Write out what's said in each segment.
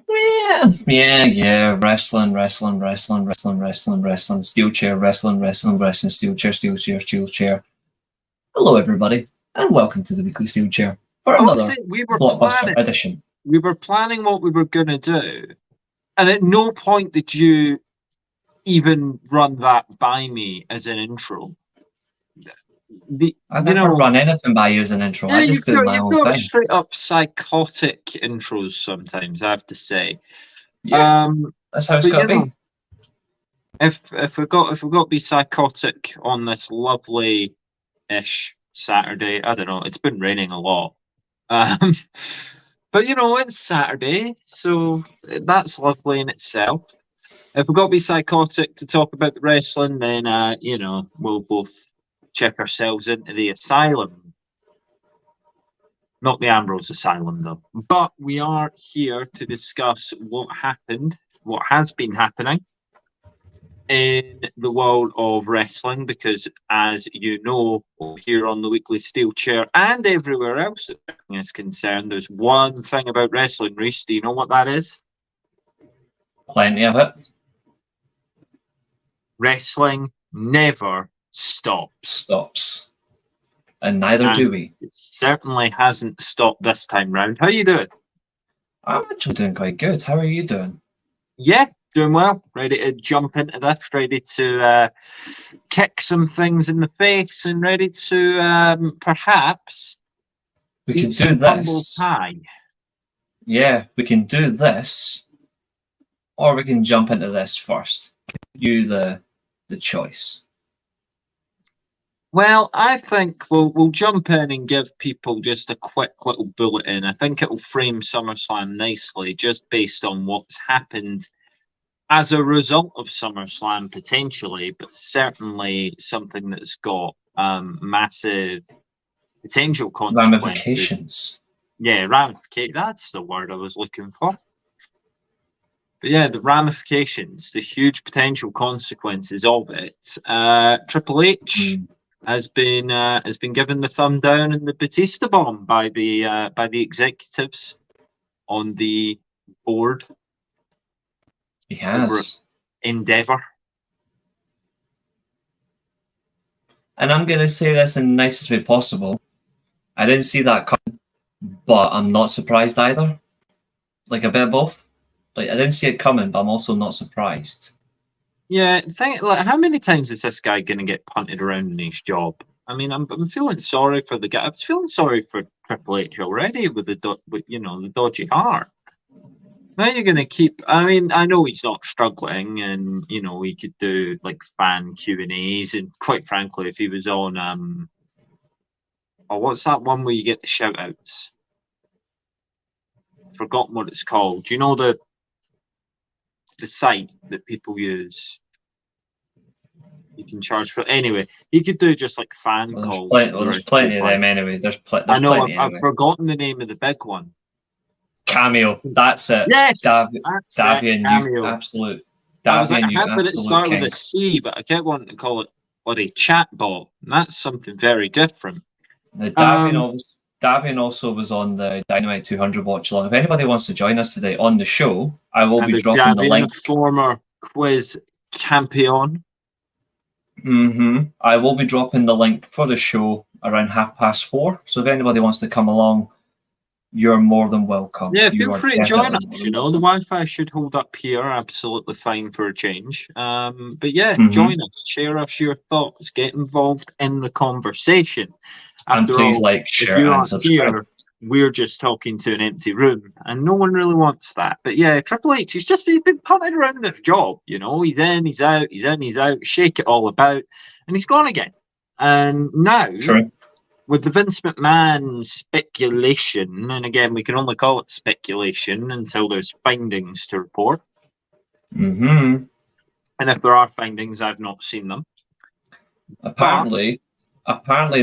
Yeah. Wrestling. Steelchair, wrestling. Steelchair. Hello, everybody, and welcome to the Weekly Steelchair for another blockbuster edition. We were planning what we were going to do, and at no point did you even run that by me as an intro. I never run anything by you as an intro. I just do my own thing. Straight up psychotic intros sometimes, I have to say. Yeah, that's how it's got to be. If we got to be psychotic on this lovely-ish Saturday, I don't know. It's been raining a lot, but it's Saturday, so that's lovely in itself. If we've got to be psychotic to talk about the wrestling, then we'll both check ourselves into the asylum. Not the Ambrose Asylum, though. But we are here to discuss what has been happening in the world of wrestling, because, as you know, here on the Weekly Steelchair and everywhere else that wrestling is concerned, there's one thing about wrestling, Reece. Do you know what that is? Plenty of it. Wrestling never stops. And neither do we. It certainly hasn't stopped this time round. How are you doing? I'm actually doing quite good. How are you doing? Yeah, doing well. Ready to jump into this. Ready to kick some things in the face, and ready to perhaps we can do this. Pie. Yeah, we can do this, or we can jump into this first. You the choice. Well, I think we'll jump in and give people just a quick little bulletin. I think it will frame SummerSlam nicely, just based on what's happened as a result of SummerSlam, potentially, but certainly something that's got massive potential consequences. Ramifications. Yeah, ramifications. That's the word I was looking for. But yeah, the ramifications, the huge potential consequences of it. Triple H has been given the thumb down and the Batista bomb by the executives on the board. He has. Endeavor. And I'm going to say this in the nicest way possible. I didn't see that coming, but I'm not surprised either. Like a bit of both. Like, I didn't see it coming, but I'm also not surprised. Yeah, how many times is this guy going to get punted around in his job? I mean, I'm feeling sorry for the guy. I was feeling sorry for Triple H already with the dodgy heart. Now you're going to keep. I mean, I know he's not struggling, and he could do like fan Q&As, and quite frankly, if he was on what's that one where you get the shout outs? Forgotten what it's called. Do you know the site that people use? You can charge for. Anyway, he could do just like fan calls. There's plenty of them anyway. I know. I've forgotten the name of the big one. Cameo. That's it. Yes. Davian, Cameo. You absolute. I was like, how did it start with a C? But I kept wanting to call it bloody chatbot. And that's something very different. Now, Davian also was on the Dynamite 200 watch along. If anybody wants to join us today on the show, I will be dropping the link. Former quiz champion. I will be dropping the link for the show around 4:30. So if anybody wants to come along, you're more than welcome. Yeah, feel free to join us. The Wi-Fi should hold up here. Absolutely fine for a change. But yeah, join us. Share us your thoughts. Get involved in the conversation. And please like, share, and subscribe. We're just talking to an empty room, and no one really wants that. But yeah, Triple H, he's been punted around in his job. He's in, he's out, he's in, he's out, shake it all about, and he's gone again. And now, with the Vince McMahon speculation, and again, we can only call it speculation until there's findings to report. And if there are findings, I've not seen them. Apparently,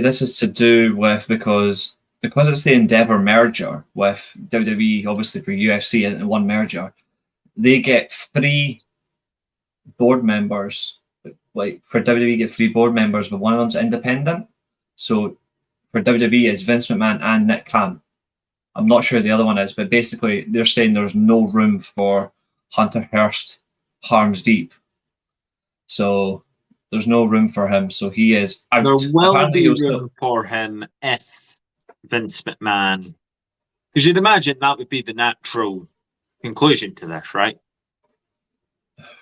this is to do with because it's the Endeavor merger with WWE, obviously for UFC in one merger, they get 3 board members. Like for WWE, get 3 board members, but one of them's independent. So for WWE, it's Vince McMahon and Nick Khan. I'm not sure the other one is, but basically they're saying there's no room for Hunter Hearst Harms Deep. So there's no room for him. So he is out. There will Apparently be room for him if Vince McMahon, because you'd imagine that would be the natural conclusion to this, right?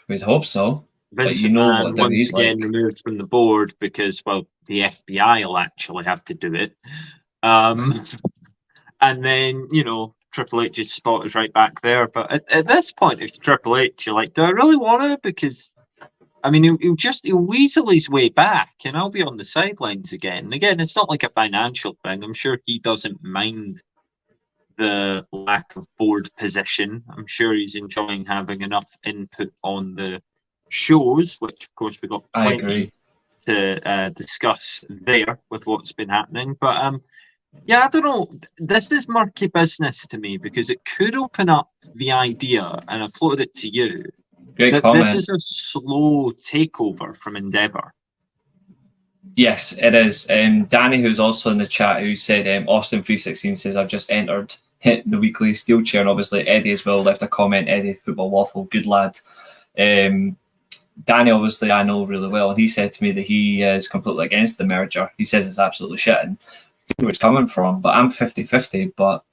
We'd hope so. Vince but you know McMahon what once WWE's again like. removed from the board because, well, the FBI will actually have to do it. And then, you know, Triple H's spot is right back there. But at this point, if Triple H, you're like, do I really want to? Because, I mean, he'll weasel his way back and I'll be on the sidelines again. And again, it's not like a financial thing. I'm sure he doesn't mind the lack of board position. I'm sure he's enjoying having enough input on the shows, which, of course, we've got plenty to discuss there with what's been happening. But, yeah, I don't know. This is murky business to me because it could open up the idea, and I floated it to you, Great comment. This is a slow takeover from Endeavour. Yes, it is. Danny, who's also in the chat, who said Austin316 says, I've just entered the weekly Steelchair, and obviously Eddie as well left a comment. Eddie's Football Waffle, good lad. Danny, obviously, I know really well, and he said to me that he is completely against the merger. He says it's absolutely shit, and where it's coming from, but I'm 50-50, but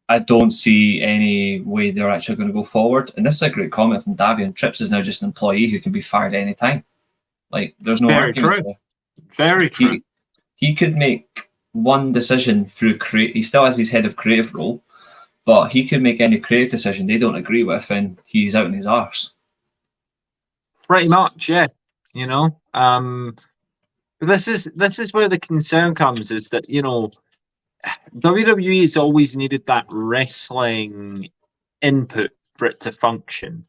I don't see any way they're actually going to go forward. And this is a great comment from Davian. Trips is now just an employee who can be fired any time. Like, there's no argument there. Very true. He could make one decision through he still has his head of creative role, but he could make any creative decision they don't agree with, and he's out in his arse. Pretty much, yeah. You know, this is where the concern comes, is that, you know, WWE has always needed that wrestling input for it to function.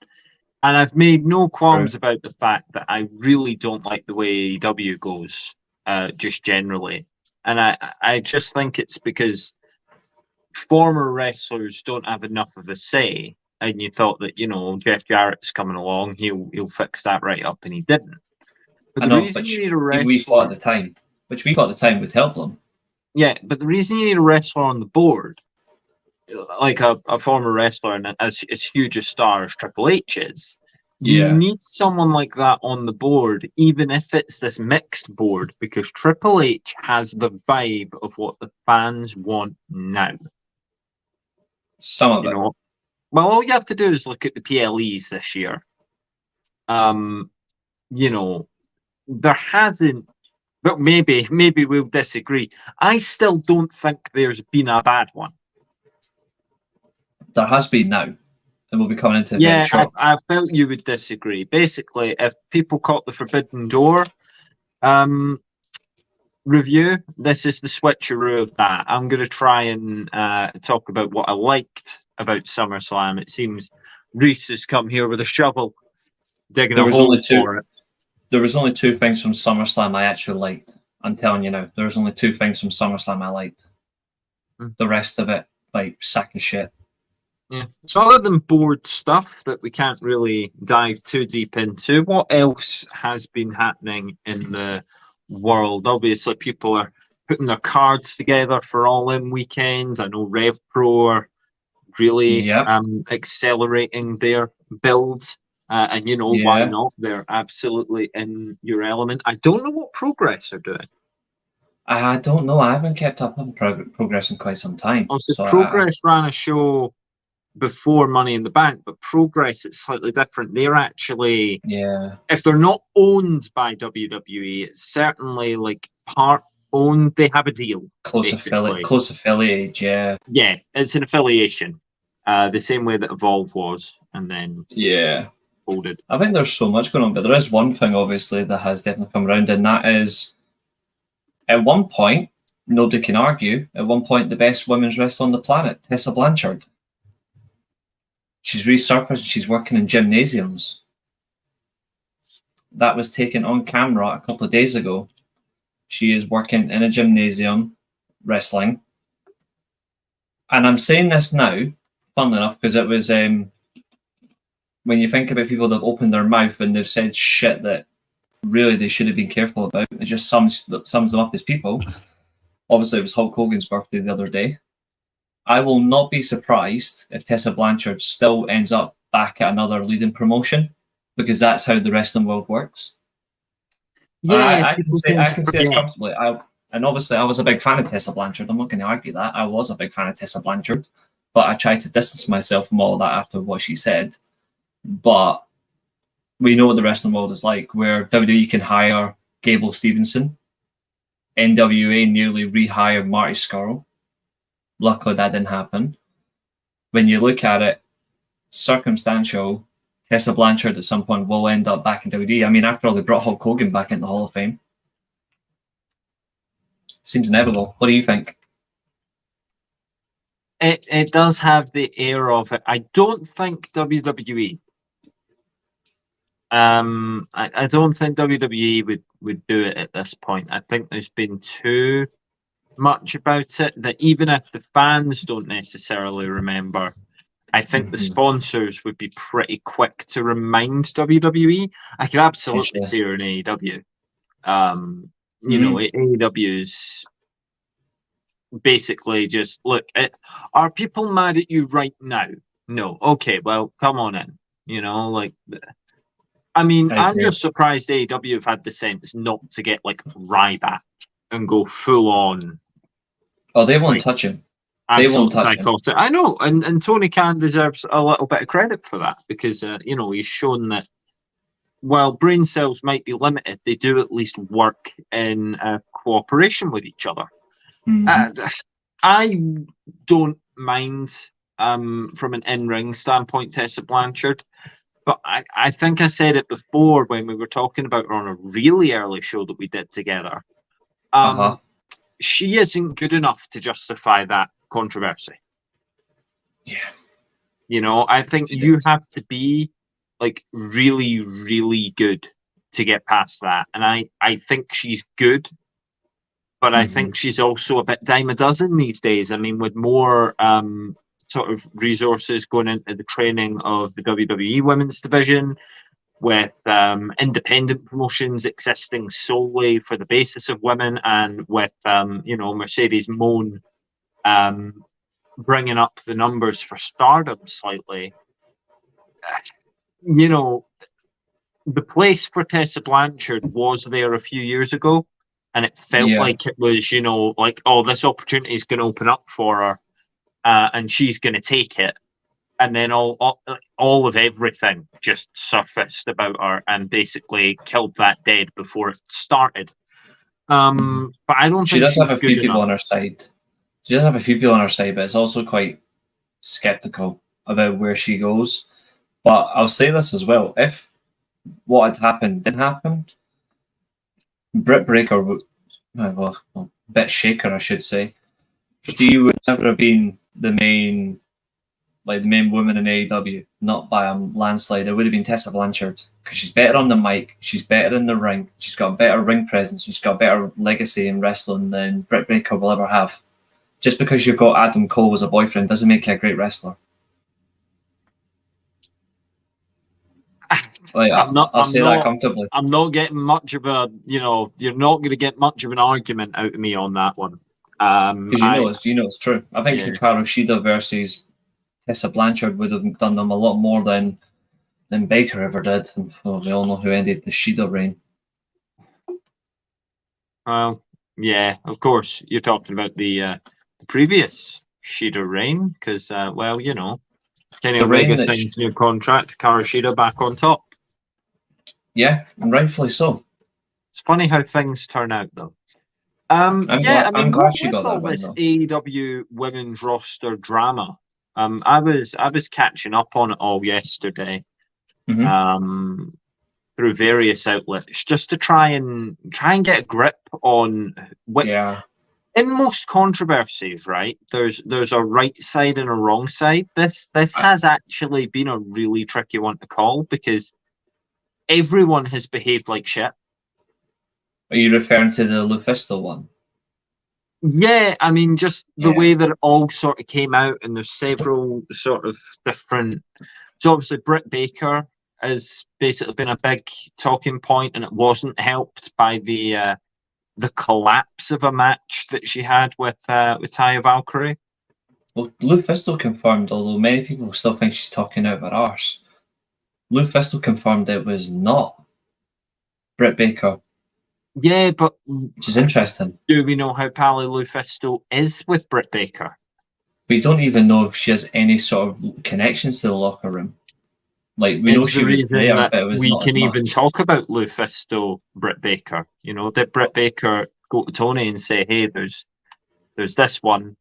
And I've made no qualms about the fact that I really don't like the way AEW goes, just generally. And I just think it's because former wrestlers don't have enough of a say. And you thought that, you know, Jeff Jarrett's coming along, he'll fix that right up, and he didn't. But the reason you need a wrestler, we thought at the time, which we thought at the time would help them. Yeah, but the reason you need a wrestler on the board, like a former wrestler and as huge a star as Triple H is, you need someone like that on the board, even if it's this mixed board, because Triple H has the vibe of what the fans want now. Some of it. Know? Well, all you have to do is look at the PLEs this year. You know, there hasn't, but maybe we'll disagree. I still don't think there's been a bad one. There has been now, and we'll be coming into very short. I felt you would disagree. Basically, if people caught the Forbidden Door review, this is the switcheroo of that. I'm going to try and talk about what I liked about SummerSlam. It seems Reece has come here with a shovel, digging a hole for it. There was only two things from SummerSlam I actually liked. I'm telling you now, there was only two things from SummerSlam I liked. The rest of it, like, sack of shit. Yeah. So other than board stuff that we can't really dive too deep into, what else has been happening in the world? Obviously, people are putting their cards together for All In weekends. I know Rev Pro are really accelerating their builds. And, you know, why not? They're absolutely in your element. I don't know what Progress are doing. I don't know. I haven't kept up on Progress in quite some time. So Progress ran a show before Money in the Bank, but Progress, it's slightly different. They're actually, if they're not owned by WWE, it's certainly like part owned. They have a deal. Close affiliate, Yeah, it's an affiliation. The same way that Evolve was, and then folded. I think there's so much going on, but there is one thing, obviously, that has definitely come around, and that is, at one point, nobody can argue, at one point, the best women's wrestler on the planet, Tessa Blanchard. She's resurfaced, she's working in gymnasiums. That was taken on camera a couple of days ago. She is working in a gymnasium, wrestling. And I'm saying this now, funnily enough, because it was, when you think about people that have opened their mouth and they've said shit that really they should have been careful about, it just sums them up as people. Obviously, it was Hulk Hogan's birthday the other day. I will not be surprised if Tessa Blanchard still ends up back at another leading promotion, because that's how the wrestling world works. Yeah, I people can tend to say this forget. comfortably. And obviously, I was a big fan of Tessa Blanchard. I'm not going to argue that. I was a big fan of Tessa Blanchard, but I tried to distance myself from all of that after what she said. But we know what the wrestling world is like, where WWE can hire Gable Stevenson. NWA nearly rehired Marty Scurll. Luckily, that didn't happen. When you look at it, circumstantial, Tessa Blanchard at some point will end up back in WWE. I mean, after all, they brought Hulk Hogan back in the Hall of Fame. Seems inevitable. What do you think? It does have the air of it. I don't think WWE. I don't think WWE would do it at this point. I think there's been too much about it that even if the fans don't necessarily remember, I think the sponsors would be pretty quick to remind WWE. I could absolutely see her in AEW. You know, AEW's basically just, look, are people mad at you right now? No. Okay, well, come on in. You know, like, I mean, I'm just surprised AEW have had the sense not to get, like, Ryback and go full on. Oh, they won't touch him. They won't touch him. I know, and Tony Khan deserves a little bit of credit for that, because, you know, he's shown that while brain cells might be limited, they do at least work in cooperation with each other. I don't mind, from an in-ring standpoint, Tessa Blanchard, but I think I said it before when we were talking about her on a really early show that we did together. She isn't good enough to justify that controversy. Yeah. You know, I think you have to be, like, really, really good to get past that. And I think she's good, but I think she's also a bit dime a dozen these days. I mean, with more sort of resources going into the training of the WWE women's division, with independent promotions existing solely for the basis of women, and with, you know, Mercedes Moon bringing up the numbers for Stardom slightly. You know, the place for Tessa Blanchard was there a few years ago, and it felt like it was, you know, like, oh, this opportunity is going to open up for her, and she's going to take it. And then all of everything just surfaced about her and basically killed that dead before it started. But I don't think she does have a few people enough on her side. She does have a few people on her side, but it's also quite skeptical about where she goes. But I'll say this as well: if what had happened didn't happen, Britt Baker would, Britt Shaker, I should say, she would never have been the main woman in AEW, not by a landslide. It would have been Tessa Blanchard, because she's better on the mic, she's better in the ring, she's got a better ring presence, she's got a better legacy in wrestling than Britt Baker will ever have. Just because you've got Adam Cole as a boyfriend doesn't make you a great wrestler. Like, I'll say that comfortably. I'm not getting much of a, you know, you're not going to get much of an argument out of me on that one. Because you know it's true. I think Hikaru Shida versus Tessa Blanchard would have done them a lot more than Baker ever did. And, well, we all know who ended the Shida reign. Well, yeah, of course. You're talking about the previous Shida reign, because, well, you know, Kenny Omega signs new contract, Hikaru Shida back on top. Yeah, and rightfully so. It's funny how things turn out, though. I'm glad she got that win, this though. AEW women's roster drama. I was catching up on it all yesterday, through various outlets, just to try and get a grip on what. Yeah. In most controversies, right? There's a right side and a wrong side. This has actually been a really tricky one to call, because everyone has behaved like shit. Are you referring to the Lufisto one? Yeah, I mean, just the way that it all sort of came out, and there's several sort of different. So obviously, Britt Baker has basically been a big talking point, and it wasn't helped by the collapse of a match that she had with Taya Valkyrie. Well, Lufisto confirmed, although many people still think she's talking out of her arse. Lufisto confirmed it was not Britt Baker, Yeah, but which is interesting. do we know how Pally Lufisto is with Britt Baker? We don't even know if she has any sort of connections to the locker room. Like, we know It's she the was reason there, that but it was we not as can even much. talk about Lufisto, Britt Baker. You know, did Britt Baker go to Tony and say, "Hey, there's this one.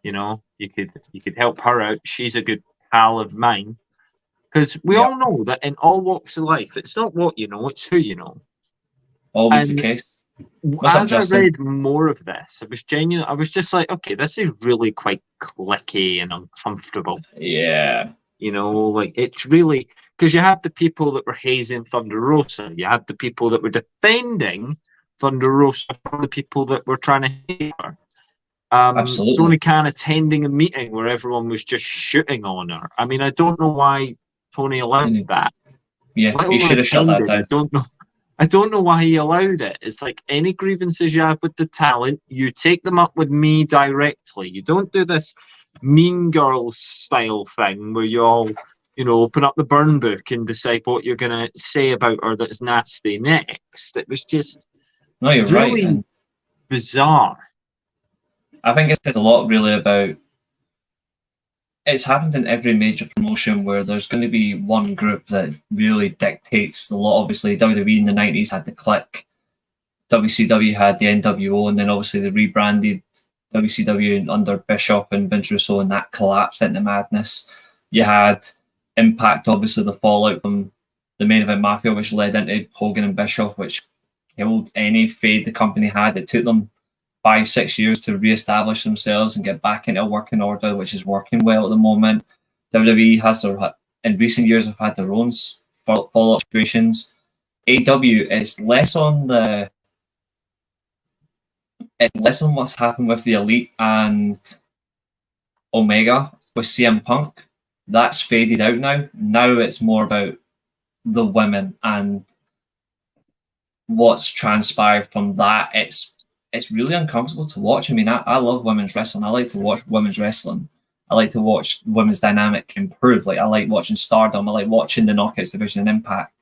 You know, you could help her out. She's a good pal of mine." Because we Yep. all know that in all walks of life, it's not what you know, it's who you know. Always And the case. What's up, as I Justin? read more of this, I was just like, okay, this is really quite cliquey and uncomfortable. Yeah. You know, like it's really because you had the people that were hazing Thunder Rosa, you had the people that were defending Thunder Rosa from the people that were trying to hate her. Absolutely. Tony Khan attending a meeting where everyone was just shooting on her. I mean, I don't know why Tony allowed that. Yeah, he should have shut that down. I don't know why he allowed it. It's like any grievances you have with the talent, you take them up with me directly. You don't do this Mean Girls style thing where you all, you know, open up the burn book and decide what you're going to say about her that's nasty next. It was just No, you're really right. And bizarre. I think it says a lot really about it's happened in every major promotion where there's going to be one group that really dictates the lot. Obviously, WWE in the 90s had the Click, WCW had the NWO, and then obviously they rebranded WCW under Bischoff and Vince Russo, and that collapsed into madness. You had Impact, obviously the fallout from the Main Event Mafia, which led into Hogan and Bischoff, which killed any fade the company had. It took them 5-6 years to re-establish themselves and get back into a working order, which is working well at the moment. WWE has in recent years have had their own follow-up situations. AEW is less on what's happened with the Elite and Omega with CM Punk. That's faded out now. Now it's more about the women and what's transpired from that. It's really uncomfortable to watch. I mean, I love women's wrestling. I like to watch women's wrestling. I like to watch women's dynamic improve. Like, I like watching Stardom. I like watching the Knockouts division and Impact.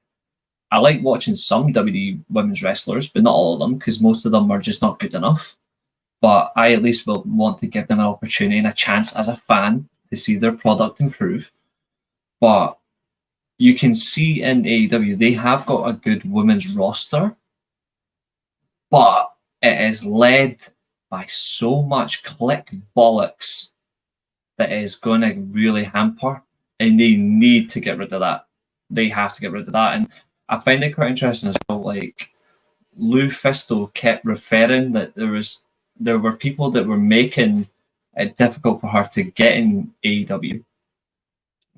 I like watching some WWE women's wrestlers, but not all of them, because most of them are just not good enough. But I at least will want to give them an opportunity and a chance as a fan to see their product improve. But you can see in AEW, they have got a good women's roster, but it is led by so much click bollocks that is going to really hamper, and they need to get rid of that. They have to get rid of that. And I find it quite interesting as well. Like, Lufisto kept referring that there were people that were making it difficult for her to get in AEW.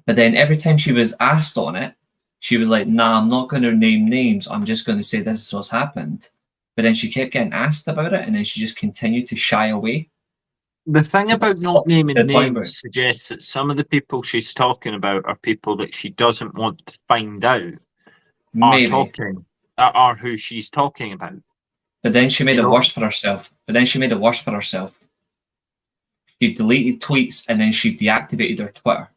But then every time she was asked on it, she was like, "Nah, I'm not going to name names. I'm just going to say this is what's happened." But then she kept getting asked about it, and then she just continued to shy away. The thing about not naming the point where- names suggests that some of the people she's talking about are people that she doesn't want to find out Maybe. are who she's talking about. But then she made You it know? worse for herself. She deleted tweets, and then she deactivated her Twitter.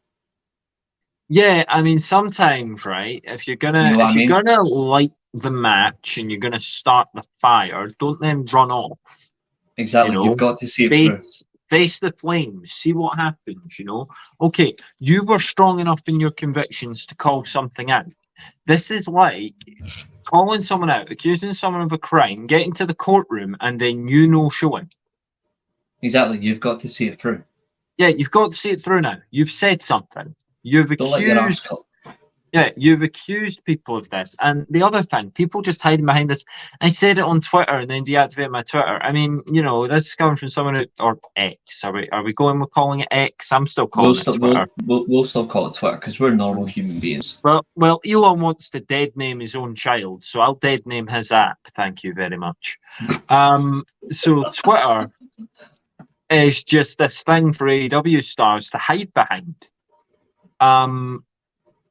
Yeah, I mean, sometimes, right? If you're gonna You know what I mean? gonna light the match and you're gonna start the fire, don't then run off. Exactly. You know? You've got to see it through. Face the flames. See what happens. You know. Okay, you were strong enough in your convictions to call something out. This is like calling someone out, accusing someone of a crime, getting to the courtroom, and then showing. Exactly. You've got to see it through. Yeah, you've got to see it through now. You've said something. You've accused people of this. And the other thing, people just hiding behind this. I said it on Twitter and then deactivated my Twitter. I mean, you know, this is coming from someone or X. Are we going with calling it X? I'm still calling it Twitter. We'll still call it Twitter because we're normal human beings. Well, Elon wants to dead name his own child, so I'll dead name his app. Thank you very much. So Twitter is just this thing for AEW stars to hide behind.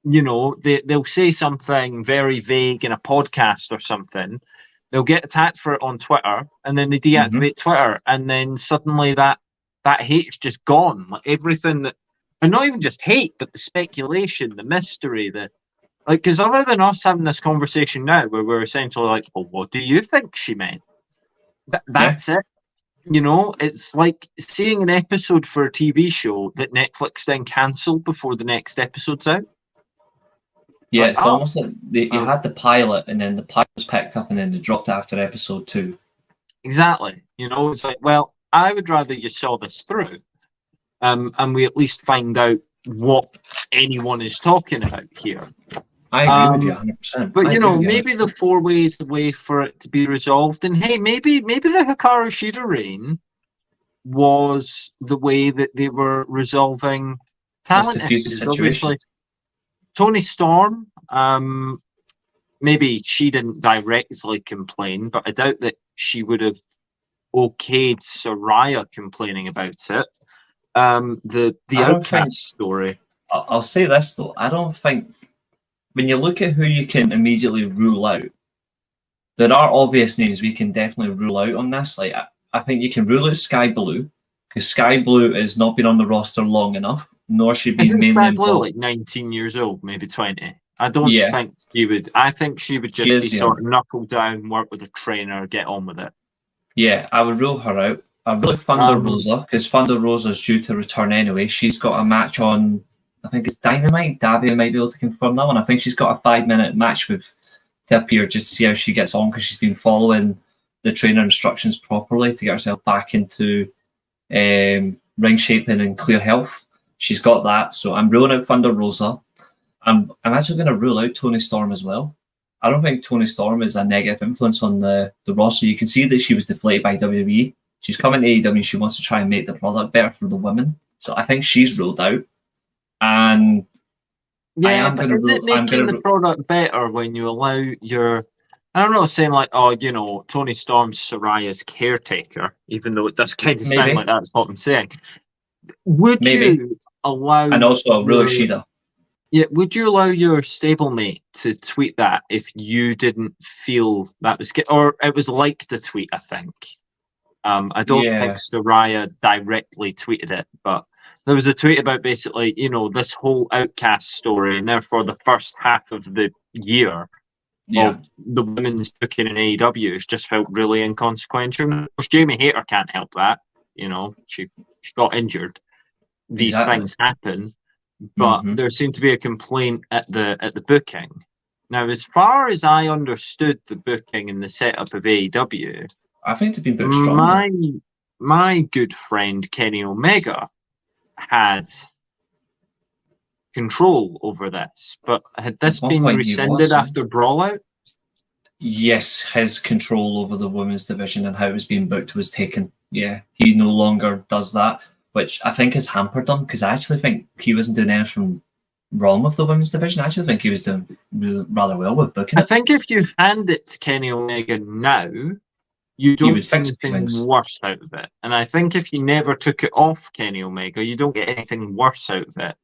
You know, they'll say something very vague in a podcast or something. They'll get attacked for it on Twitter, and then they deactivate Twitter, and then suddenly that that hate's just gone. Like everything that, and not even just hate, but the speculation, the mystery, because other than us having this conversation now, where we're essentially like, well, what do you think she meant? That's it. You know, it's like seeing an episode for a TV show that Netflix then cancelled before the next episode's out. Yeah, it's almost like you had the pilot, and then the pilot was picked up, and then they dropped it after episode 2. Exactly. You know, it's like, well, I would rather you saw this through, and we at least find out what anyone is talking about here. I agree with you 100%. But maybe the 4 ways a way for it to be resolved, and hey, maybe the Hikaru Shida reign was the way that they were resolving talent issues. Obviously, Toni Storm, maybe she didn't directly complain, but I doubt that she would have okayed Saraya complaining about it. The Outcast story. I'll say this though, I don't think, when you look at who you can immediately rule out, there are obvious names we can definitely rule out on this. Like I think you can rule out Sky Blue, because Sky Blue has not been on the roster long enough, nor should be mainly Sky involved. Blue like 19 years old, maybe 20. I don't think she would. I think she would just be sort of knuckle down, work with a trainer, get on with it. Yeah, I would rule her out. I would rule out Thunder Rosa, because Thunder Rosa is due to return anyway. She's got a match on, I think it's Dynamite. Davia might be able to confirm that one. I think she's got a 5-minute match to appear, just to see how she gets on, because she's been following the trainer instructions properly to get herself back into ring shaping and clear health. She's got that, so I'm ruling out Thunder Rosa. I'm actually going to rule out Toni Storm as well. I don't think Toni Storm is a negative influence on the roster. You can see that she was deflated by WWE. She's coming to AEW. She wants to try and make the product better for the women. So I think she's ruled out. And but is it making the product better when you allow your... I'm not saying like, Toni Storm's Soraya's caretaker, even though it does kind of sound like that's what I'm saying. Would you allow... And also rule out Shida. Yeah, would you allow your stablemate to tweet that if you didn't feel that was... Or it was liked a tweet, I think. I don't think Saraya directly tweeted it, but there was a tweet about basically, this whole Outcast story, and therefore the first half of the year of the women's booking in AEW has just felt really inconsequential. Of course, Jamie Hayter can't help that. She got injured. These things happen, but there seemed to be a complaint at the booking. Now, as far as I understood the booking and the setup of AEW, I think they've been booked strongly. My good friend Kenny Omega had control over this, but had this been rescinded after Brawlout? Yes, his control over the women's division and how it was being booked was taken. Yeah, he no longer does that, which I think has hampered him, because I actually think he wasn't doing anything wrong with the women's division. I actually think he was doing rather well with booking it. I think if you hand it to Kenny Omega now, you don't get anything worse out of it. And I think if you never took it off Kenny Omega, you don't get anything worse out of it.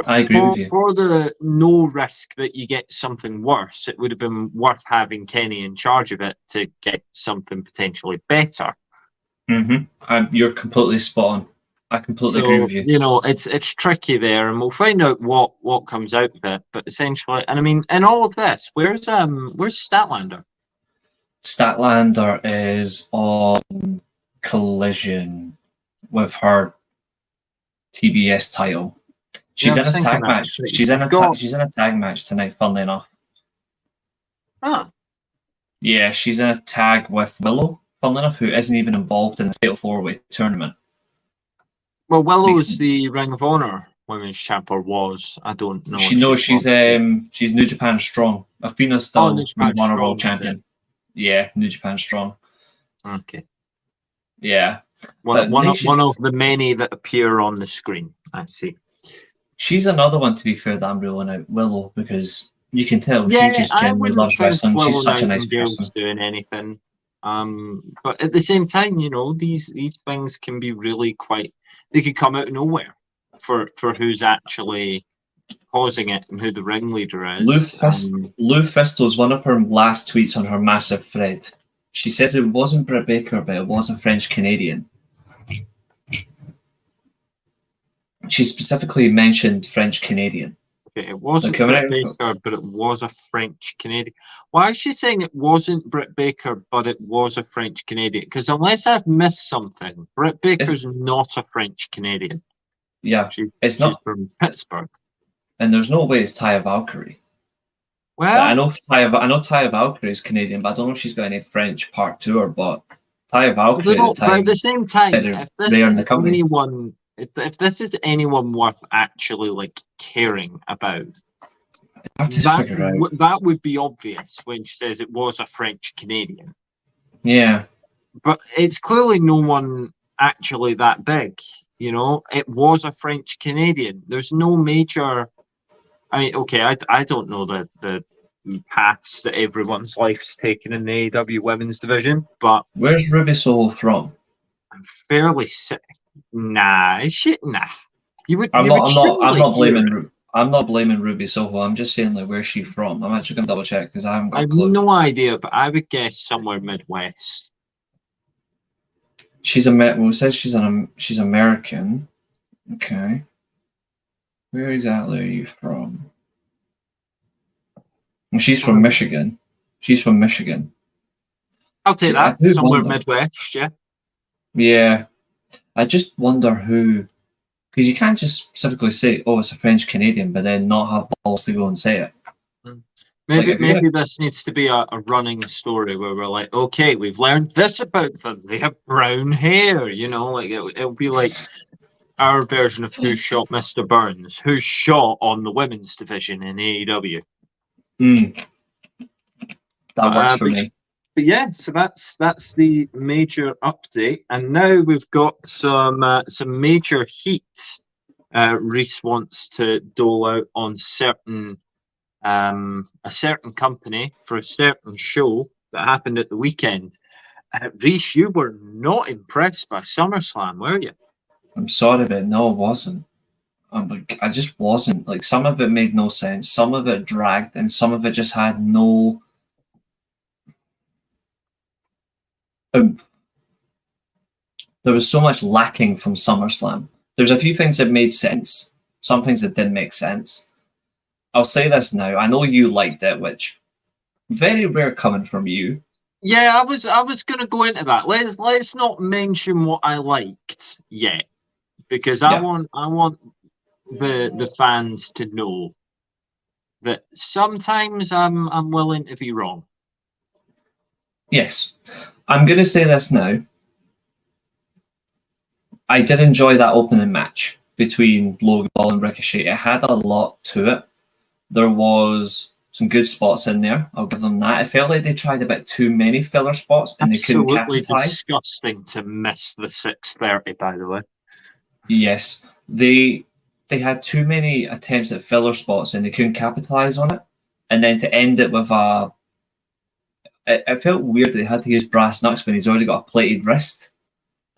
I agree with you. For the no risk that you get something worse, it would have been worth having Kenny in charge of it to get something potentially better. You're completely spot on. I completely agree with you. It's tricky there, and we'll find out what comes out of it. But essentially, and I mean, in all of this, where's Statlander? Statlander is on Collision with her TBS title. She's in a tag match. She's in a tag match tonight, funnily enough. Yeah, she's in a tag with Willow, funnily enough, who isn't even involved in the Fatal 4-Way tournament. Well, Willow's the Ring of Honor women's champ, or was. I don't know. She's New Japan Strong. Athena's still Ring of Honor World Champion. Yeah, New Japan Strong. Okay. Yeah. One of the many that appear on the screen. I see. She's another one, to be fair, that I'm ruling out, Willow, because you can tell she just genuinely loves wrestling. She's such a nice person. Doing anything. But at the same time, these things can be really they could come out of nowhere for who's actually causing it and who the ringleader is. Lou Fistel's one of her last tweets on her massive thread. She says it wasn't Britt Baker, but it was a French Canadian. she specifically mentioned French Canadian. Okay, it wasn't Like, Britt Baker, but it was a French Canadian. Why is she saying it wasn't Britt Baker, but it was a French Canadian? Because unless I've missed something, Britt Baker's not a French Canadian. Yeah, it's She's not from Pittsburgh. And there's no way it's Taya Valkyrie. Well, I know Taya Valkyrie is Canadian, but I don't know if she's got any French part to her. But Taya Valkyrie at the but time, at the same time, if this rare in is the company. anyone, if this is anyone worth actually like caring about, Hard to figure out. that would be obvious when she says it was a French Canadian. Yeah, But it's clearly no one actually that big. You know, it was a French Canadian. There's no major. I mean, okay, I don't know the paths that everyone's life's taken in the AEW women's division, but where's Ruby Soho from? I'm fairly sick. Nah, is she? Nah. I'm not blaming Ruby Soho. I'm just saying, like, where's she from? I'm actually gonna double check because I haven't got a clue. no idea, but I would guess somewhere Midwest. Well, it says she's American. Okay. Where exactly are you from? Well, she's from Michigan. She's from Michigan. I'll take that. Somewhere Midwest, yeah. Yeah. I just wonder who, because you can't just specifically say, "Oh, it's a French Canadian," but then not have balls to go and say it. Maybe this needs to be a running story where we're like, okay, we've learned this about them. They have brown hair, you know, like it'll be like our version of Who Shot Mr. Burns, who shot on the women's division in AEW. That works for me. But yeah, so that's the major update, and now we've got some major heat. Reece wants to dole out on a certain company for a certain show that happened at the weekend. Reece, you were not impressed by SummerSlam, were you? I'm sorry, but no, it wasn't. I just wasn't. Like, some of it made no sense, some of it dragged, and some of it just had no. There was so much lacking from SummerSlam. There's a few things that made sense, some things that didn't make sense. I'll say this now. I know you liked it, which very rare coming from you. Yeah, I was gonna go into that. Let's not mention what I liked yet, because I want the fans to know that sometimes I'm willing to be wrong. Yes. I'm going to say this now. I did enjoy that opening match between Logan Paul and Ricochet. It had a lot to it. There was some good spots in there. I'll give them that. I felt like they tried a bit too many filler spots and they couldn't capitalize. Absolutely disgusting to miss the 6:30, by the way. Yes. They had too many attempts at filler spots and they couldn't capitalize on it. And then to end it with it felt weird that they had to use brass knucks when he's already got a plated wrist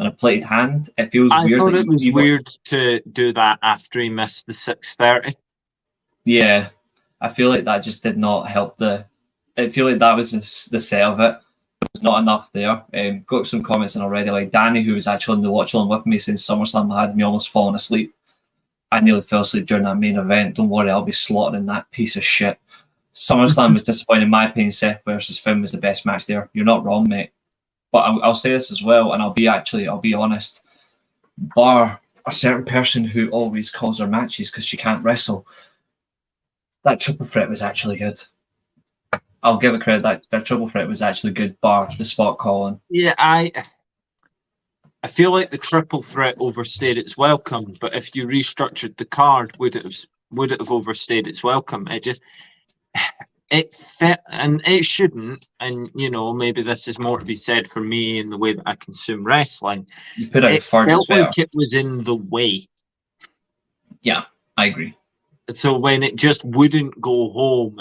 and a plated hand. It feels weird. I thought it was weird to do that after he missed the 6:30. Yeah, I feel like that just did not help I feel like that was the sell of it. There's not enough there. Got some comments in already, like Danny, who was actually on the watch along with me since SummerSlam, had me almost falling asleep. I nearly fell asleep during that main event. Don't worry, I'll be slaughtering that piece of shit. SummerSlam was disappointing in my opinion. Seth versus Finn was the best match there. You're not wrong, mate. But I'll say this as well, and I'll be honest. Bar a certain person who always calls her matches because she can't wrestle, that triple threat was actually good. I'll give it credit. That triple threat was actually good, bar the spot calling. Yeah, I feel like the triple threat overstayed its welcome. But if you restructured the card, would it have overstayed its welcome? It fit, and it shouldn't. And you know, maybe this is more to be said for me in the way that I consume wrestling. You put out it felt like it was in the way. Yeah, I agree. So when it just wouldn't go home,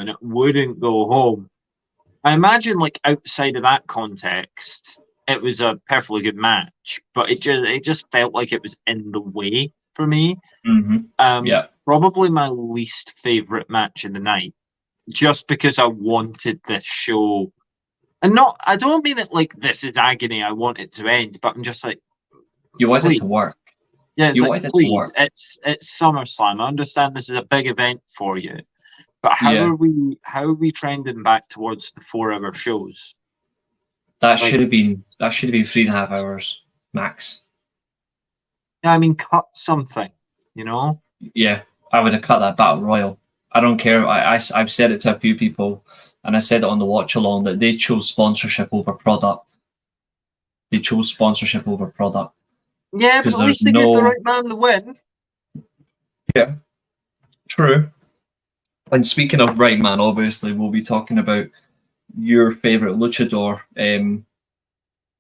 I imagine like outside of that context, it was a perfectly good match, but it just felt like it was in the way for me. Mm-hmm. Probably my least favorite match of the night, just because I wanted this show, and I don't mean it like this is agony. I want it to end, but I'm just like, you want it to work. Yeah, it's You like, wanted it to please, work. it's SummerSlam. I understand this is a big event for you, but Yeah. how are we trending back towards the 4 hour shows? That Like, should have been 3.5 hours max. yeah, I mean, cut something, you know? Yeah, I would have cut that battle royal. I don't care. I've said it to a few people, and I said it on the watch along that they chose sponsorship over product. They chose sponsorship over product Yeah, but because at there's least they get the no. right man to win. Yeah, true. And speaking of right man, obviously we'll be talking about your favorite luchador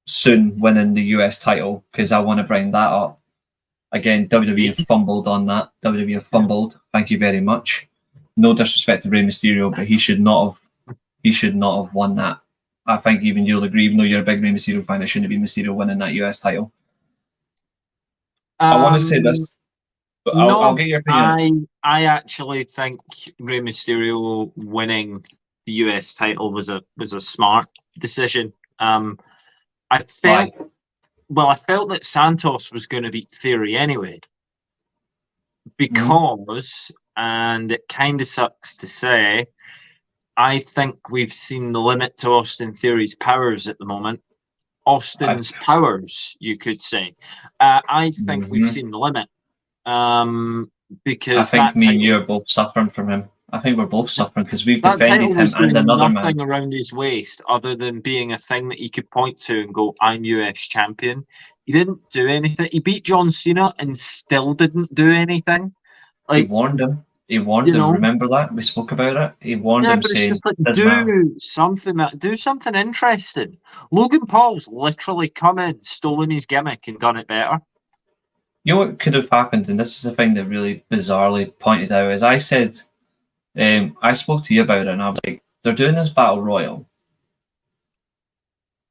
soon winning the US title because I want to bring that up. Again, WWE have fumbled on that. WWE have fumbled. Thank you very much. No disrespect to Rey Mysterio, but he should not have. He should not have won that. I think even you'll agree, even though you're a big Rey Mysterio fan, it shouldn't have been Mysterio winning that US title. I want to say this, but I'll No, get your opinion. I actually think Rey Mysterio winning the US title was a smart decision. I Why? felt I felt that Santos was going to beat Theory anyway because, and it kind of sucks to say, I think we've seen the limit to Austin Theory's powers at the moment. Austin's powers, you could say. I think we've seen the limit. Because I think that me and you title, are both suffering from him. I think we're both suffering because we've that defended title him was and doing another nothing man. around his waist other than being a thing that he could point to and go, "I'm US champion." He didn't do anything. He beat John Cena and still didn't do anything. He Like, warned him. He warned you him. know, Remember that? We spoke about it. He warned yeah, him but it's saying, just like "Doesn't matter." do something interesting. Logan Paul's literally come in, stolen his gimmick, and done it better. You know what could have happened, and this is the thing that really bizarrely pointed out, is I said, I spoke to you about it, and I was like, they're doing this battle royal,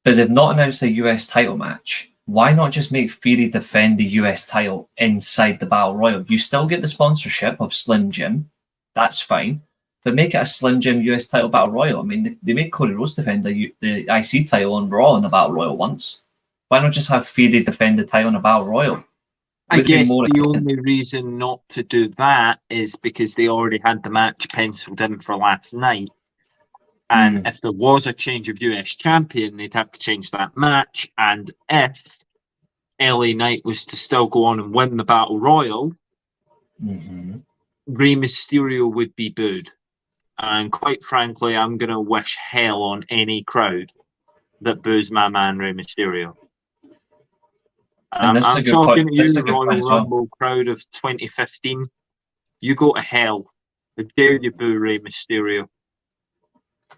but they've not announced a US title match. Why not just make Theory defend the US title inside the battle royal? You still get the sponsorship of Slim Jim, that's fine, but make it a Slim Jim US title battle royal. I mean, they made Cody Rhodes defend the IC title on Raw in the battle royal once. Why not just have Theory defend the title in a battle royal? I guess More the only reason not to do that is because they already had the match penciled in for last night. And if there was a change of US champion, they'd have to change that match. And if LA Knight was to still go on and win the Battle Royal, Rey Mysterio would be booed. And quite frankly, I'm going to wish hell on any crowd that boos my man Rey Mysterio. I'm talking to you, the Royal Rumble crowd of 2015. You go to hell. How dare you boo Rey Mysterio?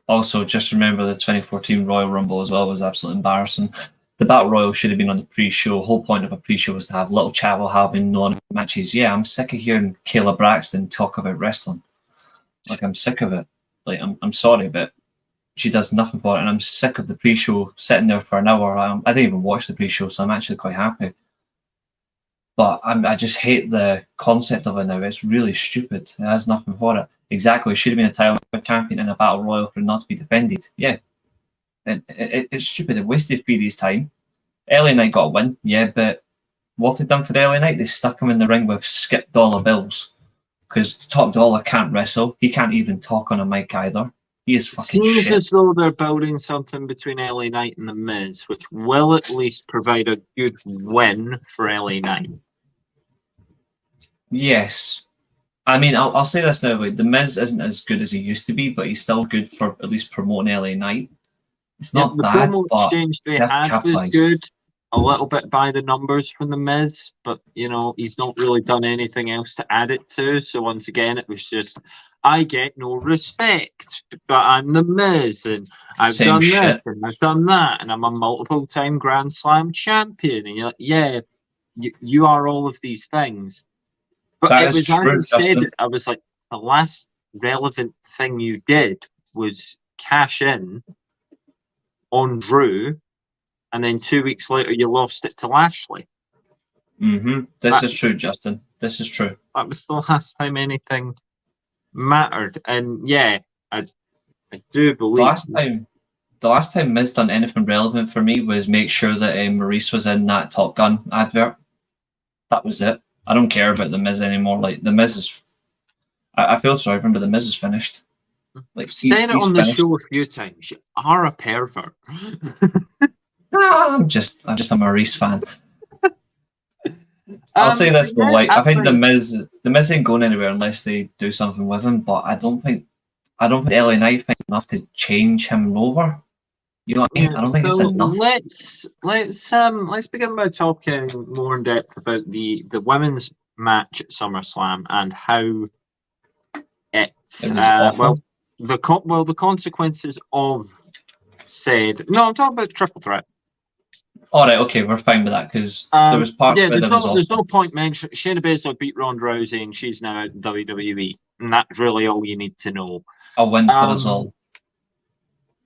Also, just remember the 2014 Royal Rumble as well was absolutely embarrassing. The Battle Royal should have been on the pre-show. The whole point of a pre-show was to have little chat while having non-matches. Yeah, I'm sick of hearing Kayla Braxton talk about wrestling. Like, I'm sick of it. Like, I'm sorry, but she does nothing for it, and I'm sick of the pre-show sitting there for an hour. I didn't even watch the pre-show, so I'm actually quite happy. But I just hate the concept of it now. It's really stupid. It has nothing for it. Exactly. It should have been a title champion in a battle royal for it not to be defended. Yeah. It's stupid. It wasted Theory's time. LA Knight got a win. Yeah, but what have they done for LA Knight? They stuck him in the ring with Skip Dollar bills. Because Top Dollar can't wrestle. He can't even talk on a mic either. He is fucking shit. Seems as though they're building something between LA Knight and The Miz, which will at least provide a good win for LA Knight. Yes. I mean, I'll say this now. The Miz isn't as good as he used to be, but he's still good for at least promoting LA Knight. It's not bad, the promo but exchange they have to had was capitalize. good. A little bit by the numbers from The Miz, but, you know, he's not really done anything else to add it to. So once again, it was just, I get no respect, but I'm The Miz, and I've done this, and I've done that, and I'm a multiple-time Grand Slam champion. And you're like, yeah, you are all of these things. But That it is was, true, as I said, I was like, the last relevant thing you did was cash in on Drew, and then 2 weeks later you lost it to Lashley. This is true, Justin. This is true. That was the last time anything mattered. And yeah, I do believe the last time Miz done anything relevant for me was make sure that Maurice was in that Top Gun advert. That was it. I don't care about the Miz anymore. Like the Miz is, I feel sorry for him, but the Miz is finished. Like Saying it on the finished. show a few times, you are a pervert. I'm just a Maurice fan. I'll say this though, like I think the Miz ain't going anywhere unless they do something with him. But I don't think the LA Knight thing's enough to change him over. You know what I mean? I don't think it's enough. Let's begin by talking more in depth about the women's match at SummerSlam and how it's the consequences of said. No, I'm talking about triple threat. All right, okay, we're fine with that because there was parts where there's no point mentioning Shayna Baszler beat Ronda Rousey and she's now out in WWE, and that's really all you need to know. A win for us all.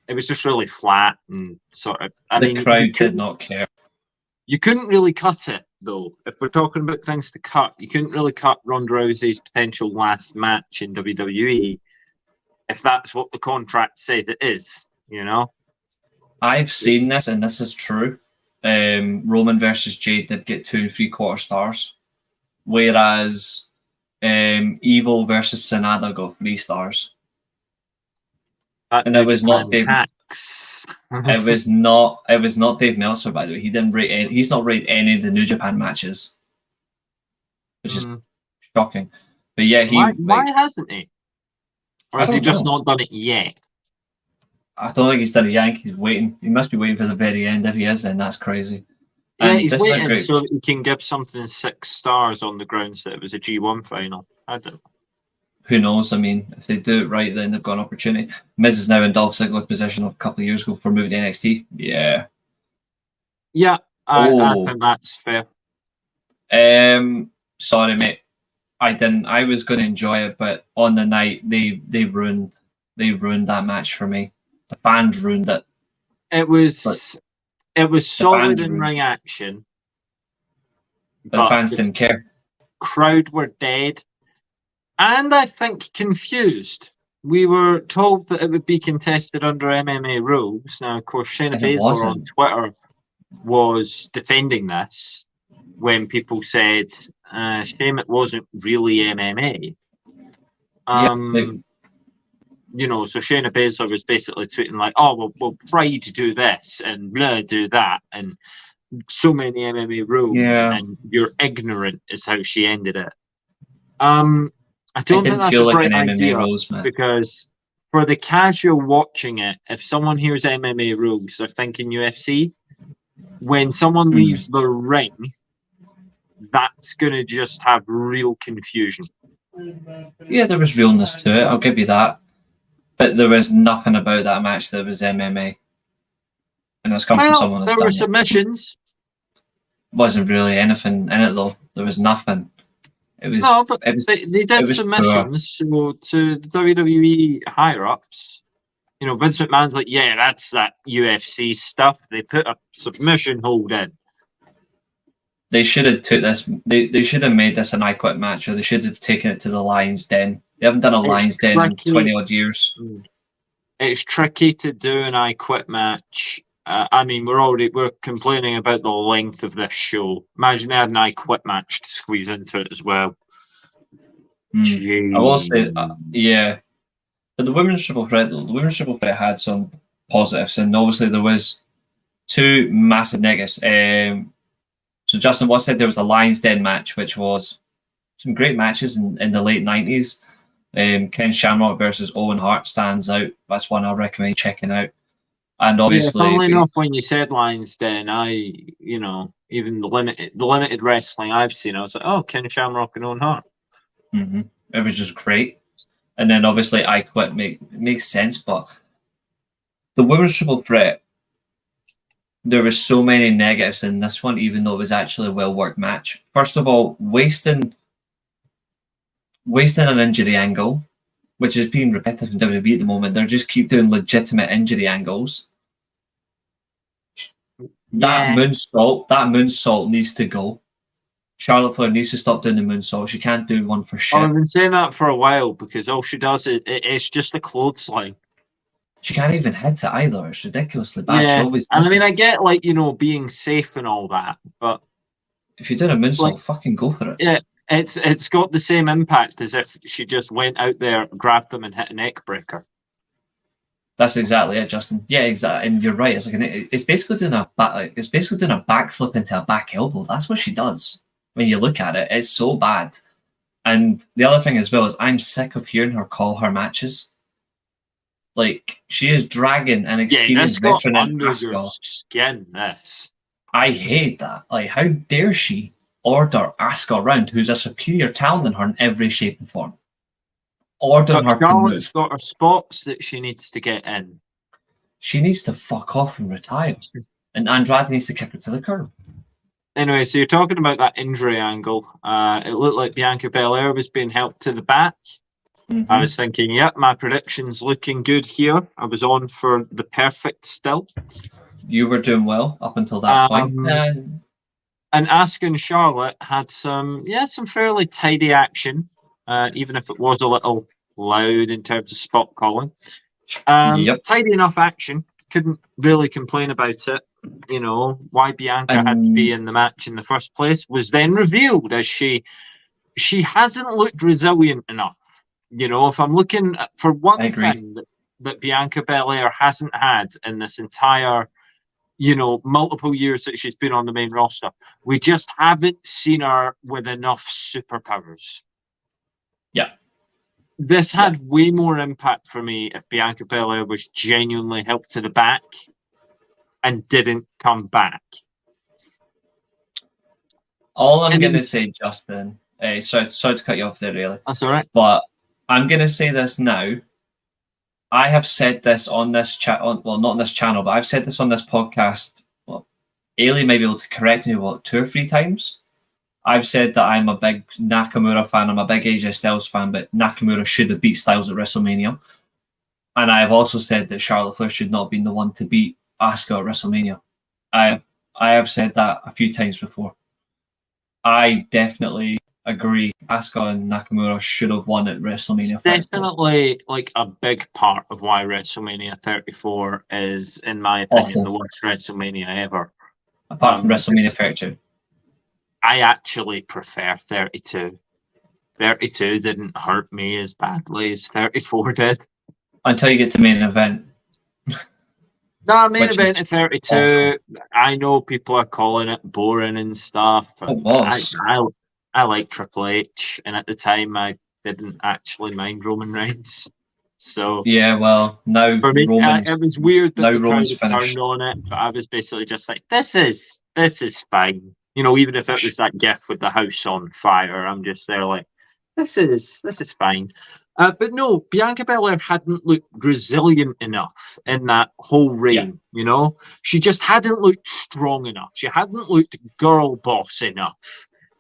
It was just really flat and sort of. The crowd did not care. You couldn't really cut it though. If we're talking about things to cut, you couldn't really cut Ronda Rousey's potential last match in WWE if that's what the contract says it is. You know, I've seen this, and this is true. Roman versus Jade did get 2 3/4 stars, whereas Evil versus Sanada got 3 stars. And it was not Dave. It was not Dave Meltzer, by the way. He didn't rate any, he's not rated any of the New Japan matches, which is shocking. But yeah, why hasn't he? Or has he just not done it yet? I don't think he's done it yet. He's waiting. He must be waiting for the very end. If he is, then that's crazy. Yeah, he's waiting so that he can give something 6 stars on the grounds that it was a G1 final. I don't know. Who knows? I mean, if they do it right, then they've got an opportunity. Miz is now in Dolph Ziggler's position of a couple of years ago for moving to NXT. Yeah. Yeah, I think that's fair. Sorry, mate. I was going to enjoy it, but on the night they ruined that match for me. The fans ruined it. It was solid in ring action, but the fans didn't care. Crowd were dead. And I think confused. We were told that it would be contested under MMA rules. Now, of course, Shayna Baszler on Twitter was defending this when people said, shame it wasn't really MMA. You know, so Shayna Baszler was basically tweeting like, oh, well Pride do this and blah, do that. And so many MMA rules and you're ignorant is how she ended it. I don't think that's a great idea because for the casual watching it, if someone hears MMA rules, they're thinking UFC. When someone leaves the ring, that's going to just have real confusion. Yeah, there was realness to it. I'll give you that. But there was nothing about that match that was MMA. And it's come from someone that's there were submissions. Wasn't really anything in it, though. There was nothing. They did submissions to the WWE higher ups. You know, Vince McMahon's like, yeah, that's that UFC stuff. They put a submission hold in. They should have took this. They should have made this an I Quit match, or they should have taken it to the Lion's Den. They haven't done a Lion's Den in 20 odd years. It's tricky to do an I Quit match. I mean, we're complaining about the length of this show. Imagine they had an I Quit match to squeeze into it as well. I will say, yeah. But the women's triple threat, though, had some positives, and obviously there was 2 massive negatives. So Justin Watt said there was a Lions Den match, which was some great matches in the late 90s. Ken Shamrock versus Owen Hart stands out. That's one I recommend checking out. And obviously, funnily enough, when you said Lions Den, even the limited wrestling I've seen, I was like, oh, Ken Shamrock and Owen Hart. It was just great. And then obviously I Quit makes sense, but the women's triple threat, there were so many negatives in this one, even though it was actually a well-worked match. First of all, wasting an injury angle, which is being repetitive in WWE at the moment. They just keep doing legitimate injury angles. That moonsault needs to go. Charlotte Flair needs to stop doing the moonsault. She can't do one for shit. I've been saying that for a while because all she does it's just a clothesline. She can't even hit it either. It's ridiculously bad. Yeah. I get being safe and all that, but If you're doing a moonsault, Like, fucking go for it. yeah, it's got the same impact as if she just went out there, grabbed them, and hit a neck breaker. That's exactly it, Justin. Yeah, exactly. And you're right. It's basically doing a backflip into a back elbow. That's what she does. When you look at it, it's so bad. And the other thing as well is I'm sick of hearing her call her matches. Like, she is dragging an experienced veteran in under your Asuka. skin. This. I hate that. Like, how dare she order Asuka around, who's a superior talent than her in every shape and form? Ordering her to move. Charlotte's got her spots that she needs to get in. She needs to fuck off and retire. And Andrade needs to kick her to the curb. Anyway, so you're talking about that injury angle. It looked like Bianca Belair was being helped to the back. Mm-hmm. I was thinking, yep, my prediction's looking good here. I was on for the perfect still. You were doing well up until that point. And Asuka and Charlotte had some fairly tidy action, even if it was a little loud in terms of spot calling. Tidy enough action. Couldn't really complain about it. You know, why Bianca had to be in the match in the first place was then revealed as she hasn't looked resilient enough. You know, if I'm looking for one thing that Bianca Belair hasn't had in this entire, you know, multiple years that she's been on the main roster, we just haven't seen her with enough superpowers. Yeah. This had way more impact for me if Bianca Belair was genuinely helped to the back and didn't come back. All I'm going to say, Justin, sorry to cut you off there, really. That's all right. But I'm going to say this now. I have said this on this chat, not on this channel, but I've said this on this podcast. Well, Eilidh may be able to correct me, 2 or 3 times. I've said that I'm a big Nakamura fan. I'm a big AJ Styles fan, but Nakamura should have beat Styles at WrestleMania. And I have also said that Charlotte Flair should not have been the one to beat Asuka at WrestleMania. I have said that a few times before. I definitely agree. Asuka and Nakamura should have won at WrestleMania. It's definitely like a big part of why WrestleMania 34 is, in my opinion, the worst WrestleMania ever. Apart from WrestleMania 32. I actually prefer 32. 32 didn't hurt me as badly as 34 did. Until you get to main event. No, main event at 32. Awful. I know people are calling it boring and stuff. It was. I like Triple H, and at the time I didn't actually mind Roman Reigns. So yeah, well, now for me, it was weird that the crowd finished. Turned on it, but I was basically just like, this is fine. You know, even if it was that gif with the house on fire, I'm just there like, this is fine. But no, Bianca Belair hadn't looked resilient enough in that whole reign. Yeah. You know, she just hadn't looked strong enough. She hadn't looked girl boss enough.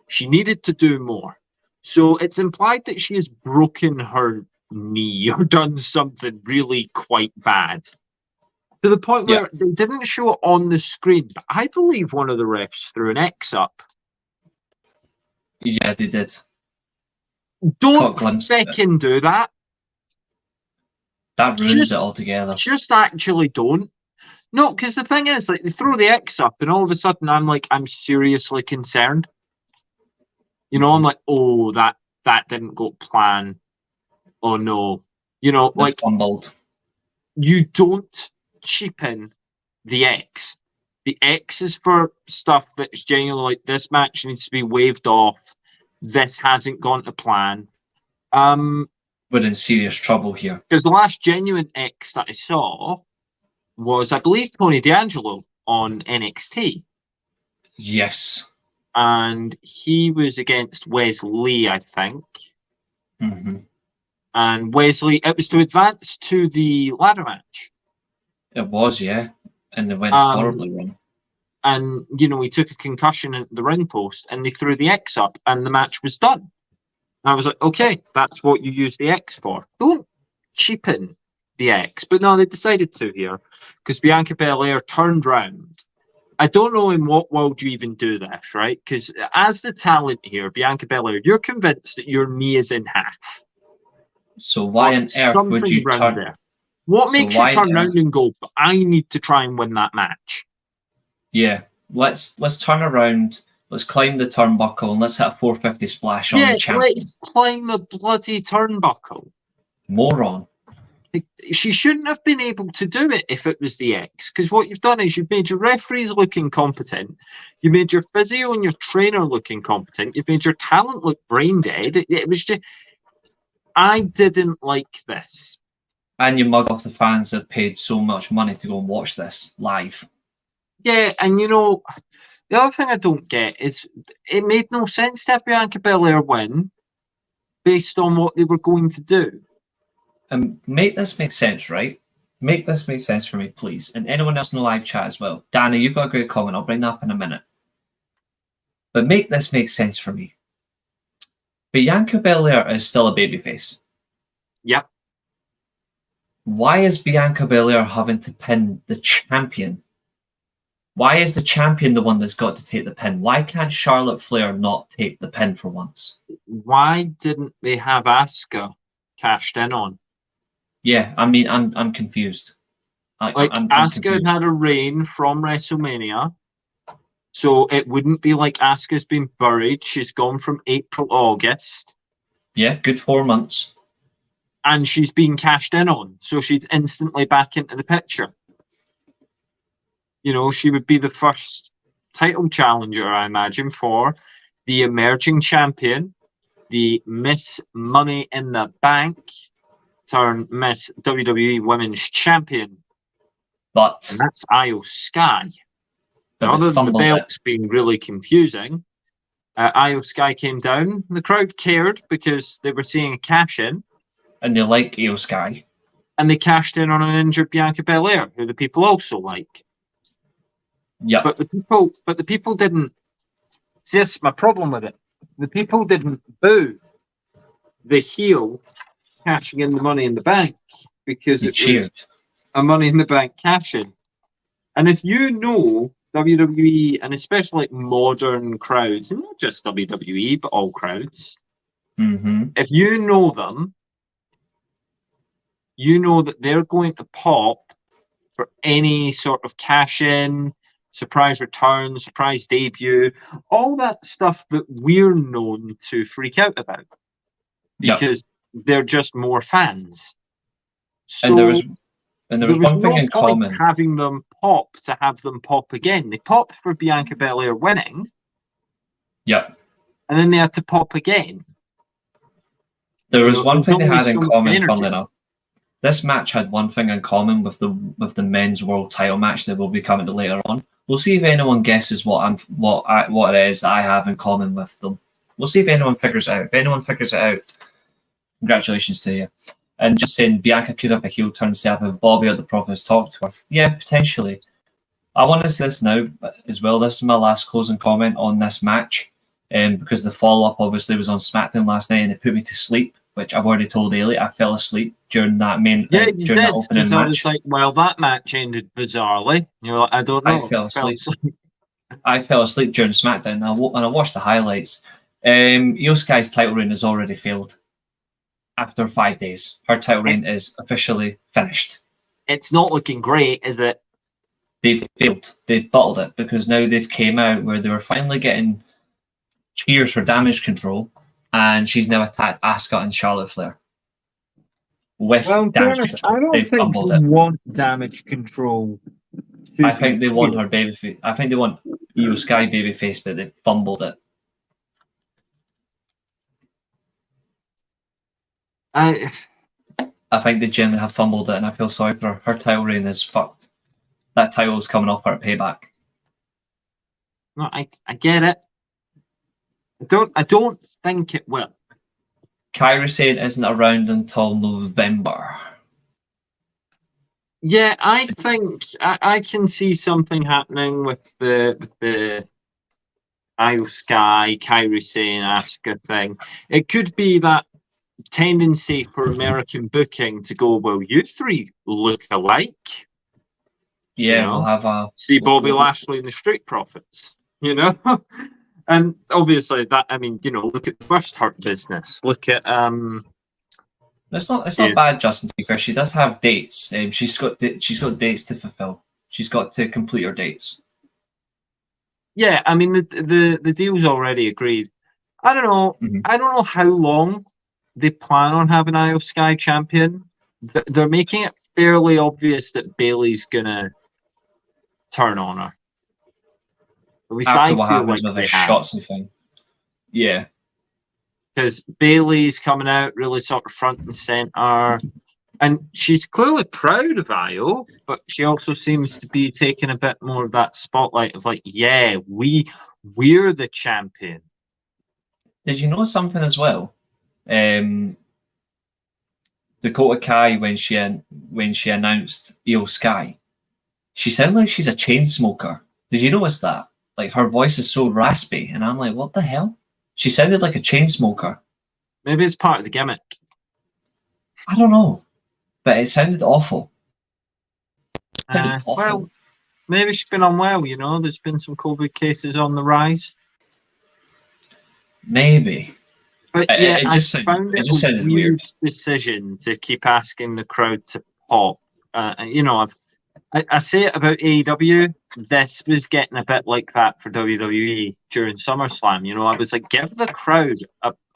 She needed to do more. So it's implied that she has broken her knee or done something really quite bad. To the point where they didn't show it on the screen, but I believe one of the refs threw an X up. Yeah, they did. Don't second do that. That ruins it altogether. Just actually don't. No, because the thing is, like, they throw the X up, and all of a sudden I'm seriously concerned. You know, I'm like, oh, that didn't go plan. Oh no. You know, they like fumbled. You don't cheapen the X. The X is for stuff that's genuinely like this match needs to be waved off. This hasn't gone to plan. We're in serious trouble here. Because the last genuine X that I saw was, I believe, Tony D'Angelo on NXT. Yes. And he was against Wesley, I think. Mm-hmm. And Wesley, it was to advance to the ladder match. It was, yeah. And they went horribly wrong. And, you know, he took a concussion at the ring post and they threw the X up and the match was done. And I was like, okay, that's what you use the X for. Don't cheapen the X. But no, they decided to here because Bianca Belair turned round. I don't know in what world you even do this, right? Because as the talent here, Bianca Belair, you're convinced that your knee is in half. So why on earth would you turn there? What makes you turn around and go, I need to try and win that match? Yeah, let's turn around Let's climb the turnbuckle and let's hit a 450 splash on the champion. Let's climb the bloody turnbuckle. Moron. She shouldn't have been able to do it if it was the X, because what you've done is you've made your referees look incompetent, you made your physio and your trainer look incompetent, you've made your talent look brain dead. It was just, I didn't like this. And you mug off the fans that have paid so much money to go and watch this live. Yeah, and you know, the other thing I don't get is it made no sense to have Bianca Belair win based on what they were going to do. And make this make sense, right? Make this make sense for me, please. And anyone else in the live chat as well. Danny, you've got a great comment. I'll bring that up in a minute. But make this make sense for me. Bianca Belair is still a babyface. Yep. Why is Bianca Belair having to pin the champion? Why is the champion the one that's got to take the pin? Why can't Charlotte Flair not take the pin for once? Why didn't they have Asuka cashed in on? Yeah, I mean, I'm confused. Asuka had a reign from WrestleMania, so it wouldn't be like Asuka's been buried. She's gone from April, August. Yeah, good 4 months. And she's been cashed in on, so she's instantly back into the picture. You know, she would be the first title challenger, I imagine, for the emerging champion, the Miss Money in the Bank turn Miss WWE Women's Champion. And that's Io Sky. Other than the belts being really confusing, Io Sky came down. The crowd cared because they were seeing a cash-in. And they like Io Sky. And they cashed in on an injured Bianca Belair, who the people also like. Yeah. But the people didn't. See, that's my problem with it. The people didn't boo the heel cashing in the Money in the Bank because it was a Money in the Bank cash-in. And if you know WWE, and especially like modern crowds, and not just WWE, but all crowds, if you know them, you know that they're going to pop for any sort of cash-in, surprise return, surprise debut, all that stuff that we're known to freak out about. Because they're just more fans. So and there was one thing in common. Having them pop to have them pop again. They popped for Bianca Belair winning. Yep. And then they had to pop again. There was one thing they had in common, funnily enough. This match had one thing in common with the men's world title match that will be coming to later on. We'll see if anyone guesses what it is that I have in common with them. We'll see if anyone figures it out. If anyone figures it out, congratulations to you. And just saying Bianca could have a heel turn setup if Bobby or the Prop has talked to her. Yeah, potentially. I want to say this now as well. This is my last closing comment on this match. Because the follow-up obviously was on SmackDown last night and it put me to sleep, which I've already told Eilidh. I fell asleep during that that opening match. I was like, well, that match ended bizarrely. You're like, I don't know. I fell asleep. I fell asleep during SmackDown and I watched the highlights. Io Sky's title reign has already failed. After 5 days, her title reign is officially finished. It's not looking great, is it? They've failed. They've bottled it because now they've came out where they were finally getting cheers for Damage Control, and she's now attacked Asuka and Charlotte Flair. With Damage Control, I don't think they want Damage Control. I think they want her babyface. I think they want Io Sky babyface, but they've fumbled it. I think they genuinely have fumbled it, and I feel sorry for her. Her title reign is fucked. That title is coming off her payback. No, I get it. I don't think it will. Kairi Sane isn't around until November. Yeah, I think I can see something happening with the Io Sky, Kairi Sane, Asuka thing. It could be that tendency for American booking to go, well, you three look alike. Yeah, we'll have see Bobby Lashley and the Street Profits, and obviously that, I mean, look at the first Hurt Business. Look at It's not bad, Justin. To be fair, she does have dates. She's got dates to fulfill. She's got to complete her dates. Yeah, I mean the deal's already agreed. I don't know. Mhm. I don't know how long they plan on having Io Sky champion. They're making it fairly obvious that Bailey's gonna turn on her. At least After I what feel happens like with a they have. Shotzi thing. Yeah. Because Bailey's coming out really sort of front and center. And she's clearly proud of Io, but she also seems to be taking a bit more of that spotlight of like, yeah, we're the champion. Did you know something as well? Um, Dakota Kai when she announced Io Sky, she sounded like she's a chain smoker. Did you notice that? Like her voice is so raspy, and I'm like, what the hell? She sounded like a chain smoker. Maybe it's part of the gimmick. I don't know, but it sounded awful. It sounded awful. Well, maybe she's been unwell, you know. There's been some COVID cases on the rise. Maybe. But yeah, I found It it just a sounded weird weird. decision to keep asking the crowd to pop. You know, I say it about AEW. This was getting a bit like that for WWE during SummerSlam. You know, I was like, give the crowd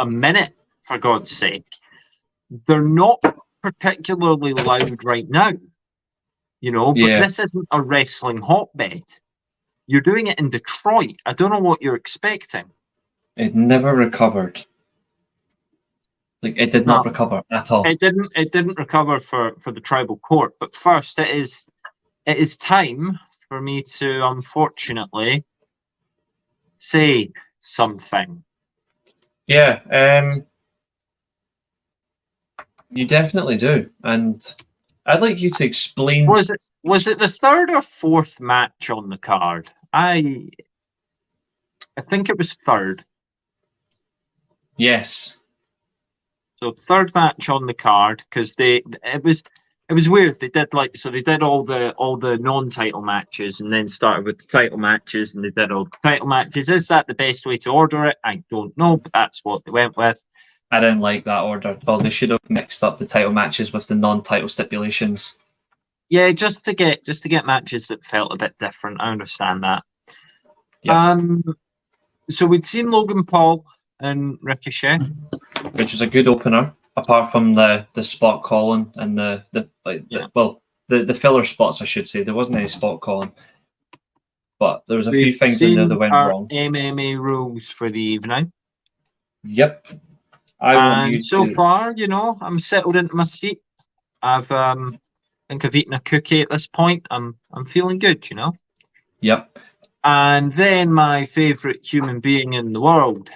a minute, for God's sake. They're not particularly loud right now, you know, but Yeah, this isn't a wrestling hotbed. You're doing it in Detroit. I don't know what you're expecting. it never recovered. Like it did not No, recover at all. it didn't. It didn't recover for the tribal court. But first, it is time for me to unfortunately say something. Yeah, you definitely do, and I'd like you to explain. Was it the third or fourth match on the card? I think it was third. Yes. So third match on the card because it was weird. They did they did all the non-title matches and then started with the title matches and they did all the title matches. Is that the best way to order it? I don't know, but that's what they went with. I didn't like that order. Well, they should have mixed up the title matches with the non-title stipulations. Yeah, just to get matches that felt a bit different. I understand that. Yeah. So we'd seen Logan Paul and Ricochet, Which was a good opener, apart from the spot calling and the filler spots, I should say. There wasn't any spot calling, but there was a few we've things in there that seen went our wrong. MMA rules for the evening. Yep. I want you And so to. far, you know, I'm settled into my seat. I've think I've eaten a cookie at this point. I'm feeling good, you know. Yep. And then my favorite human being in the world,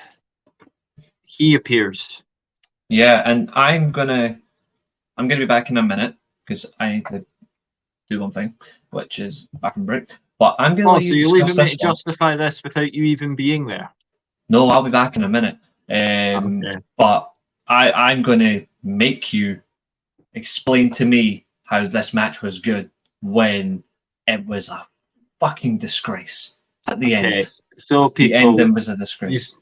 he appears. Yeah, and I'm gonna be back in a minute because I need to do one thing, which is back and break. But I'm gonna Oh, let so you you're discuss leaving me this to one. justify this without you even being there? No, I'll be back in a minute. Okay. But I'm gonna make you explain to me how this match was good when it was a fucking disgrace at the Okay. end. So The people, ending was a disgrace.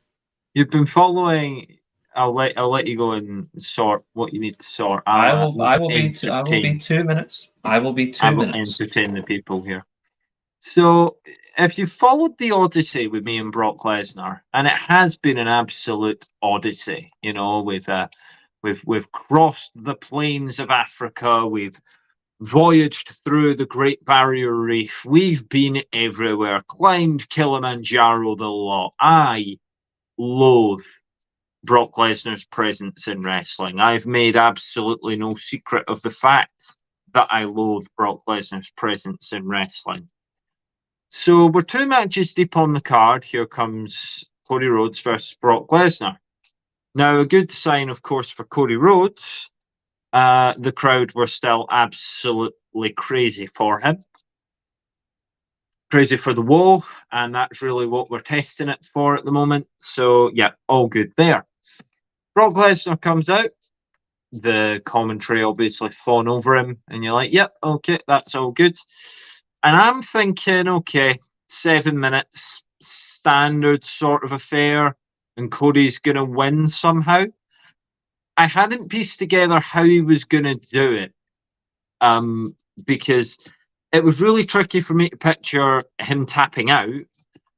you've been following. I'll let you go and sort what you need to sort. I will be entertain. 2 minutes. I will be I two will minutes. entertain the people here. So, if you followed the Odyssey with me and Brock Lesnar, and it has been an absolute Odyssey, you know, we've crossed the plains of Africa, we've voyaged through the Great Barrier Reef, we've been everywhere, climbed Kilimanjaro the lot. I loathe Brock Lesnar's presence in wrestling. I've made absolutely no secret of the fact that I loathe Brock Lesnar's presence in wrestling. So we're two matches deep on the card. Here comes Cody Rhodes versus Brock Lesnar. Now, a good sign, of course, for Cody Rhodes. The crowd were still absolutely crazy for him. Crazy for the woe, and that's really what we're testing it for at the moment. So, yeah, all good there. Brock Lesnar comes out. The commentary obviously fawn over him, and you're like, yep, okay, that's all good. And I'm thinking, okay, 7 minutes, standard sort of affair, and Cody's going to win somehow. I hadn't pieced together how he was going to do it because it was really tricky for me to picture him tapping out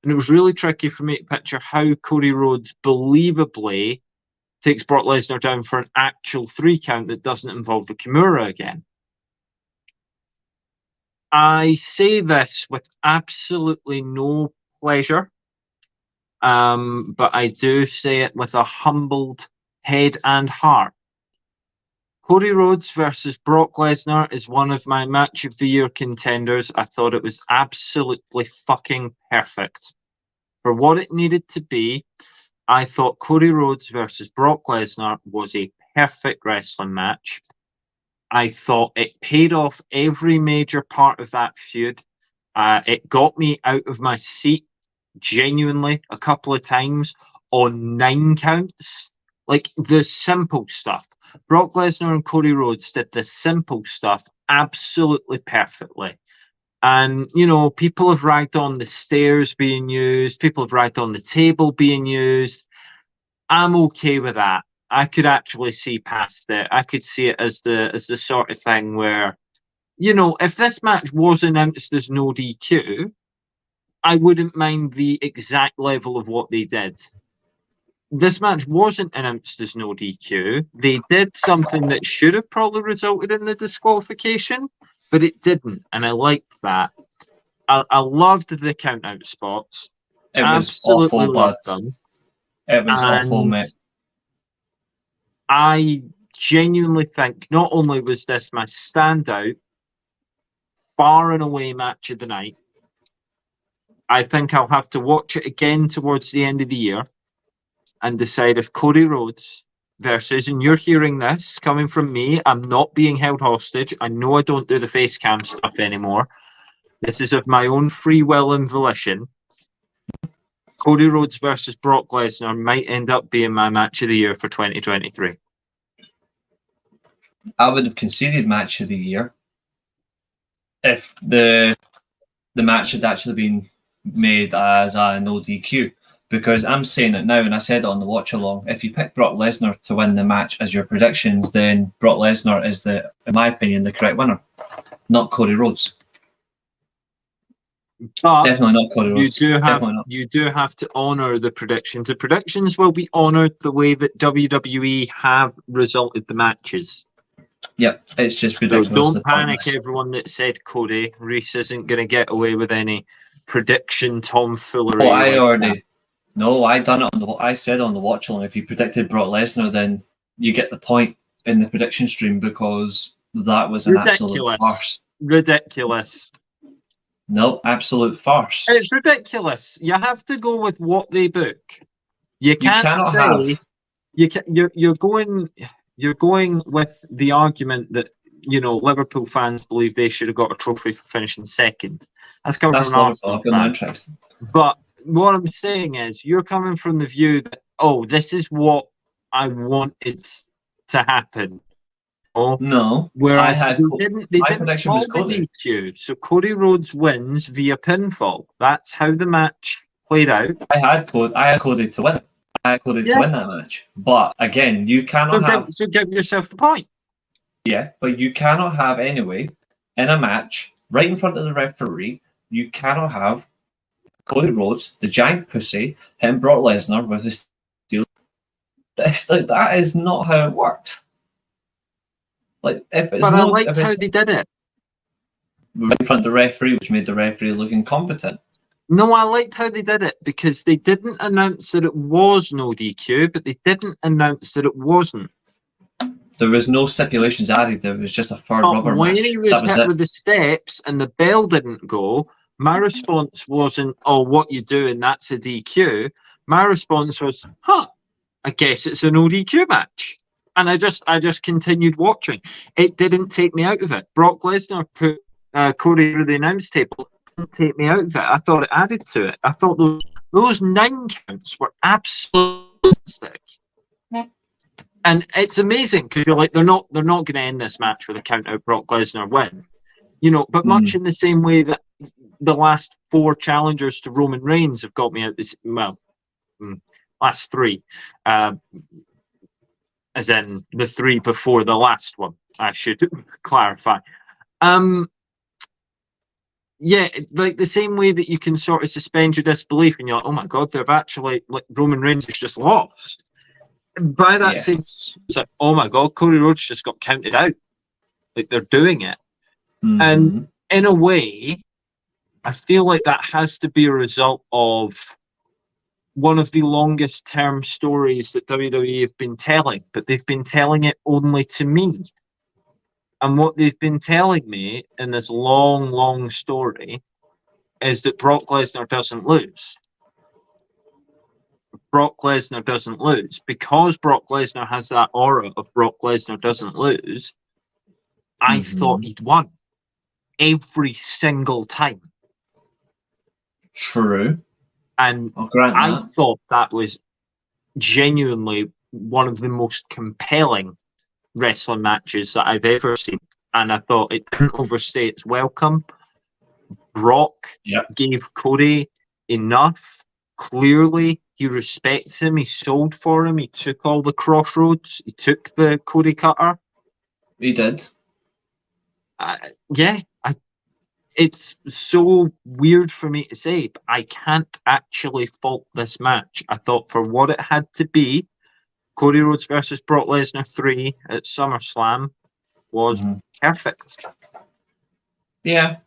And it was really tricky for me to picture how Cody Rhodes believably takes Brock Lesnar down for an actual 3 count that doesn't involve the Kimura again. I say this with absolutely no pleasure, but I do say it with a humbled head and heart. Cody Rhodes versus Brock Lesnar is one of my match of the year contenders. I thought it was absolutely fucking perfect. For what it needed to be, I thought Cody Rhodes versus Brock Lesnar was a perfect wrestling match. I thought it paid off every major part of that feud. It got me out of my seat genuinely a couple of times on 9 counts. Like the simple stuff. Brock Lesnar and Cody Rhodes did the simple stuff absolutely perfectly. And, you know, people have ragged on the stairs being used. People have ragged on the table being used. I'm okay with that. I could actually see past it. I could see it as the sort of thing where, you know, if this match was announced as no DQ, I wouldn't mind the exact level of what they did. This match wasn't announced as no DQ. They did something that should have probably resulted in the disqualification, but it didn't, and I liked that. I loved the count-out spots. It was Absolutely awful, loved but them. it was awful, And mate. I genuinely think not only was this my standout, far and away match of the night, I think I'll have to watch it again towards the end of the year and decide if Cody Rhodes versus, and you're hearing this coming from me, I'm not being held hostage. I know I don't do the face cam stuff anymore. This is of my own free will and volition. Cody Rhodes versus Brock Lesnar might end up being my match of the year for 2023. I would have conceded match of the year if the match had actually been made as a no DQ. Because I'm saying it now, and I said it on the watch along. If you pick Brock Lesnar to win the match as your predictions, then Brock Lesnar is in my opinion, the correct winner, not Cody Rhodes. But definitely not Cody Rhodes. You do have to honour the predictions. The predictions will be honoured the way that WWE have resulted the matches. Yep, it's just ridiculous. So don't panic, everyone that said Cody. Reece isn't going to get away with any prediction tomfoolery. I done it I said on the watch along. If you predicted Brock Lesnar, then you get the point in the prediction stream because that was an absolute farce. Ridiculous. No, absolute farce. It's ridiculous. You have to go with what they book. You're going with the argument that, you know, Liverpool fans believe they should have got a trophy for finishing second. That's coming from an Arsenal fan. But what I'm saying is, you're coming from the view that, oh, this is what I wanted to happen. No, whereas they didn't call the DQ. So Cody Rhodes wins via pinfall. That's how the match played out. I had Cody to win. I had Cody to win that match. But again, you cannot So give yourself the point. Yeah, but you cannot have anyway in a match right in front of the referee. You cannot have Cody Rhodes, the giant pussy, hitting Brock Lesnar with his steel. That is not how it works. Like, I liked how they did it. In front of the referee, which made the referee look incompetent. No, I liked how they did it because they didn't announce that it was no DQ, but they didn't announce that it wasn't. There was no stipulations added. There was just a third rubber match. When he was hit with the steps and the bell didn't go, my response wasn't, "Oh, what you doing? That's a DQ." My response was, I guess it's a no DQ match. And I just continued watching. It didn't take me out of it. Brock Lesnar put Cody through the announce table. It didn't take me out of it. I thought it added to it. I thought those 9 counts were absolutely fantastic. And it's amazing because you're like, they're not going to end this match with a count out Brock Lesnar win. You know, but much in the same way that the last 4 challengers to Roman Reigns have got me out this last 3. As in the 3 before the last one, I should clarify. yeah, like the same way that you can sort of suspend your disbelief and you're like, oh my God, they've actually, like, Roman Reigns has just lost. By that same, Yes. it's like, oh my God, Cody Rhodes just got counted out. Like, they're doing it. And Mm-hmm. in a way, I feel like that has to be a result of one of the longest term stories that WWE have been telling, but they've been telling it only to me. And what they've been telling me in this long, long story is that Brock Lesnar doesn't lose. Brock Lesnar doesn't lose. Because Brock Lesnar has that aura of Brock Lesnar doesn't lose, I thought he'd won every single time. True. And I'll grant I that. thought that was genuinely one of the most compelling wrestling matches that I've ever seen. And I thought it didn't overstay its welcome. Brock gave Cody enough. Clearly, he respects him. He sold for him. He took all the crossroads. He took the Cody cutter. He did. It's so weird for me to say, but I can't actually fault this match. I thought for what it had to be, Cody Rhodes versus Brock Lesnar 3 at SummerSlam was perfect. Yeah.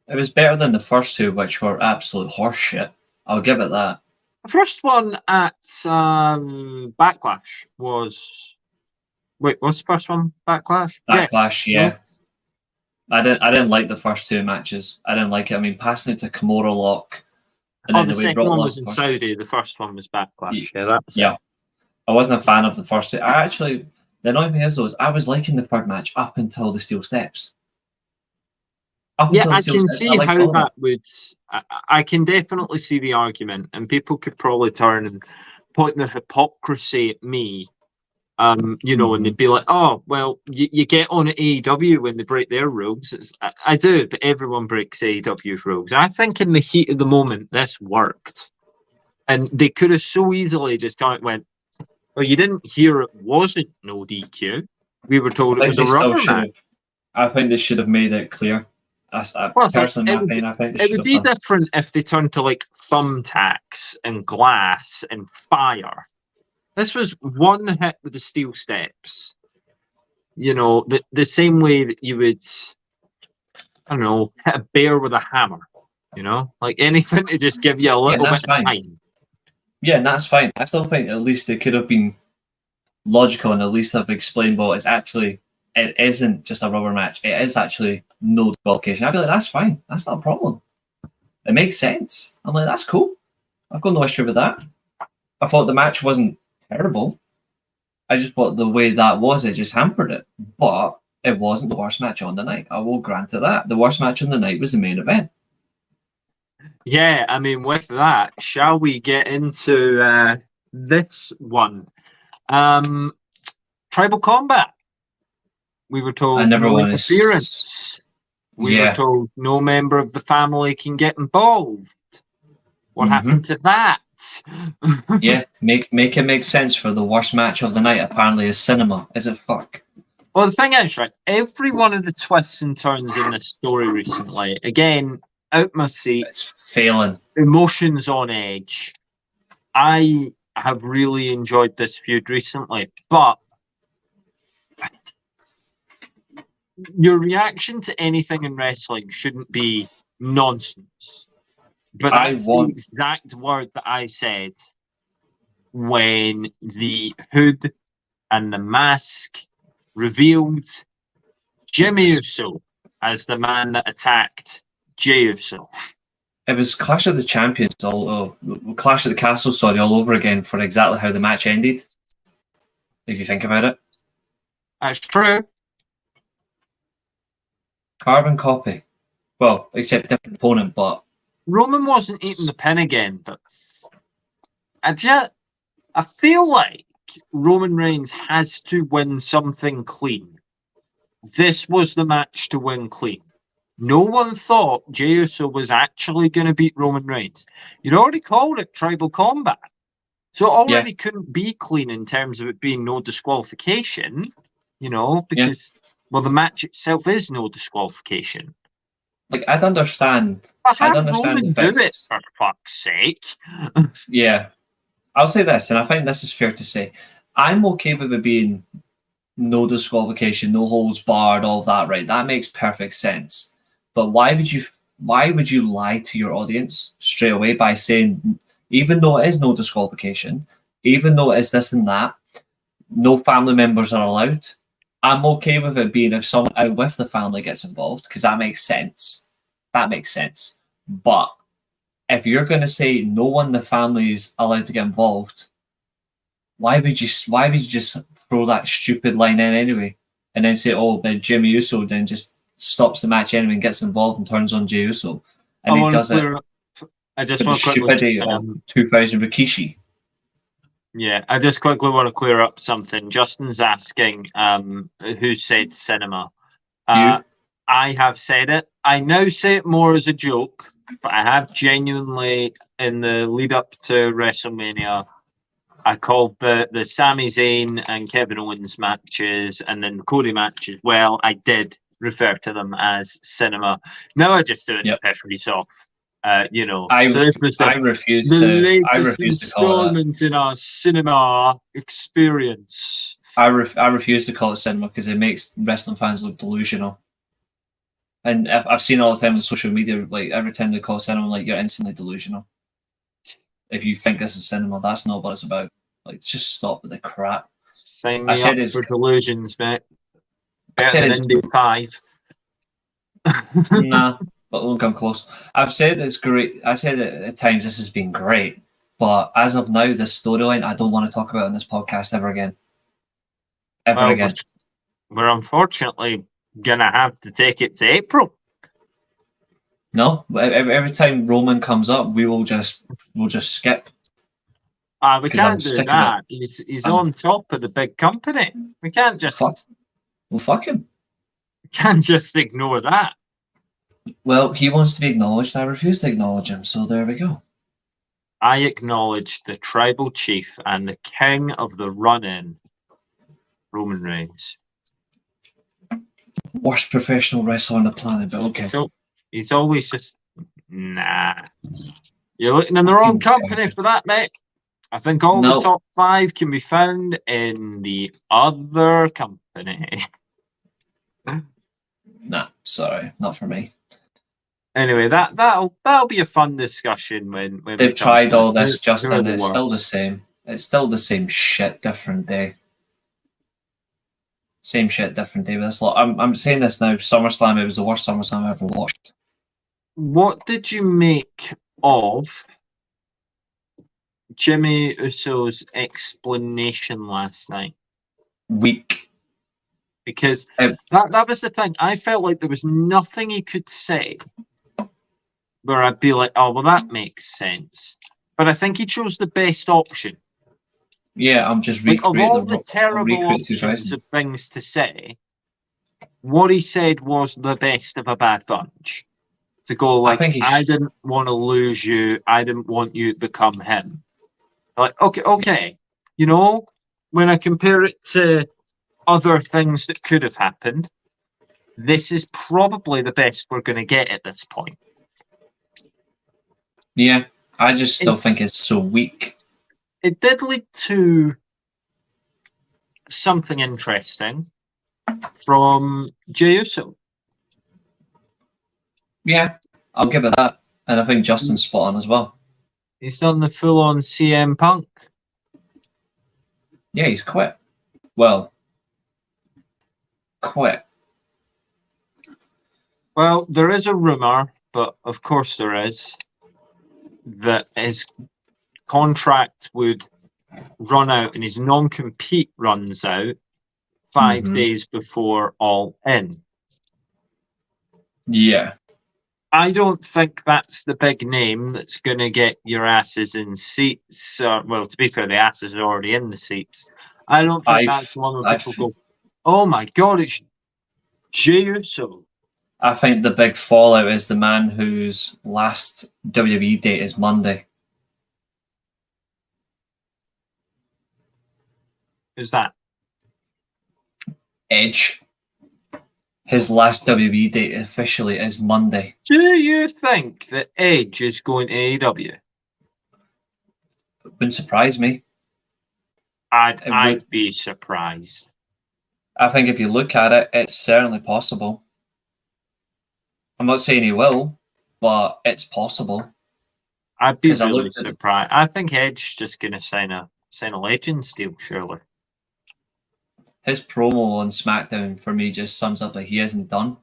It was better than the first two, which were absolute horseshit. I'll give it that. The first one at Backlash was... Wait, what's the first one? Backlash? Backlash, yeah. I didn't like the first two matches. I didn't like it. I mean, passing it to Kimura Lock. And then the second one was in Saudi. The first one was Backlash. Yeah. I wasn't a fan of the first two. The annoying thing is, I was liking the third match up until the steel steps. I can see how that would... I can definitely see the argument, and people could probably turn and point their hypocrisy at me. And they'd be like, oh, well, you get on at AEW when they break their rules. I do, but everyone breaks AEW's rules. I think in the heat of the moment, this worked. And they could have so easily just kind of went, well, you didn't hear it wasn't no DQ. We were told it was a rubber match. I think they should have made it clear. Personally, in my opinion, I think it would be different if they turned to like thumbtacks and glass and fire. This was one hit with the steel steps. The same way that you would, I don't know, hit a bear with a hammer. Like anything to just give you a little bit of time. Yeah, and that's fine. I still think at least they could have been logical and at least have explained, well, it isn't just a rubber match. It is actually no disqualification. I'd be like, that's fine. That's not a problem. It makes sense. I'm like, that's cool. I've got no issue with that. I thought the match wasn't terrible. I just thought the way that was, it just hampered it. But it wasn't the worst match on the night. I will grant it that. The worst match on the night was the main event. Yeah, I mean, with that, shall we get into this one? Tribal Combat. We were told no interference. We were told no member of the family can get involved. What happened to that? Yeah, make it make sense for the worst match of the night. Apparently, is cinema. Is it fuck? Well, the thing is, right, every one of the twists and turns in this story recently, again, out my seat. It's failing. Emotions on edge. I have really enjoyed this feud recently, but your reaction to anything in wrestling shouldn't be nonsense. But that's the exact word that I said when the hood and the mask revealed Jimmy Uso as the man that attacked Jey Uso. It was Clash of the Champions, Clash of the Castle, all over again for exactly how the match ended. If you think about it. That's true. Carbon copy. Well, except different opponent, but Roman wasn't eating the pin again, but I feel like Roman Reigns has to win something clean. This was the match to win clean. No one thought Jey Uso was actually going to beat Roman Reigns. You'd already called it Tribal Combat. So it already couldn't be clean in terms of it being no disqualification, because, well, the match itself is no disqualification. like I'd understand. But I'd have understand Roman if do it, it's for fuck's sake. yeah. I'll say this, and I think this is fair to say. I'm okay with it being no disqualification, no holds barred, all of that, right? That makes perfect sense. But why would you lie to your audience straight away by saying, even though it is no disqualification, even though it is this and that, no family members are allowed? I'm okay with it being if someone out with the family gets involved, because that makes sense. That makes sense. But if you're going to say no one in the family is allowed to get involved, why would you just throw that stupid line in anyway, and then say, oh, but Jimmy Uso then just stops the match anyway and gets involved and turns on Jey Uso, I and he want to does it clear up. I just for the want to quickly. stupidity of 2000 Rikishi. Yeah, I just quickly want to clear up something. Justin's asking who said cinema. You? I have said it. I now say it more as a joke, but I have genuinely, in the lead up to WrestleMania, I called the Sami Zayn and Kevin Owens matches and then Cody match as well. I did refer to them as cinema. Now I just do it to piss Reece off. So this was I refuse the to latest call it that. installment in our cinema experience. I refuse to call it cinema because it makes wrestling fans look delusional. And I've seen all the time on social media, like every time they call it cinema, like you're instantly delusional. If you think this is cinema, that's not what it's about. Like, just stop with the crap. Sign me up for delusions, mate. Better than Indy 5. Nah, but won't come close. I've said it's great. I said that at times this has been great, but as of now, this storyline I don't want to talk about on this podcast ever again. Ever again. We're unfortunately gonna have to take it to April. No, every time Roman comes up, we'll just skip. We can't do that. He's on top of the big company. We can't just. Fuck him. We can't just ignore that. Well, he wants to be acknowledged. I refuse to acknowledge him. So there we go. I acknowledge the tribal chief and the king of the run-in, Roman Reigns. Worst professional wrestler on the planet, but okay. So he's always just nah. You're looking in the wrong company for that, mate. I think all the top 5 can be found in the other company. Nah, sorry, not for me. Anyway, that'll be a fun discussion when they've tried all this, Justin. It's still the same. It's still the same shit, different day. Same shit, different day with this lot. I'm saying this now. SummerSlam, it was the worst SummerSlam I ever watched. What did you make of Jimmy Uso's explanation last night? Weak. Because that was the thing. I felt like there was nothing he could say where I'd be like, oh, well, that makes sense. But I think he chose the best option. Yeah, I'm just like, of all the terrible options of things to say, what he said was the best of a bad bunch. To go like, I didn't want to lose you. I didn't want you to become him. Like, okay. You know, when I compare it to other things that could have happened, this is probably the best we're going to get at this point. Yeah, I just still think it's so weak. It did lead to something interesting from Jey Uso. Yeah, I'll give it that. And I think Justin's spot on as well. He's done the full-on CM Punk. Yeah, he's quit. Well, quit. Well, there is a rumour, but of course there is, that his contract would run out and his non-compete runs out 5 days before All In. Yeah. I don't think that's the big name that's going to get your asses in seats. Well, to be fair, the asses are already in the seats. I don't think that's one where people go, oh my God, it's Jey Uso. I think the big fallout is the man whose last WWE date is Monday. Who's that? Edge. His last WWE date officially is Monday. Do you think that Edge is going to AEW? It wouldn't surprise me. I'd be surprised. I think if you look at it, it's certainly possible. I'm not saying he will, but it's possible. I'd be really surprised. I think Edge's just going to sign a Legends deal, surely. His promo on SmackDown for me just sums up that he isn't done.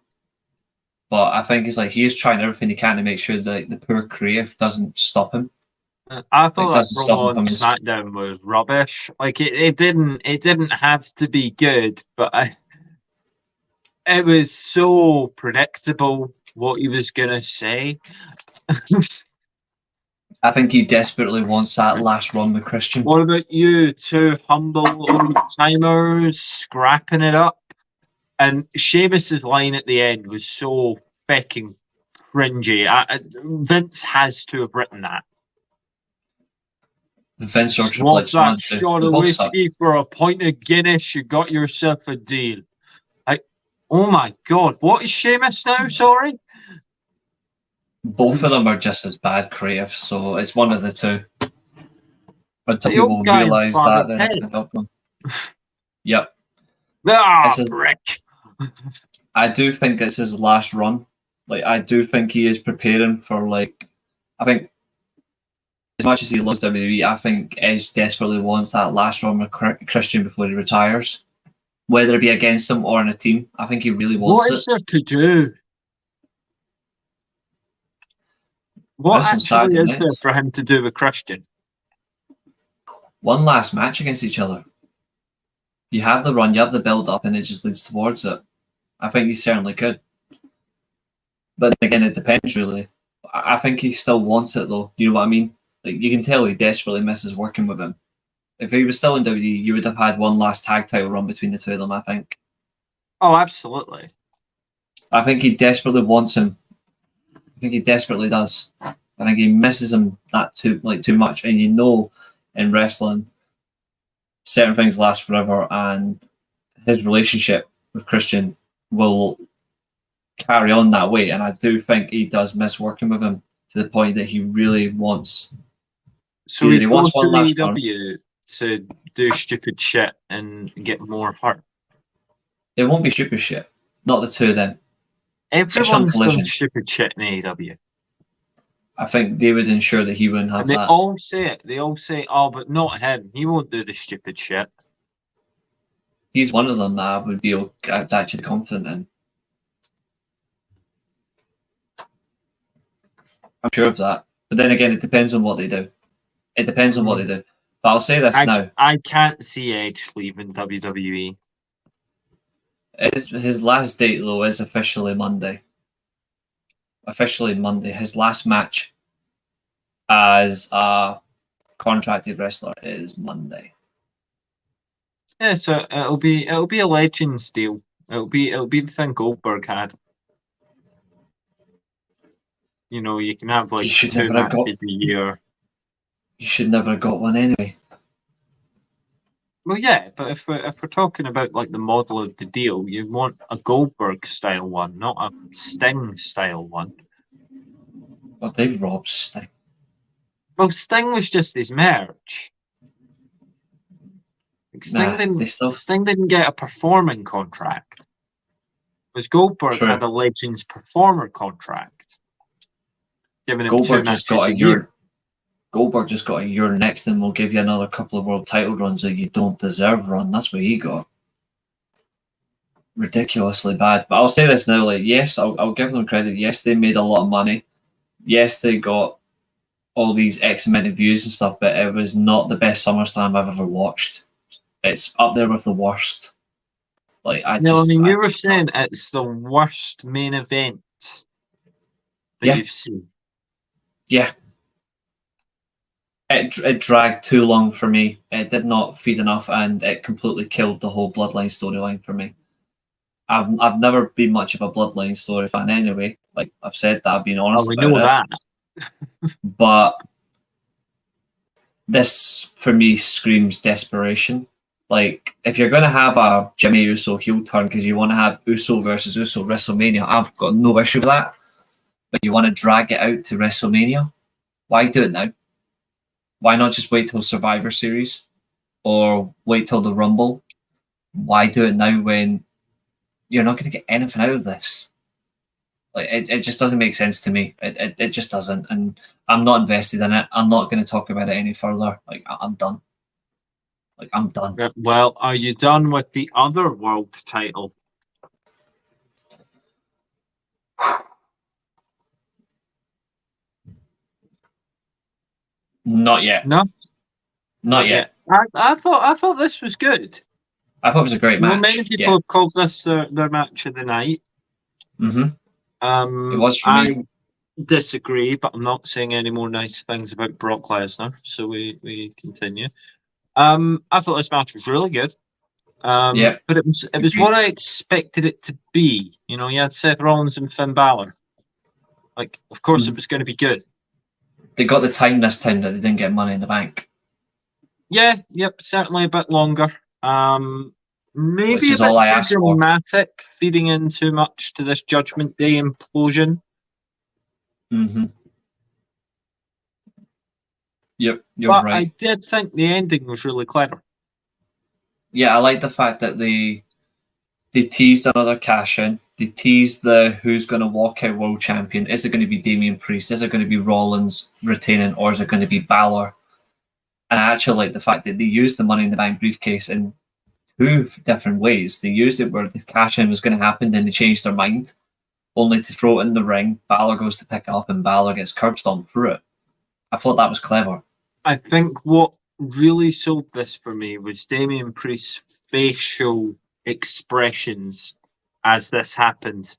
But I think it's like he is trying everything he can to make sure that the poor creative doesn't stop him. I thought that promo on SmackDown was rubbish. Like it didn't have to be good, but it was so predictable what he was gonna say. I think he desperately wants that last run with Christian. What about you, two humble old timers scrapping it up? And Sheamus's line at the end was so fucking cringy. Vince has to have written that. Vince or Triple H that shot of whiskey for a pint of Guinness, you got yourself a deal. Like, oh my god, what is Sheamus now? Sorry. Both of them are just as bad creative, so it's one of the two. Until people realise that, then it can help them. Yep. Frick. I do think it's his last run. Like, I do think he is preparing for, like, I think as much as he loves WWE, I think Edge desperately wants that last run with Christian before he retires. Whether it be against him or in a team, I think he really wants it. What is there to do? What actually is there for him to do with Christian? One last match against each other. You have the run, you have the build-up, and it just leads towards it. I think he certainly could. But again, it depends, really. I think he still wants it, though. You know what I mean? Like, you can tell he desperately misses working with him. If he was still in WWE, you would have had one last tag title run between the two of them, I think. Oh, absolutely. I think he desperately wants him. I think he desperately does. I think he misses him too much. And you know, in wrestling, certain things last forever, and his relationship with Christian will carry on that way. And I do think he does miss working with him to the point that he really wants. So he wants one last run to do stupid shit and get more hurt. It won't be stupid shit. Not the two of them. Everyone's done stupid shit in AEW. I think they would ensure that he wouldn't have that. They all say it. They all say, "Oh, but not him. He won't do the stupid shit." He's one of them that I would be actually confident in. I'm sure of that. But then again, it depends on what they do. It depends on what they do. But I'll say this now. I can't see Edge leaving WWE. His last date, though, is officially Monday. Officially Monday. His last match as a contracted wrestler is Monday. Yeah, so it'll be a Legends deal. It'll be the thing Goldberg had. You know, you can have like 2 matches a year. You should never have got one anyway. Well, yeah, but if we're talking about like the model of the deal, you want a Goldberg style one, not a Sting style one. Well, they robbed Sting. Well, Sting was just his merch. Sting didn't get a performing contract. Because Goldberg had a Legends performer contract. Giving him Goldberg just got a year. Goldberg just got a year next, and we'll give you another couple of world title runs that you don't deserve run. That's what he got. Ridiculously bad. But I'll say this now, like, yes, I'll give them credit. Yes, they made a lot of money. Yes, they got all these X amount of views and stuff, but it was not the best SummerSlam I've ever watched. It's up there with the worst. Like, you were saying it's the worst main event that you've seen. Yeah. It dragged too long for me. It did not feed enough, and it completely killed the whole Bloodline storyline for me. I've never been much of a Bloodline story fan anyway. Like I've said that, I've been honest about know it. That. But this, for me, screams desperation. Like, if you're going to have a Jimmy Uso heel turn because you want to have Uso versus Uso WrestleMania, I've got no issue with that. But you want to drag it out to WrestleMania? Why do it now? Why not just wait till Survivor Series or wait till the Rumble? Why do it now when you're not going to get anything out of this? Like, it just doesn't make sense to me. It just doesn't. And I'm not invested in it. I'm not going to talk about it any further. Like, I'm done. Like, I'm done. Well, are you done with the other world title? Not yet. No, not yet. I thought this was good. I thought it was a great match. Many people have called this their match of the night. It was for me. I disagree, but I'm not saying any more nice things about Brock Lesnar. So we continue. I thought this match was really good. But it was what I expected it to be. You know, you had Seth Rollins and Finn Balor. Like, of course, it was going to be good. They got the time this time that they didn't get Money in the Bank. Yeah, yep, certainly a bit longer. Maybe Which is a all I bit asked too for. dramatic, feeding in too much to this Judgment Day implosion. Yep, you're but right. I did think the ending was really clever. Yeah, I like the fact that they teased another cash in. They teased the who's going to walk out world champion. Is it going to be Damian Priest? Is it going to be Rollins retaining, or is it going to be Balor? And I actually like the fact that they used the Money in the Bank briefcase in two different ways. They used it where the cash in was going to happen, then they changed their mind, only to throw it in the ring. Balor goes to pick it up, and Balor gets curb stomped through it. I thought that was clever. I think what really sold this for me was Damian Priest's facial expressions as this happened.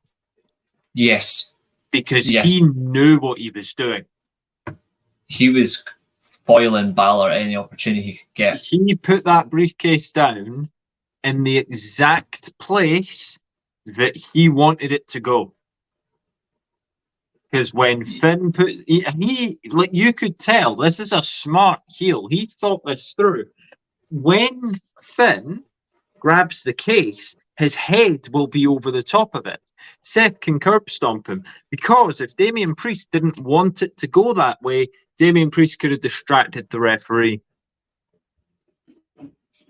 Yes. Because he knew what he was doing. He was foiling Balor any opportunity he could get. He put that briefcase down in the exact place that he wanted it to go. Because when Finn put he like, you could tell this is a smart heel. He thought this through. When Finn grabs the case, his head will be over the top of it. Seth can curb stomp him, because if Damian Priest didn't want it to go that way, Damian Priest could have distracted the referee.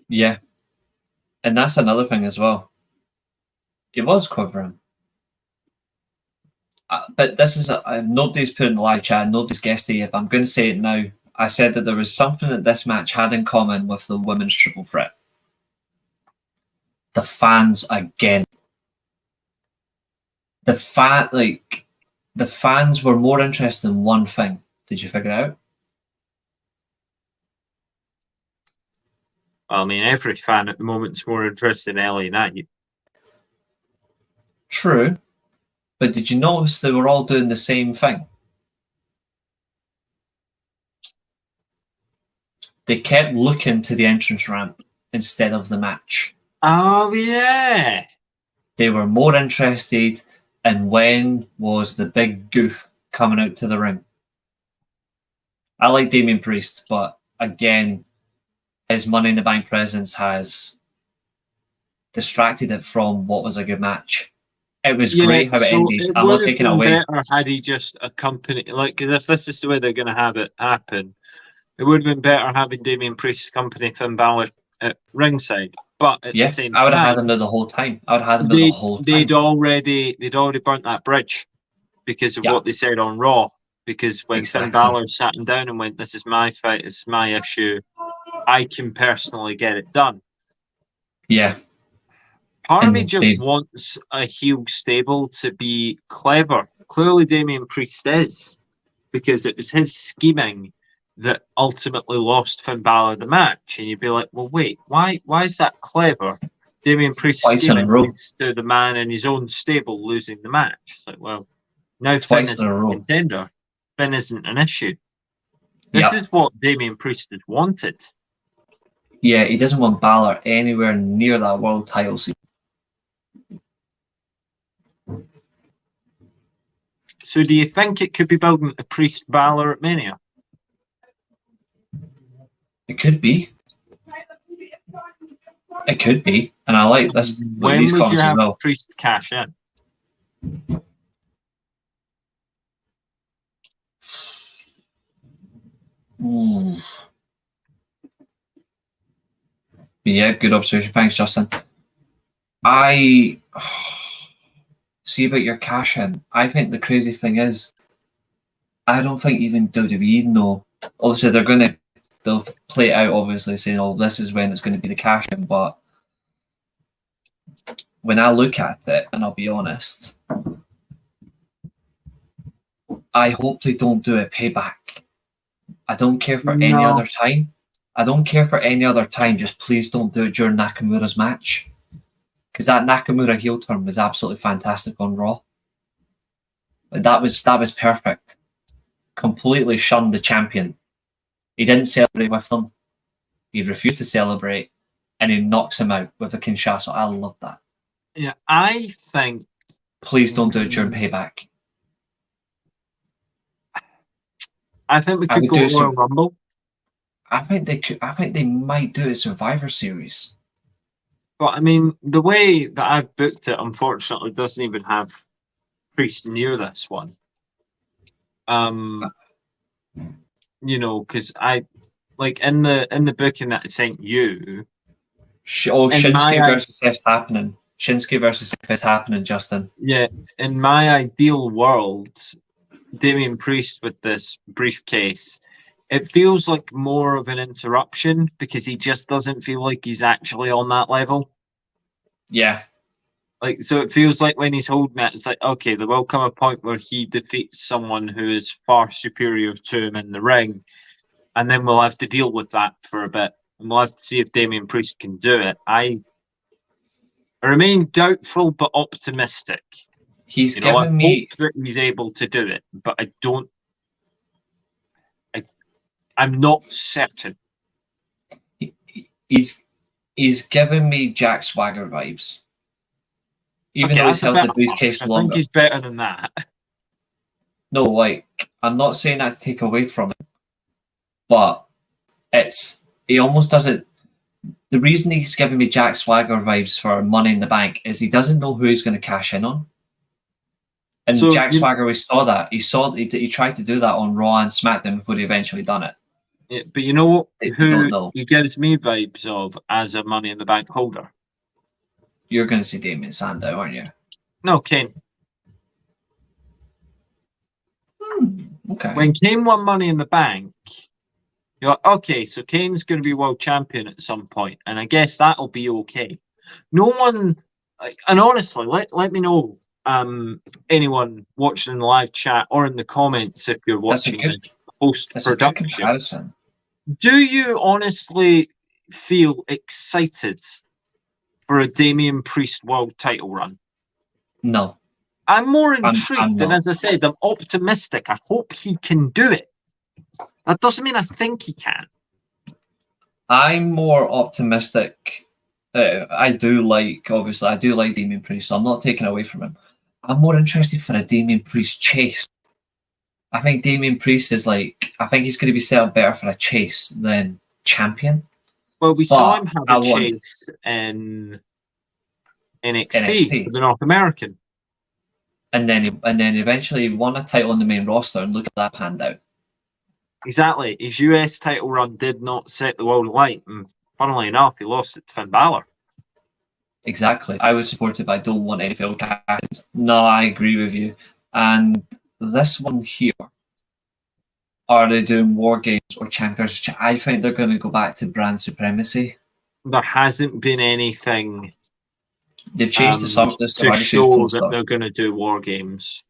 Yeah. And that's another thing as well. It was covering. But this is nobody's put in the live chat, nobody's guessed it yet, but I'm going to say it now. I said that there was something that this match had in common with the women's triple threat. The fans again. The fans were more interested in one thing. Did you figure it out? I mean, every fan at the moment's more interested in LA Knight. True. But did you notice they were all doing the same thing? They kept looking to the entrance ramp instead of the match. Oh, yeah. They were more interested in when was the big goof coming out to the ring. I like Damian Priest, but again, his Money in the Bank presence has distracted it from what was a good match. It was great how it ended. I'm not taking it away. Better had he just accompanied, like, because if this is the way they're going to have it happen, it would have been better having Damian Priest accompany Finn Balor at ringside. But at the same time, I would have had him there the whole time. They'd already burnt that bridge because of what they said on Raw. Because when Finn Balor sat him down and went, "This is my fight, it's my issue, I can personally get it done." Yeah. Part of me just wants a heel stable to be clever. Clearly, Damian Priest is, because it was his scheming that ultimately lost Finn Balor the match. And you'd be like, well, wait, why is that clever? Damian Priest scheming leads to the man in his own stable losing the match. It's like, well, now Finn is a contender. Finn isn't an issue. This is what Damian Priest has wanted. Yeah, he doesn't want Balor anywhere near that world title scene. So do you think it could be building a Priest Balor at Mania? It could be. It could be, and I like this. When These would you comments as have well. Priest cash in? Yeah, good observation. Thanks, Justin. I see about your cash in. I think the crazy thing is, I don't think even WWE know. Obviously, they'll play it out. Obviously, saying, "Oh, this is when it's going to be the cash in." But when I look at it, and I'll be honest, I hope they don't do a payback. I don't care for any other time. I don't care for any other time. Just please don't do it during Nakamura's match, because that Nakamura heel turn was absolutely fantastic on Raw. That was perfect. Completely shunned the champion. He didn't celebrate with them. He refused to celebrate, and he knocks him out with a Kinshasa. I love that. Yeah, I think. Please don't do it during Payback. I think we could go Royal Rumble. I think they could. I think they might do a Survivor Series. But I mean, the way that I've booked it, unfortunately, doesn't even have Priest near this one. You know, because I like in the booking that I sent you. Shinsuke versus Seth's happening. Shinsuke versus Seth is happening, Justin. Yeah, in my ideal world, Damian Priest with this briefcase, it feels like more of an interruption because he just doesn't feel like he's actually on that level. Yeah. Like, so it feels like when he's holding it, it's like, okay, there will come a point where he defeats someone who is far superior to him in the ring, and then we'll have to deal with that for a bit. And we'll have to see if Damian Priest can do it. I remain doubtful but optimistic. He's given me hope that he's able to do it, but I don't. I'm not certain. He's given me Jack Swagger vibes. Even though he's held the briefcase longer. I think he's better than that. No, like, I'm not saying that to take away from him, but he almost doesn't. The reason he's giving me Jack Swagger vibes for Money in the Bank is he doesn't know who he's going to cash in on. And so, Jack Swagger, we saw that. He tried to do that on Raw and SmackDown before he eventually done it. Yeah, but you know what? Who he gives me vibes of as a Money in the Bank holder? You're going to see Damien Sandow, aren't you? No, Kane. Okay. When Kane won Money in the Bank, you're like, okay, so Kane's going to be world champion at some point, and I guess that'll be okay. No one, and honestly, let me know, anyone watching in the live chat or in the comments if you're watching the post-production. Do you honestly feel excited for a Damian Priest world title run? No. I'm more intrigued, and as I said, I'm optimistic. I hope he can do it. That doesn't mean I think he can. I'm more optimistic. I do like Damian Priest, so I'm not taking away from him. I'm more interested for a Damian Priest chase. I think Damian Priest is I think he's going to be set up better for a chase than champion. Well, we saw him have a chase in NXT for the North American. And then eventually won a title on the main roster, and look at that panned out. Exactly. His US title run did not set the world alight, and funnily enough, he lost it to Finn Balor. Exactly. I was supported, but I don't want any failed cash. No, I agree with you. And this one here, are they doing War Games or Champ versus Champ? I think they're going to go back to brand supremacy. There hasn't been anything. They've changed the Survivor Series poster. That they're going to do War Games.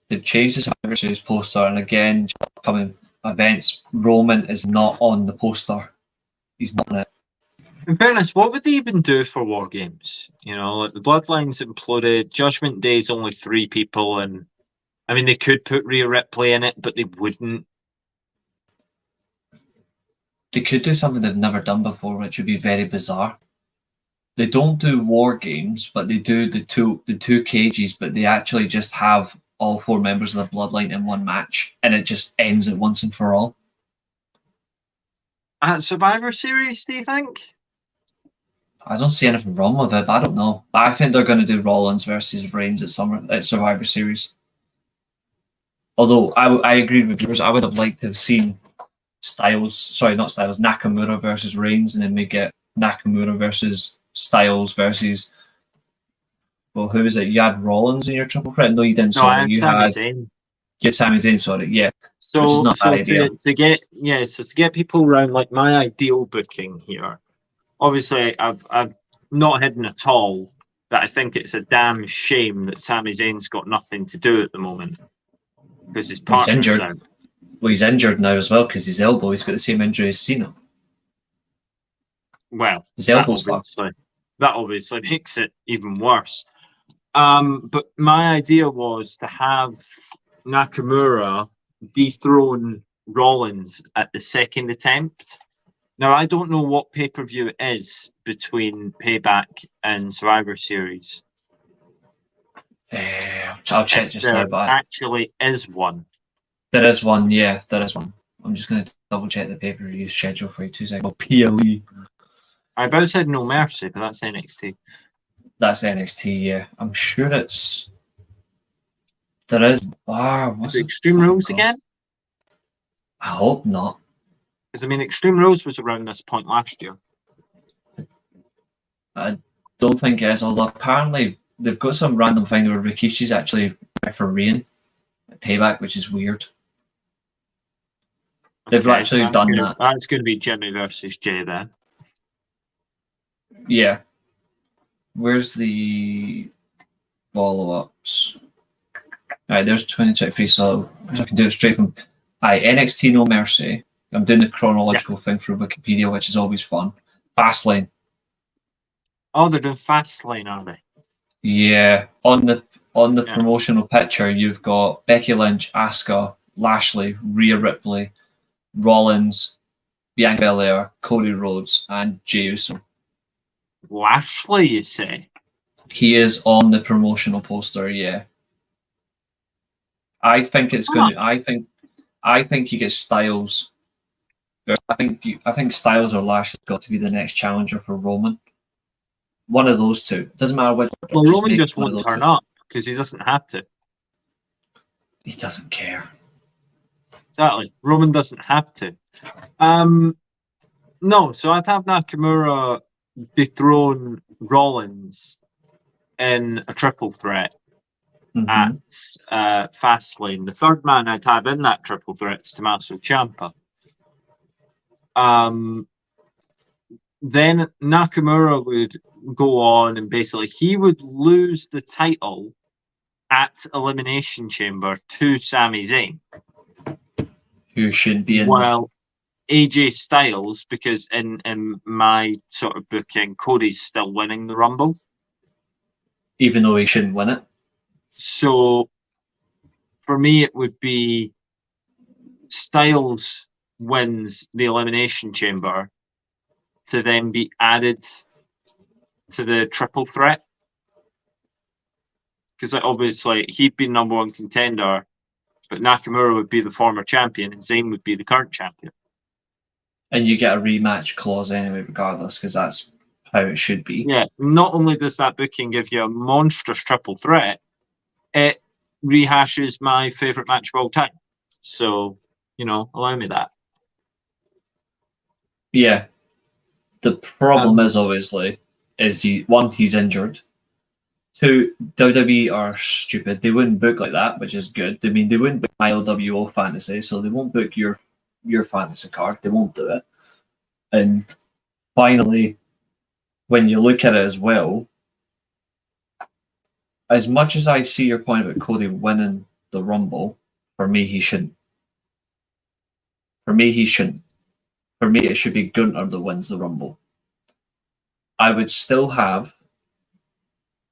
They've changed the Survivor Series poster, and again, upcoming events, Roman is not on the poster. He's not on it. In fairness, what would they even do for War Games? You know, like the Bloodlines imploded, Judgment Day's only 3 people, and I mean, they could put Rhea Ripley in it, but they wouldn't. They could do something they've never done before, which would be very bizarre. They don't do War Games, but they do the two cages, but they actually just have all 4 members of the Bloodline in one match, and it just ends it once and for all. At Survivor Series, do you think? I don't see anything wrong with it, but I don't know. I think they're going to do Rollins versus Reigns at Survivor Series. Although I agree with yours, I would have liked to have seen Nakamura versus Reigns, and then we get Nakamura versus Styles versus, well, who is it? You had Rollins in your triple threat? No, you didn't. No, I Sorry, had you Sami had Zayn. Sami Zayn. Sorry, yeah. So, which is not a bad idea. to get people around, like my ideal booking here. Obviously, I've not hidden at all that I think it's a damn shame that Sami Zayn's got nothing to do at the moment because his partner's injured. out. Well, he's injured now as well because his elbow. He's got the same injury as Cena. Well, his elbow's fucked. That obviously makes it even worse. But my idea was to have Nakamura dethrone Rollins at the second attempt. Now, I don't know what pay-per-view it is between Payback and Survivor Series. I'll check just now. But actually is one. There is one, yeah, there is one. I'm just going to double check the pay-per-view schedule for you 2 seconds. Oh, PLE. I about said No Mercy, but that's NXT. That's NXT, yeah. I'm sure it's... There is... Is it Extreme Rules again? I hope not. Because, I mean, Extreme Rules was around this point last year. I don't think it is, although apparently they've got some random thing where Rikishi's actually refereeing Payback, which is weird. They've actually done that. That's going to be Jimmy versus Jay then. Yeah. Where's the follow-ups? Alright, there's 2023, so I can do it straight from... NXT No Mercy. I'm doing the chronological thing through Wikipedia, which is always fun. Fastlane. Oh, they're doing Fastlane, are they? Yeah. On the promotional picture, you've got Becky Lynch, Asuka, Lashley, Rhea Ripley, Rollins, Bianca Belair, Cody Rhodes, and Jey Uso. Lashley, you say? He is on the promotional poster, yeah. I think it's going to... I think you get Styles. I think Styles or Lashley's got to be the next challenger for Roman. One of those two. It doesn't matter which. Well, Roman just won't turn up because he doesn't have to. He doesn't care. Exactly. Roman doesn't have to. No, so I'd have Nakamura dethrone Rollins in a triple threat at Fastlane. The third man I'd have in that triple threat is Tommaso Ciampa. Then Nakamura would go on and basically he would lose the title at Elimination Chamber to Sami Zayn, who should be in. Well, AJ Styles, because in my sort of booking, Cody's still winning the Rumble, even though he shouldn't win it. So for me, it would be Styles wins the Elimination Chamber to then be added to the triple threat. Because obviously he'd be number one contender, but Nakamura would be the former champion and Zayn would be the current champion. And you get a rematch clause anyway, regardless, because that's how it should be. Yeah, not only does that booking give you a monstrous triple threat, it rehashes my favourite match of all time. So, allow me that. Yeah. The problem is obviously he's injured. 2, WWE are stupid. They wouldn't book like that, which is good. I mean, they wouldn't book my LWO fantasy, so they won't book your fantasy card. They won't do it. And finally, when you look at it as well, as much as I see your point about Cody winning the Rumble, for me, he shouldn't. For me, it should be Gunther that wins the Rumble. I would still have,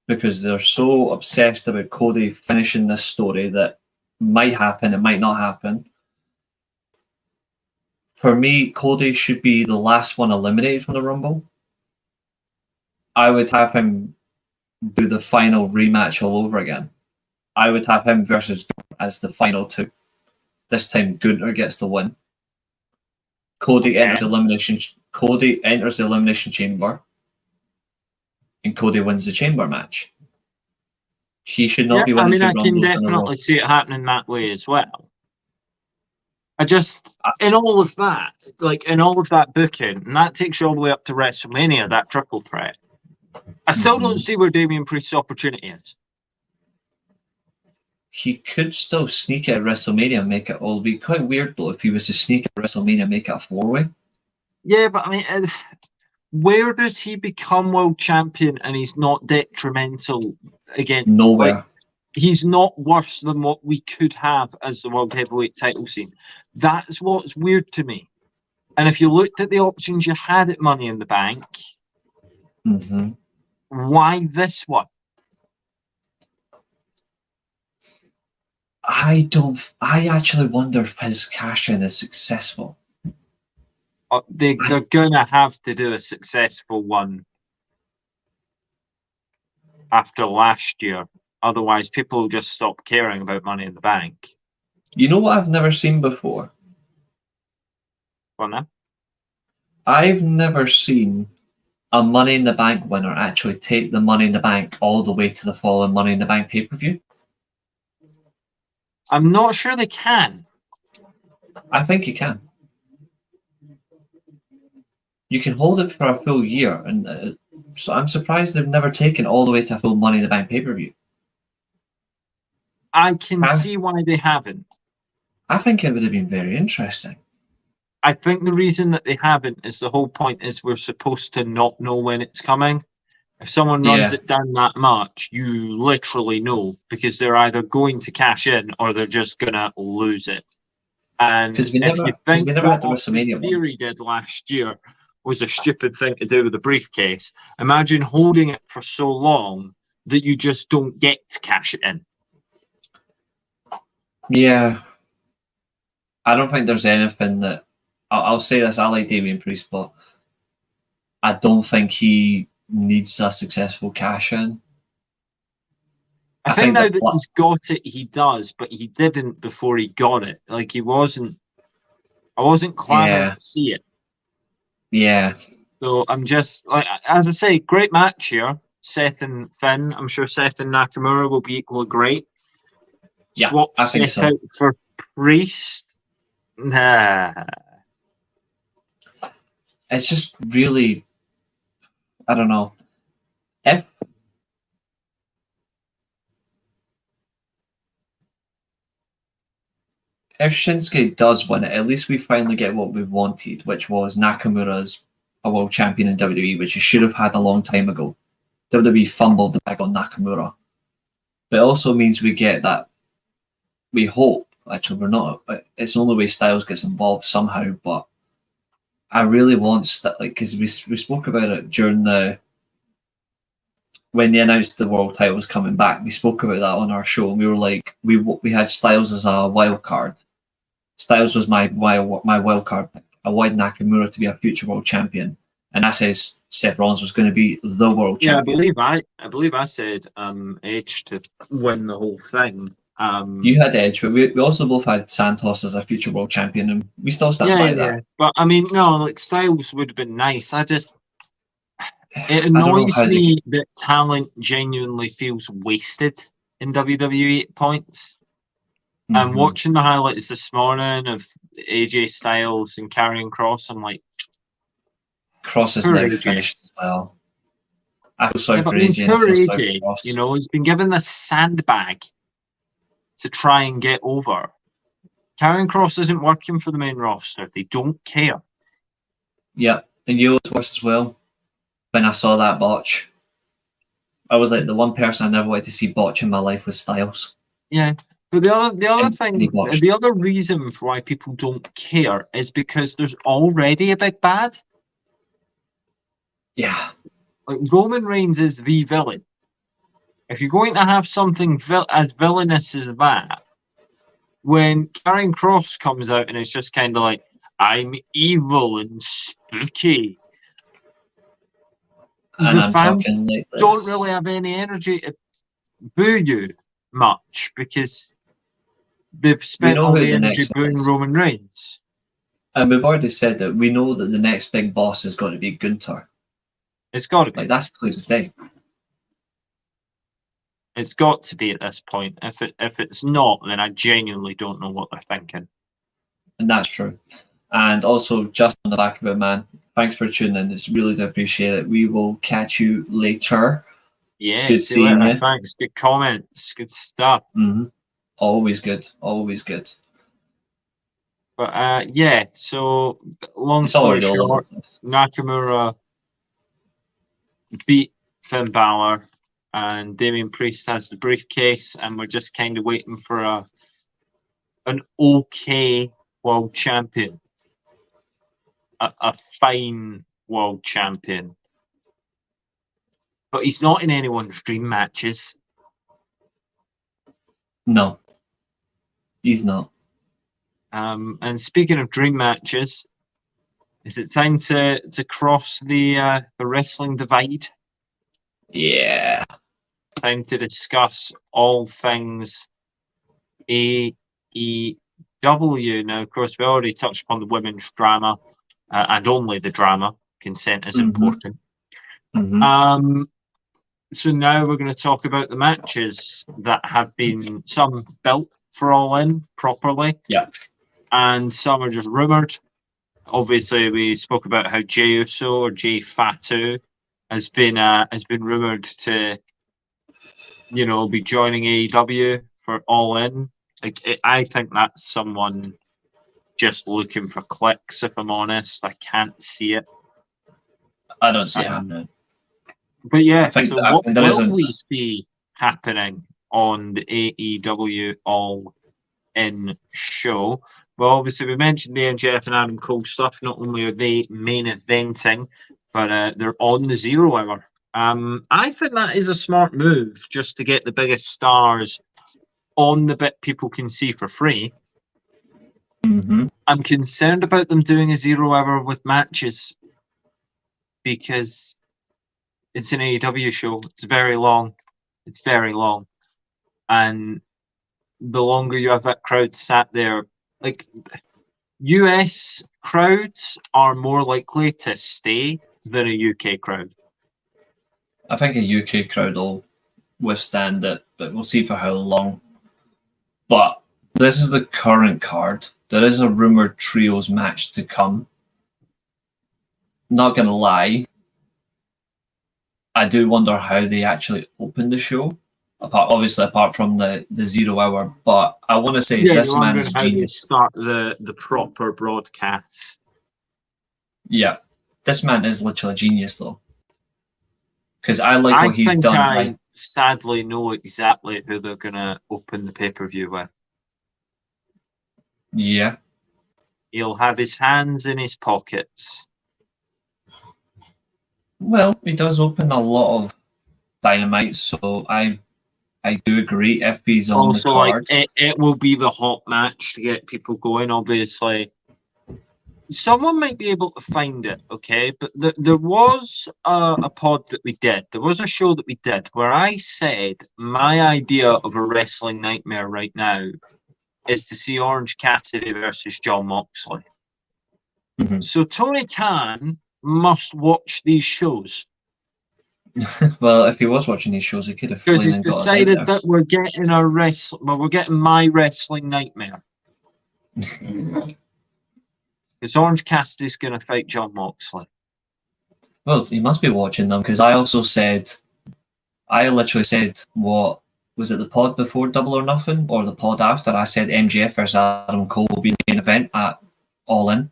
because they're so obsessed about Cody finishing this story that might happen, it might not happen. For me, Cody should be the last one eliminated from the Rumble. I would have him do the final rematch all over again. I would have him versus Gunther as the final two. This time, Gunther gets the win. Cody enters the Elimination Chamber. and Cody wins the chamber match. He should not be I winning mean, two I can Rumbles in a row. definitely see it happening that way as well. I just, in all of that booking, and that takes you all the way up to WrestleMania, that triple threat, I still don't see where Damian Priest's opportunity is. He could still sneak at WrestleMania and make it all. It'd be quite weird though if he was to sneak at WrestleMania and make it a 4-way. Yeah, but I mean, where does he become world champion and he's not detrimental against? Nowhere. Like, he's not worse than what we could have as the world heavyweight title scene. That's what's weird to me. And if you looked at the options you had at Money in the Bank, why this one? I actually wonder if his cash-in is successful. They're going to have to do a successful one after last year. Otherwise, people will just stop caring about Money in the Bank. You know what I've never seen before? What now? I've never seen a Money in the Bank winner actually take the Money in the Bank all the way to the following Money in the Bank pay-per-view. I'm not sure they can. I think you can. You can hold it for a full year, and so I'm surprised they've never taken all the way to a full Money in the Bank pay-per-view. I can see why they haven't. I think it would have been very interesting. I think the reason that they haven't is the whole point is we're supposed to not know when it's coming. If someone runs it down that much, you literally know because they're either going to cash in or they're just going to lose it. And if you think what WrestleMania Theory did last year was a stupid thing to do with the briefcase, imagine holding it for so long that you just don't get to cash it in. Yeah. I don't think there's anything that... I'll say this, I like Damian Priest, but I don't think he needs a successful cash-in. I think now that he's got it, he does, but he didn't before he got it. Like, I wasn't clamoring to see it. Yeah. So I'm just, like, as I say, great match here. Seth and Finn. I'm sure Seth and Nakamura will be equally great. Yeah, Swap I think Seth out for Priest. Nah. It's just really, I don't know. If Shinsuke does win it, at least we finally get what we wanted, which was Nakamura's a world champion in WWE, which he should have had a long time ago. WWE fumbled the bag on Nakamura. But it also means we get that, we hope, actually we're not, it's the only way Styles gets involved somehow, but I really want, because we spoke about it during when they announced the world title was coming back, we spoke about that on our show, and we were like, we had Styles as a wild card. Styles was my wild card pick. I wanted Nakamura to be a future world champion, and I said Seth Rollins was going to be the world champion. I believe I said Edge to win the whole thing. You had Edge, but we also both had Santos as a future world champion, and we still stand by that. But I mean, no, like Styles would have been nice. It annoys me that talent genuinely feels wasted in WWE at points. I'm watching the highlights this morning of AJ Styles and Karrion Kross. I'm like, Kross is now finished as well. I feel sorry for AJ. Poor AJ, you know, he's been given this sandbag to try and get over. Karrion Kross isn't working for the main roster. They don't care. Yeah, and you know what's worse as well? When I saw that botch, I was like, the one person I never wanted to see botch in my life was Styles. Yeah. But the other reason for why people don't care is because there's already a big bad. Yeah. Like, Roman Reigns is the villain. If you're going to have something as villainous as that, when Karrion Kross comes out and it's just kind of like, I'm evil and spooky, and the fans don't really have any energy to boo you much because they've spent all the energy booing Roman Reigns. And we've already said that we know that the next big boss is going to be Gunther. It's got to be. Like, that's clear as day. It's got to be at this point. If it's not, then I genuinely don't know what they're thinking. And that's true. And also, just on the back of it, man, thanks for tuning in. It's really to appreciate it. We will catch you later. Yeah, it's good see seeing you. you. Thanks. Good comments. Good stuff. Mm-hmm. Always good. Always good. But yeah, so long It's story already all over short, the place. Nakamura beat Finn Balor, and Damian Priest has the briefcase, and we're just kind of waiting for an okay world champion, a fine world champion. But he's not in anyone's dream matches. No, he's not. And speaking of dream matches, is it time to cross the wrestling divide? Yeah. Time to discuss all things AEW. Now, of course, we already touched upon the women's drama, and only the drama. Consent is important. Mm-hmm. So now we're going to talk about the matches that have been some built for All In properly, and some are just rumored. Obviously, we spoke about how Jey Uso or Jay Fatu has been rumored to, be joining AEW for All In. I think that's someone just looking for clicks. If I'm honest, I can't see it. I don't see it happening. But yeah, I think, so what will we see happening on the AEW All In show? Well, obviously, we mentioned the MJF and Adam Cole stuff. Not only are they main eventing, but they're on the 0 Hour. I think that is a smart move, just to get the biggest stars on the bit people can see for free. Mm-hmm. I'm concerned about them doing a 0 Hour with matches, because it's an AEW show. It's very long. And the longer you have that crowd sat there, like, US crowds are more likely to stay than a UK crowd. I think a UK crowd will withstand it, but we'll see for how long. But this is the current card. There is a rumored trios match to come. Not gonna lie, I do wonder how they actually open the show. Apart from the 0 Hour, but I want to say this man is how genius. they start the proper broadcast. Yeah, this man is literally a genius, though, because I like what he's done. I sadly know exactly who they're gonna open the pay-per-view with. Yeah, he'll have his hands in his pockets. Well, he does open a lot of Dynamite, so I do agree if he's on the card. It will be the hot match to get people going, obviously. Someone might be able to find it, okay? But there was a pod that we did. There was a show that we did where I said my idea of a wrestling nightmare right now is to see Orange Cassidy versus Jon Moxley. Mm-hmm. So Tony Khan must watch these shows. Well, if he was watching these shows, he could have because he's decided that we're getting we're getting my wrestling nightmare. Because Orange Cassidy's going to fight Jon Moxley. Well, he must be watching them, because I literally said, what was it, the pod before Double or Nothing, or the pod after? I said MJF versus Adam Cole will be the main event at All In.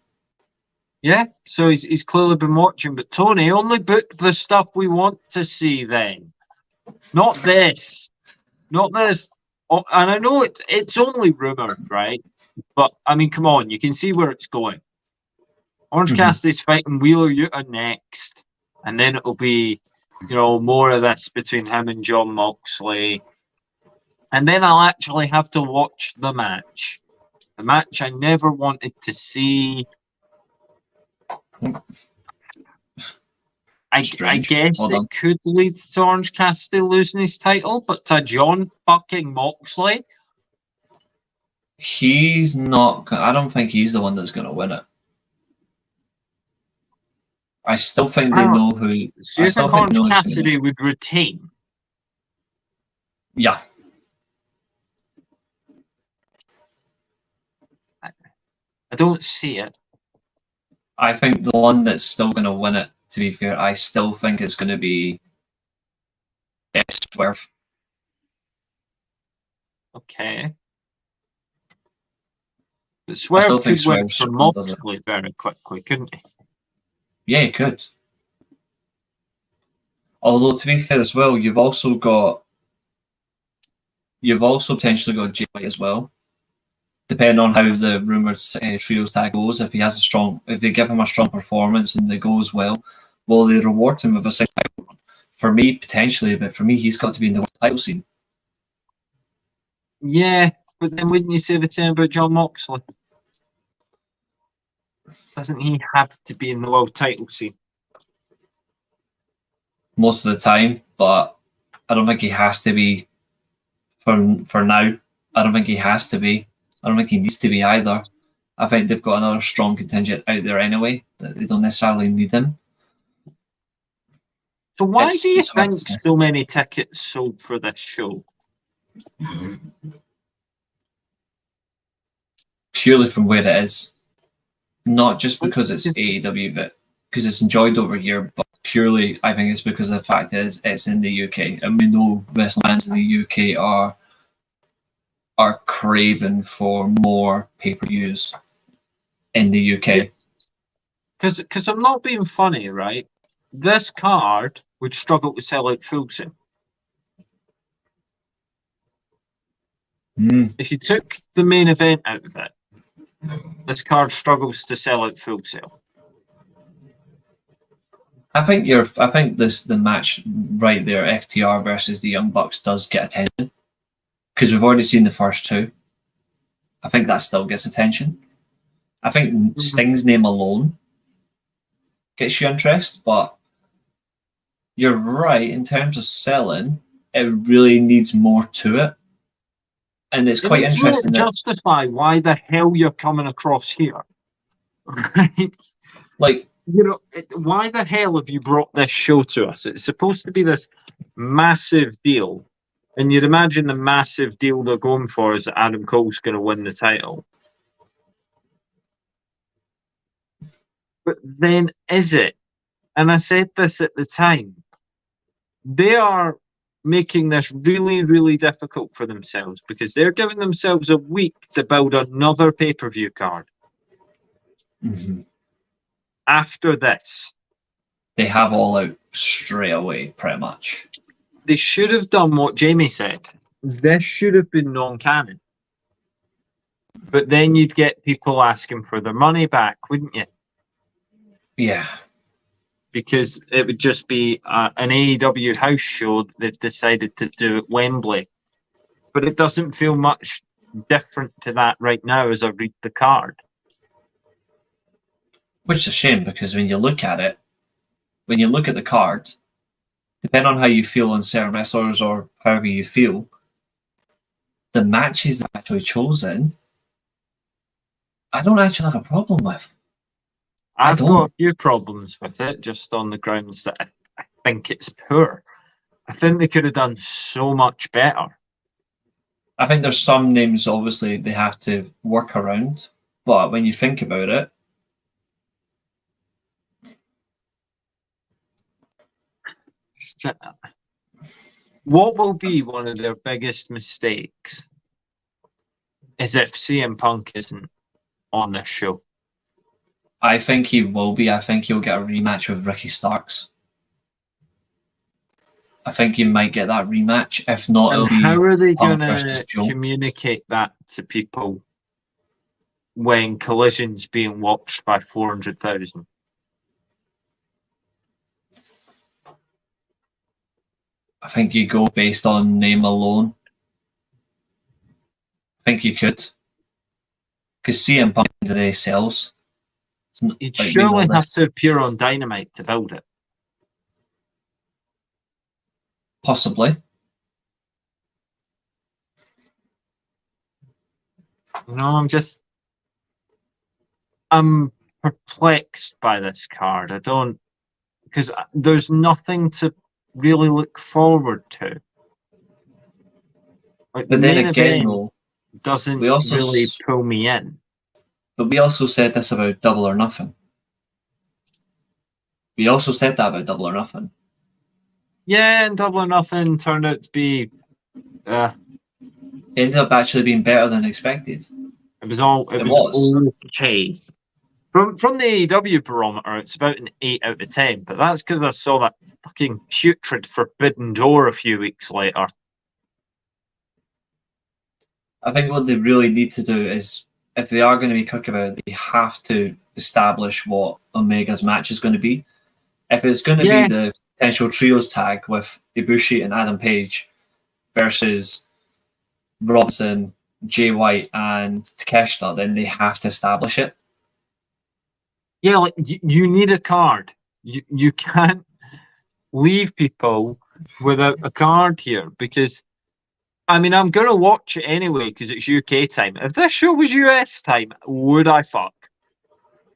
Yeah, so he's clearly been watching, but Tony, only book the stuff we want to see then. Not this. Not this. Oh, and I know it's only rumoured, right? But, I mean, come on, you can see where it's going. Orange Cassidy's fighting Wheeler Yuta next, and then it'll be, more of this between him and Jon Moxley. And then I'll actually have to watch the match. The match I never wanted to see. I guess it could lead to Orange Cassidy losing his title, but to Jon fucking Moxley? He's not. I don't think he's the one that's going to win it. I still think they know who. So you think Orange Cassidy would retain? Yeah. I don't see it. I think the one that's still going to win it, to be fair, I still think it's going to be Swerve. Okay. But Swerve could win promotionally very quickly, couldn't he? Yeah, he could. Although, to be fair as well, you've also potentially got Jay White as well. Depending on how the rumored trios tag goes, if they give him a strong performance and it goes well, will they reward him with a six title run? For me, potentially, but for me, he's got to be in the title scene. Yeah, but then wouldn't you say the same about Jon Moxley? Doesn't he have to be in the world title scene? Most of the time, but I don't think he has to be for now. I don't think he has to be. I don't think he needs to be either. I think they've got another strong contingent out there anyway. That they don't necessarily need him. So why do you think so many tickets sold for this show? Purely from where it is. Not just because it's AEW, but because it's enjoyed over here, but purely I think it's because the fact is it's in the UK. And we know wrestling fans in the UK are craving for more pay-per-views in the UK. Because I'm not being funny, right? This card would struggle to sell out full sale. If you took the main event out of it, this card struggles to sell out full sale. I think the match right there, FTR versus the Young Bucks, does get attention because we've already seen the first two. I think that still gets attention. I think Sting's name alone gets you interest, but you're right in terms of selling. It really needs more to it, and it's quite interesting. Really justify why the hell you're coming across here, right? Like, you know, why the hell have you brought this show to us? It's supposed to be this massive deal, and you'd imagine the massive deal they're going for is that Adam Cole's going to win the title. But then is it? And I said this at the time. They are making this really, really difficult for themselves because they're giving themselves a week to build another pay-per-view card. Mm-hmm. After this, they have All Out straight away, pretty much. They should have done what Jamie said. This should have been non-canon. But then you'd get people asking for their money back, wouldn't you? Yeah. Because it would just be an AEW house show that they've decided to do at Wembley. But it doesn't feel much different to that right now as I read the card. Which is a shame because when you look at it, when you look at the card, depending on how you feel on certain wrestlers or however you feel, the matches that actually chosen, I don't actually have a problem with. I've got a few problems with it, just on the grounds that I think it's poor. I think they could have done so much better. I think there's some names, obviously, they have to work around. But when you think about it, what will be one of their biggest mistakes is if CM Punk isn't on this show. I think he will be. I think he'll get a rematch with Ricky Starks. I think you might get that rematch. If not, it'll be how are they going to communicate that to people when Collision's being watched by 400,000? I think you go based on name alone. I think you could. Because CM Punk today sells. You'd surely have to appear on Dynamite to build it. Possibly. No, I'm perplexed by this card. I don't because there's nothing to really look forward to. Like, But the then main again, event though, doesn't we also really pull me in. but we also said this about Double or Nothing. We also said that about Double or Nothing. Yeah, and Double or Nothing turned out to be. It ended up actually being better than expected. It was okay. From the AEW barometer, it's about an 8 out of 10, but that's because I saw that fucking putrid Forbidden Door a few weeks later. I think what they really need to do is, if they are going to be cook about it, they have to establish what Omega's match is going to be. If it's going to be the potential trios tag with Ibushi and Adam Page versus Robinson, Jay White, and Takeshita, then they have to establish it. Yeah, like you need a card. You can't leave people without a card here, because I mean, I'm gonna watch it anyway because it's UK time. If this show was US time, would I fuck?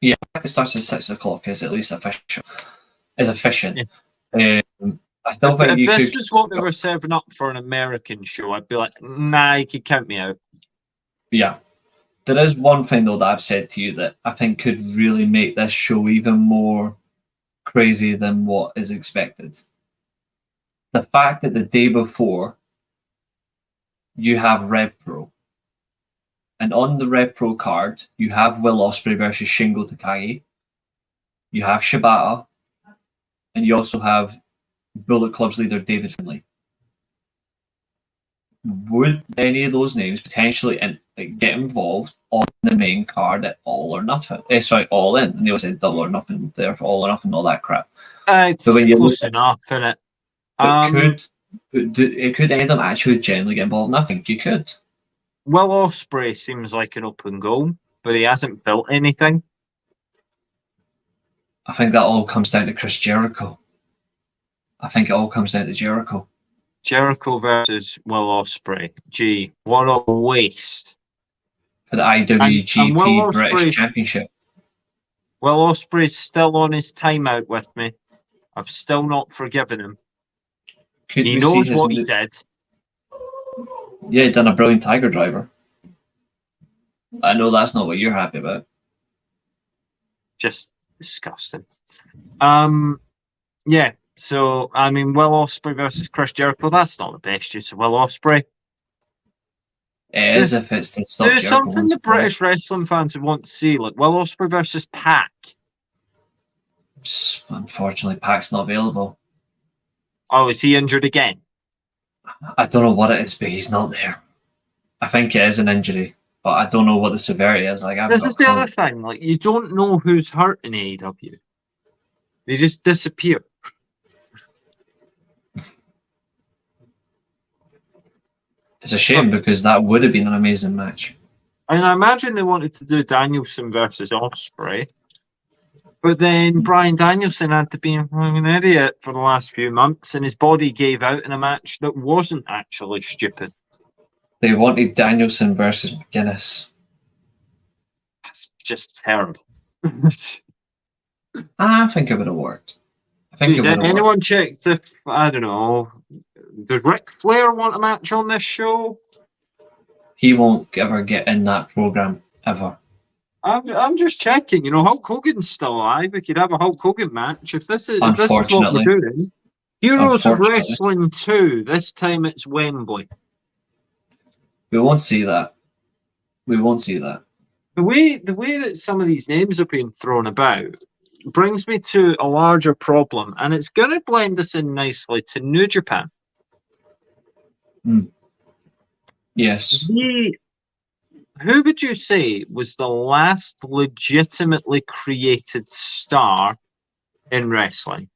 Yeah, it starts at 6 o'clock. Is at least efficient. Is efficient. Yeah. I still think if this was what they were serving up for an American show, I'd be like, nah, you could count me out. Yeah. There is one thing, though, that I've said to you that I think could really make this show even more crazy than what is expected. The fact that the day before you have Rev Pro, and on the Rev Pro card, you have Will Ospreay versus Shingo Takagi, you have Shibata, and you also have Bullet Club's leader David Finlay. Would any of those names potentially get involved on the main card at All or Nothing? All In. And they always said Double or Nothing, therefore All or Nothing, all that crap. It's but when you close enough, isn't it? Could any of them actually generally get involved? And I think you could. Will Ospreay seems like an open goal, but he hasn't built anything. I think that all comes down to Chris Jericho. I think it all comes down to Jericho. Jericho versus Will Ospreay. Gee, what a waste. For the IWGP British Championship. Will Ospreay's still on his timeout with me. I've still not forgiven him. He knows what he did. Yeah, he done a brilliant Tiger Driver. I know that's not what you're happy about. Just disgusting. Yeah. So, I mean, Will Ospreay versus Chris Jericho, that's not the best use of Will Ospreay. It is if it's to stop There's Jericho. something the British wrestling fans would want to see, like Will Ospreay versus Pac. Unfortunately, Pac's not available. Oh, is he injured again? I don't know what it is, but he's not there. I think it is an injury, but I don't know what the severity is. Like, this is the other thing. Like, you don't know who's hurt in AEW. They just disappear. It's a shame because that would have been an amazing match. And I imagine they wanted to do Danielson versus Ospreay, but then Bryan Danielson had to be an idiot for the last few months, and his body gave out in a match that wasn't actually stupid. They wanted Danielson versus McGuinness. That's just terrible. I think it would have worked. I think it would have anyone checked if, I don't know, does Ric Flair want a match on this show? He won't ever get in that program, ever. I'm just checking. You know, Hulk Hogan's still alive. We could have a Hulk Hogan match. If this is what we're doing. Heroes of Wrestling 2. This time it's Wembley. We won't see that. We won't see that. The way that some of these names are being thrown about brings me to a larger problem, and it's going to blend us in nicely to New Japan. Yes. Who would you say was the last legitimately created star in wrestling?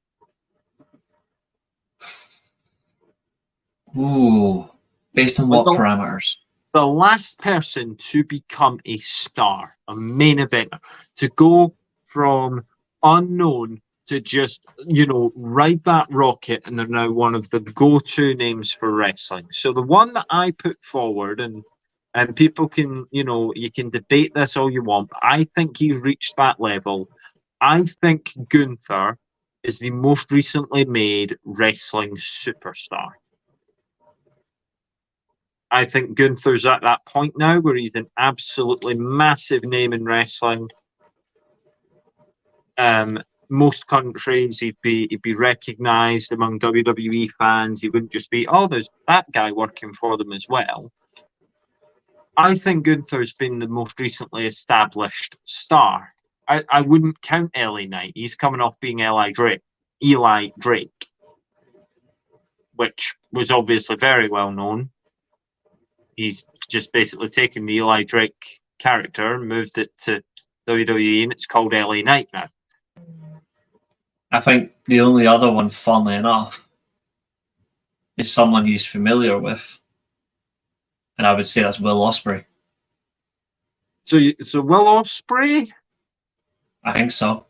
Ooh. Based on what parameters? The last person to become a star, a main eventer, to go from unknown to just, ride that rocket, and they're now one of the go-to names for wrestling. So the one that I put forward, and people can, you can debate this all you want, but I think he reached that level. I think Gunther is the most recently made wrestling superstar. I think Gunther's at that point now where he's an absolutely massive name in wrestling. Most countries, he'd be recognised among WWE fans. He wouldn't just be, oh, there's that guy working for them as well. I think Gunther's been the most recently established star. I wouldn't count LA Knight. He's coming off being Eli Drake, which was obviously very well known. He's just basically taken the Eli Drake character and moved it to WWE, and it's called LA Knight now. I think the only other one, funnily enough, is someone he's familiar with, and I would say that's Will Ospreay. So Will Ospreay? I think so.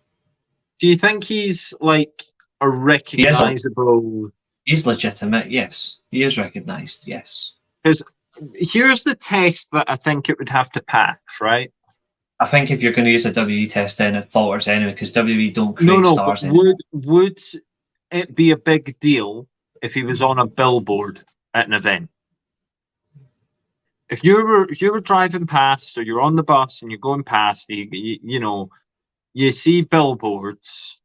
Do you think he's like a recognisable? He's legitimate, yes. He is recognised, yes. Because here's the test that I think it would have to pass, right? I think if you're going to use a WWE test, then it falters anyway, because WWE don't create stars anymore. Would it be a big deal if he was on a billboard at an event? If you were driving past, or you're on the bus and you're going past, you see billboards,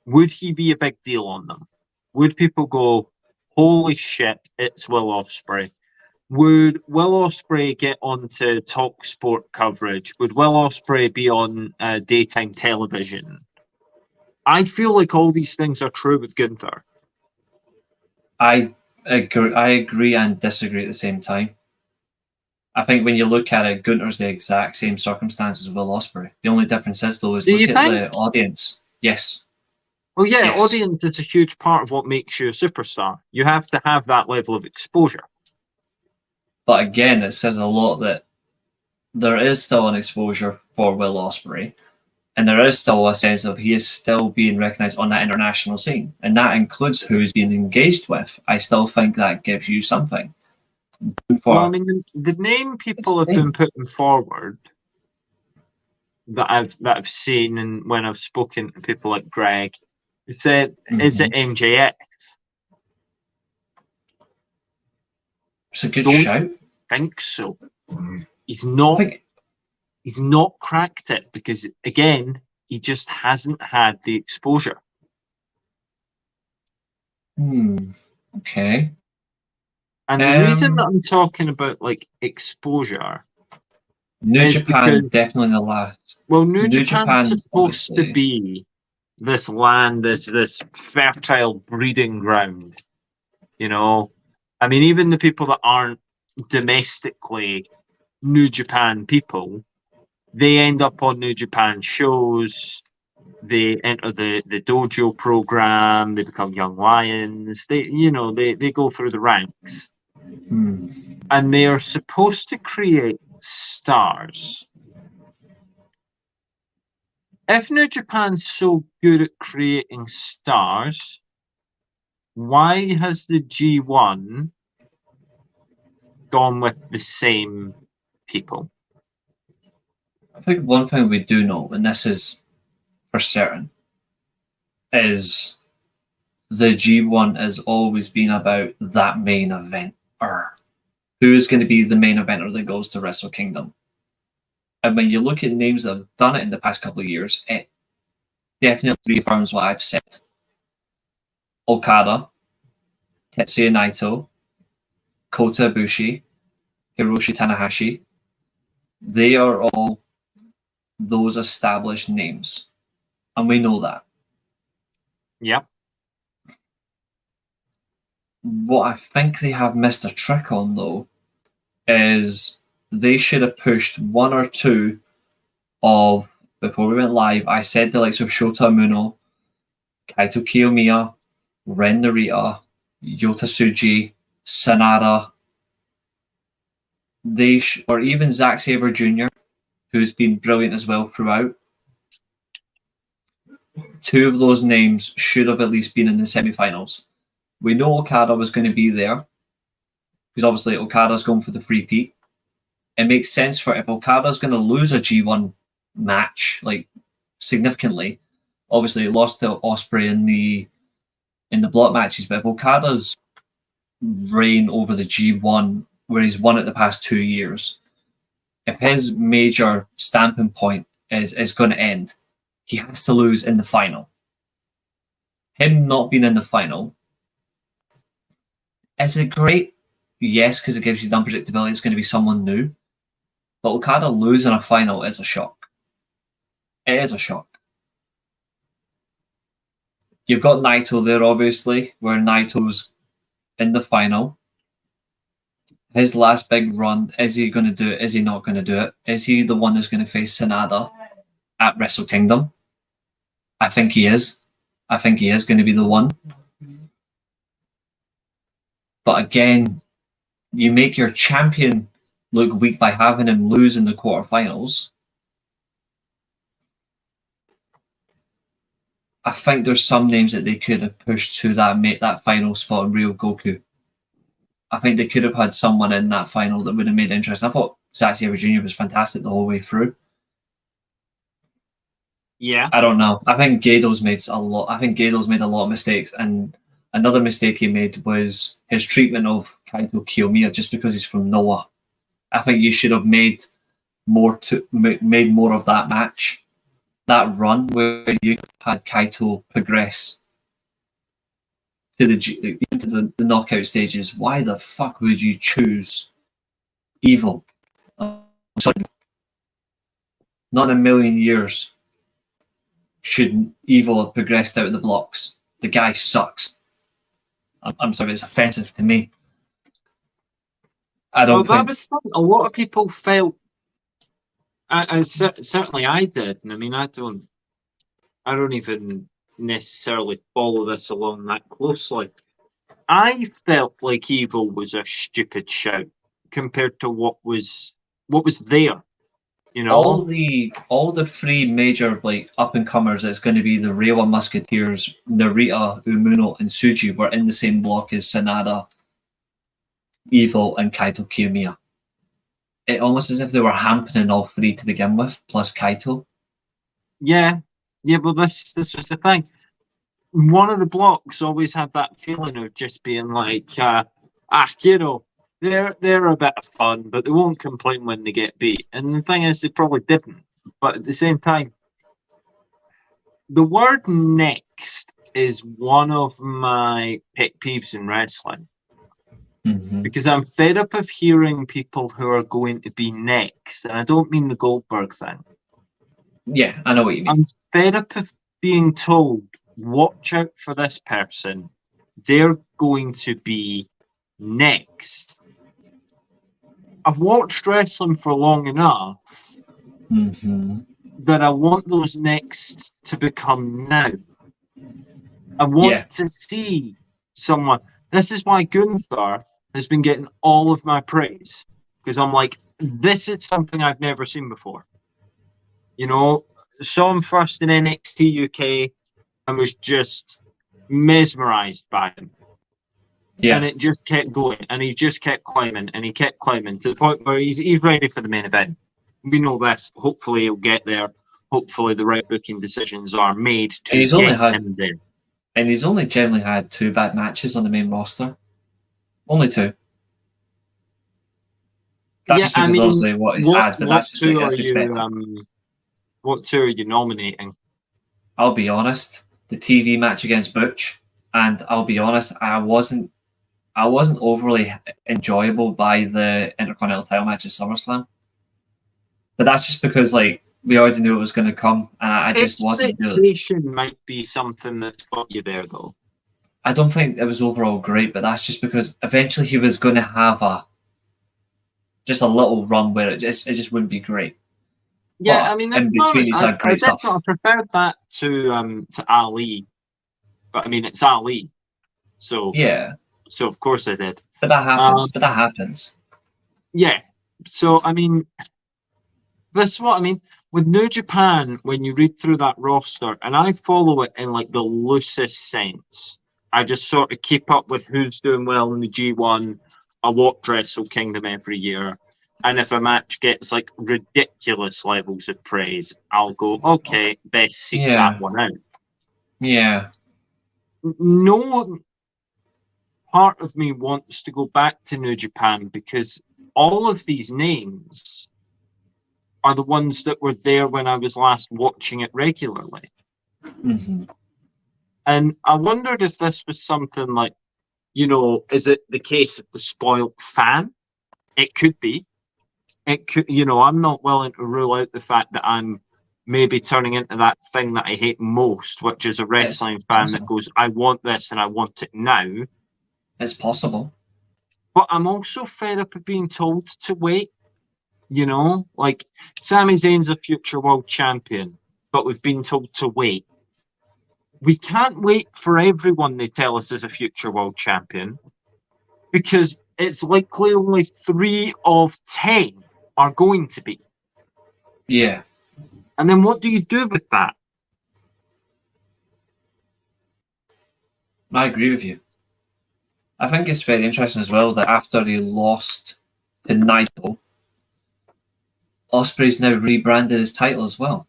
would he be a big deal on them? Would people go, holy shit, it's Will Ospreay? Would Will Ospreay get onto talk sport coverage? Would Will Ospreay be on daytime television? I feel like all these things are true with Gunther. I agree and disagree at the same time. I think when you look at it, Gunther's the exact same circumstances as Will Ospreay. The only difference is, though, is look at the audience. Yes. Well, yeah, yes. Audience is a huge part of what makes you a superstar. You have to have that level of exposure. But again, it says a lot that there is still an exposure for Will Ospreay, and there is still a sense of he is still being recognised on that international scene, and that includes who he's being engaged with. I still think that gives you something. Well, I mean, the name people have been putting forward that I've seen, and when I've spoken to people like Greg, said, is it MJF? It's a good shout. Think so. He's not. He's not cracked it because, again, he just hasn't had the exposure. Okay. And the reason that I'm talking about like exposure, New Japan definitely the last. Well, New Japan's supposed to be this land, this fertile breeding ground. I mean, even the people that aren't domestically New Japan people, they end up on New Japan shows. They enter the dojo program. They become young lions. They go through the ranks, and they are supposed to create stars. If New Japan's so good at creating stars, why has the G1 gone with the same people? I think one thing we do know, and this is for certain, is the G1 has always been about that main event, or who is going to be the main eventer that goes to Wrestle Kingdom. And when you look at names that have done it in the past couple of years, it definitely reaffirms what I've said. Okada, Tetsuya Naito, Kota Ibushi, Hiroshi Tanahashi, they are all those established names. And we know that. Yep. What I think they have missed a trick on, though, is they should have pushed one or two of, before we went live, I said the likes of Shota Umino, Kaito Kiyomiya, Ren Narita, Yota Tsuji, Sanada, or even Zack Sabre Jr., who's been brilliant as well throughout. Two of those names should have at least been in the semi-finals. We know Okada was going to be there, because obviously Okada's going for the three-peat. It makes sense for if Okada's going to lose a G1 match, like significantly, Obviously, he lost to Ospreay in the block matches, but if Okada's reign over the G1, where he's won it the past 2 years, if his major stamping point is going to end, he has to lose in the final. Him not being in the final, is it great? Yes, because it gives you the unpredictability. It's going to be someone new. But Okada losing a final is a shock. It is a shock. You've got Naito there, obviously, where Naito's in the final. His last big run, is he going to do it? Is he not going to do it? Is he the one that's going to face Sanada at Wrestle Kingdom? I think he is. I think he is going to be the one. But again, you make your champion look weak by having him lose in the quarterfinals. I think there's some names that they could have pushed to that final spot in Real Goku. I think they could have had someone in that final that would have made it interesting. I thought Zack Sabre Jr. was fantastic the whole way through. Yeah. I don't know. I think Gado's made a lot of mistakes, and another mistake he made was his treatment of Kaito Kiyomiya just because he's from Noah. I think you should have made more of that match, that run where you had Kaito progress to the knockout stages. Why the fuck would you choose Evil? Sorry. Not in a million years should Evil have progressed out of the blocks. The guy sucks. I'm sorry, it's offensive to me. I don't think... that was something a lot of people felt, and certainly I did. And I mean, I don't even necessarily follow this along that closely. I felt like Evil was a stupid shout compared to what was there. You know, all the three major like up and comers that's going to be the Reiwa Musketeers, Narita, Umuno, and Tsuji were in the same block as Sanada, Evil, and Kaito Kiyomiya. It almost as if they were hampering all three to begin with, plus Kaito. Yeah, but this was the thing. One of the blocks always had that feeling of just being like, you know, they're a bit of fun, but they won't complain when they get beat. And the thing is, they probably didn't. But at the same time, the word next is one of my pet peeves in wrestling. Mm-hmm. Because I'm fed up of hearing people who are going to be next. And I don't mean the Goldberg thing. Yeah, I know what you mean. I'm fed up of being told, watch out for this person. They're going to be next. I've watched wrestling for long enough that I want those next to become now. I want to see someone. This is why Gunther has been getting all of my praise, because I'm like, this is something I've never seen before. You know, saw him first in NXT UK and was just mesmerized by him. Yeah. And it just kept going, and he just kept climbing, and he kept climbing to the point where he's ready for the main event. We know this. Hopefully he'll get there. Hopefully the right booking decisions are made to get him there. And he's only generally had 2 bad matches on the main roster. Only 2. That's just because obviously what he's had, but that's just expected. What 2 are you nominating? I'll be honest. The TV match against Butch, and I'll be honest, I wasn't overly enjoyable by the Intercontinental title match at SummerSlam. But that's just because like we already knew it was going to come, and I just wasn't. Expectation might be something that's got you there, though. I don't think it was overall great, but that's just because eventually he was going to have just a little run where it just wouldn't be great. Yeah, but I mean, in between he's had great stuff. I preferred that to Ali, but I mean it's Ali, so yeah. So of course I did. But that happens. Yeah. So I mean, this is what I mean with New Japan. When you read through that roster, and I follow it in like the loosest sense, I just sort of keep up with who's doing well in the G1. I watch Wrestle Kingdom every year. And if a match gets like ridiculous levels of praise, I'll go, okay, best seek that one out. Yeah. No part of me wants to go back to New Japan because all of these names are the ones that were there when I was last watching it regularly. Mm-hmm. And I wondered if this was something like, is it the case of the spoiled fan? It could be. It could, I'm not willing to rule out the fact that I'm maybe turning into that thing that I hate most, which is a wrestling fan that goes, I want this and I want it now. It's possible. But I'm also fed up of being told to wait. Like Sami Zayn's a future world champion, but we've been told to wait. We can't wait for everyone they tell us is a future world champion because it's likely only 3 of 10 are going to be. Yeah. And then what do you do with that? I agree with you. I think it's very interesting as well that after he lost to Naito, Ospreay's now rebranded his title as well.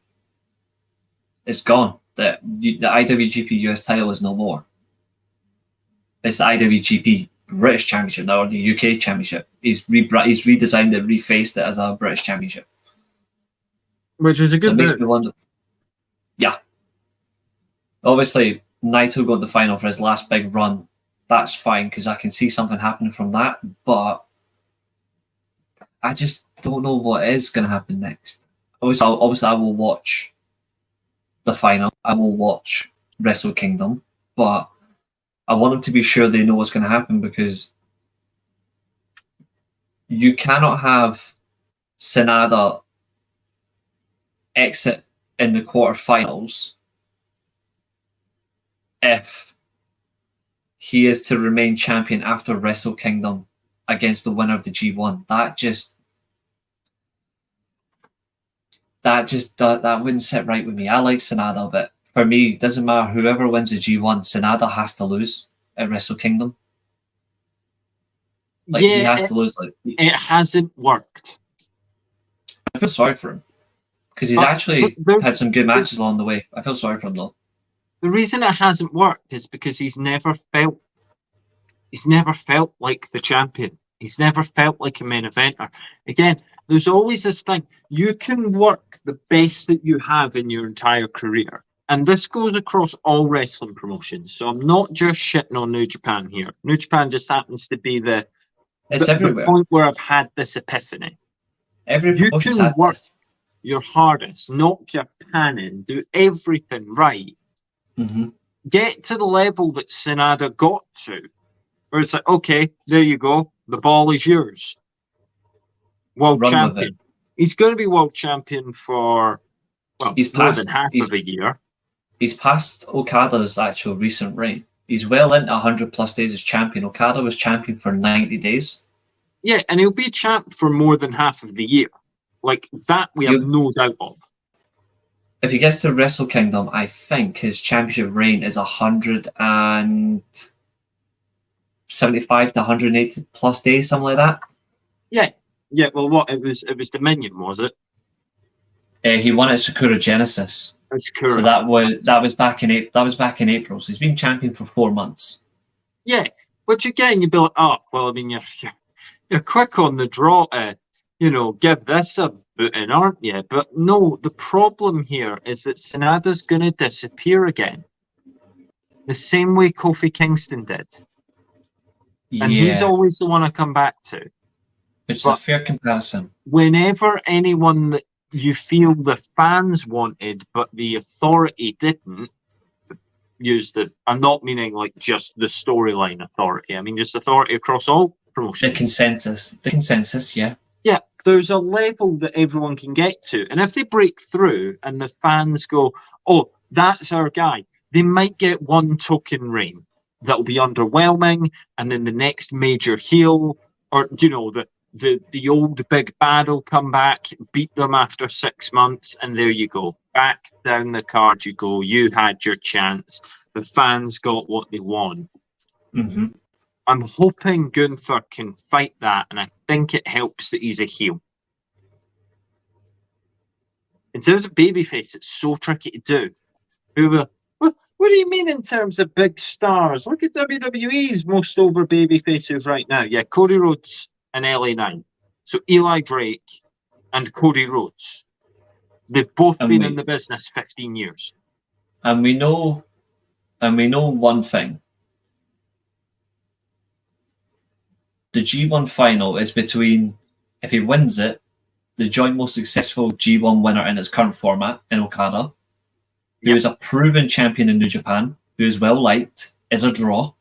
It's gone. The IWGP US title is no more. It's the IWGP British Championship now, or the UK Championship. He's redesigned it, refaced it as a British Championship. Which is a good move. Me wonder. Yeah. Obviously, Naito got the final for his last big run. That's fine, because I can see something happening from that, but I just don't know what is going to happen next. Obviously, I will watch the final. I will watch Wrestle Kingdom, but I want them to be sure they know what's going to happen, because you cannot have Sanada exit in the quarterfinals if he is to remain champion after Wrestle Kingdom against the winner of the G1. That wouldn't sit right with me. I like Sanada, but for me, it doesn't matter whoever wins the G1, Sanada has to lose at Wrestle Kingdom. He has to lose. It hasn't worked. I feel sorry for him because he's actually had some good matches along the way. I feel sorry for him though. The reason it hasn't worked is because he's never felt like the champion. He's never felt like a main eventer. Again, there's always this thing. You can work the best that you have in your entire career. And this goes across all wrestling promotions. So I'm not just shitting on New Japan here. New Japan just happens to be the point where I've had this epiphany. You can work your hardest, knock your pan in, do everything right. Mm-hmm. Get to the level that Sanada got to, where it's like, okay, there you go, the ball is yours. World champion. He's going to be world champion for more than half of a year. He's past Okada's actual recent reign. He's well into 100 plus days as champion. Okada was champion for 90 days. Yeah, and he'll be champ for more than half of the year. Like that, we have no doubt of. If he gets to Wrestle Kingdom, I think his championship reign is 175 to 180 plus days, something like that. Yeah. Well, what it was Dominion, was it? He won at Sakura Genesis. Sakura. So that was back in April. So he's been champion for 4 months. Yeah, which again you'd be like, oh, well, I mean, you're quick on the draw to, give this a booting, aren't you? But no, the problem here is that Sanada's going to disappear again. The same way Kofi Kingston did. And he's always the one I come back to. It's a fair comparison. Whenever anyone that you feel the fans wanted, but the authority didn't, I'm not meaning like just the storyline authority. I mean just authority across all promotions. The consensus, yeah. Yeah, there's a level that everyone can get to. And if they break through and the fans go, oh, that's our guy, they might get one token reign that'll be underwhelming, and then the next major heel, or, the old big bad will come back, beat them after 6 months, and there you go. Back down the card you go. You had your chance. The fans got what they want. Mm-hmm. I'm hoping Gunther can fight that, and I think it helps that he's a heel. In terms of babyface, it's so tricky to do. What do you mean in terms of big stars? Look at WWE's most over baby faces right now. Yeah, Cody Rhodes and LA Knight. So Eli Drake and Cody Rhodes. They've both been in the business 15 years. And we know one thing. The G1 final is between, if he wins it, the joint most successful G1 winner in its current format in Okada, who is a proven champion in New Japan, who is well liked, is a draw,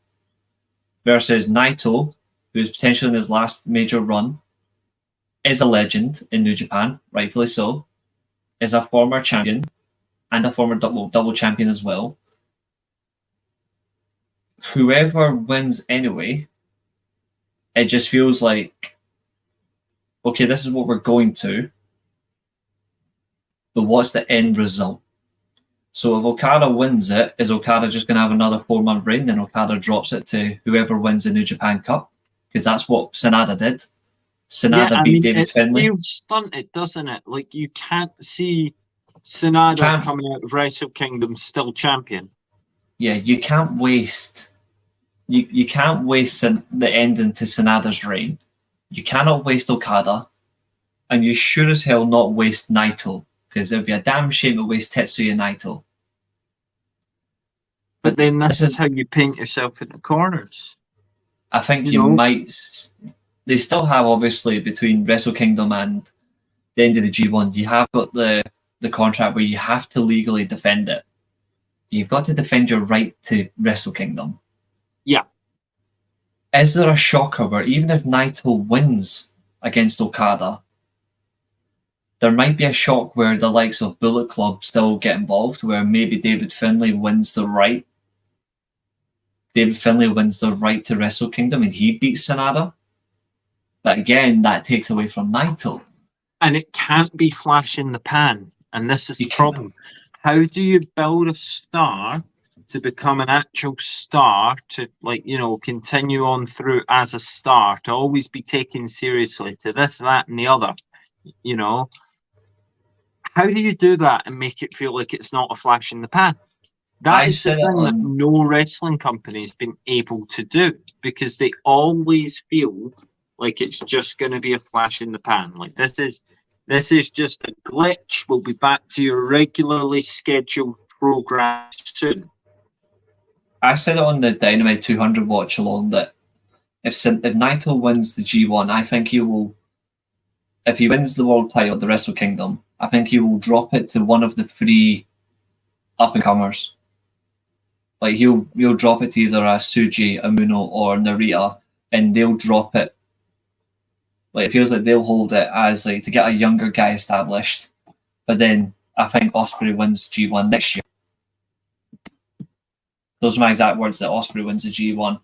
versus Naito, who is potentially in his last major run, is a legend in New Japan, rightfully so, is a former champion and a former double champion as well. Whoever wins anyway, it just feels like, okay, this is what we're going to, but what's the end result? So if Okada wins it, is Okada just going to have another 4-month reign? Then Okada drops it to whoever wins the New Japan Cup, because that's what Sanada did. Sanada beat David Finlay. It feels stunted, doesn't it? Like, you can't see Sanada coming out of Wrestle Kingdom still champion. Yeah, you can't waste. You can't waste the ending to Sanada's reign. You cannot waste Okada, and you sure as hell not waste Naito, because it would be a damn shame to waste Tetsuya Naito. But then this is how you paint yourself in the corners. I think you might. They still have, obviously, between Wrestle Kingdom and the end of the G1, you have got the contract where you have to legally defend it. You've got to defend your right to Wrestle Kingdom. Yeah. Is there a shocker where even if Naito wins against Okada, there might be a shock where the likes of Bullet Club still get involved, where maybe David Finlay wins the right. David Finlay wins the right to Wrestle Kingdom and he beats Sanada. But again, that takes away from Naito. And it can't be flash in the pan. And this is the problem. How do you build a star to become an actual star, to, like, continue on through as a star, to always be taken seriously, to this, that, and the other? How do you do that and make it feel like it's not a flash in the pan? That is the thing that no wrestling company has been able to do, because they always feel like it's just going to be a flash in the pan. Like, this is just a glitch. We'll be back to your regularly scheduled program soon. I said it on the Dynamite 200 watch along that if Naito wins the G1, I think he will. If he wins the world title at the Wrestle Kingdom, I think he will drop it to one of the 3 up and comers. Like, he'll drop it to either a Tsuji, Amuno, or Narita, and they'll drop it. Like, it feels like they'll hold it as, like, to get a younger guy established. But then I think Ospreay wins G1 next year. Those are my exact words, that Ospreay wins the G1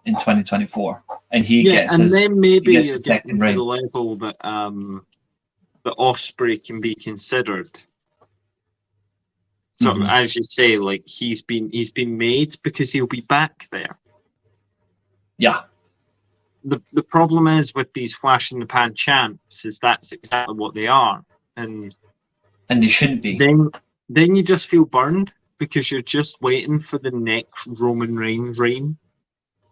in 2024, and he gets and his. Then maybe you're getting to the level that the Ospreay can be considered. So as you say, like, he's been made because he'll be back there. Yeah. The problem is with these flash in the pan champs is that's exactly what they are, and they shouldn't be. Then you just feel burned, because you're just waiting for the next Roman Reigns reign,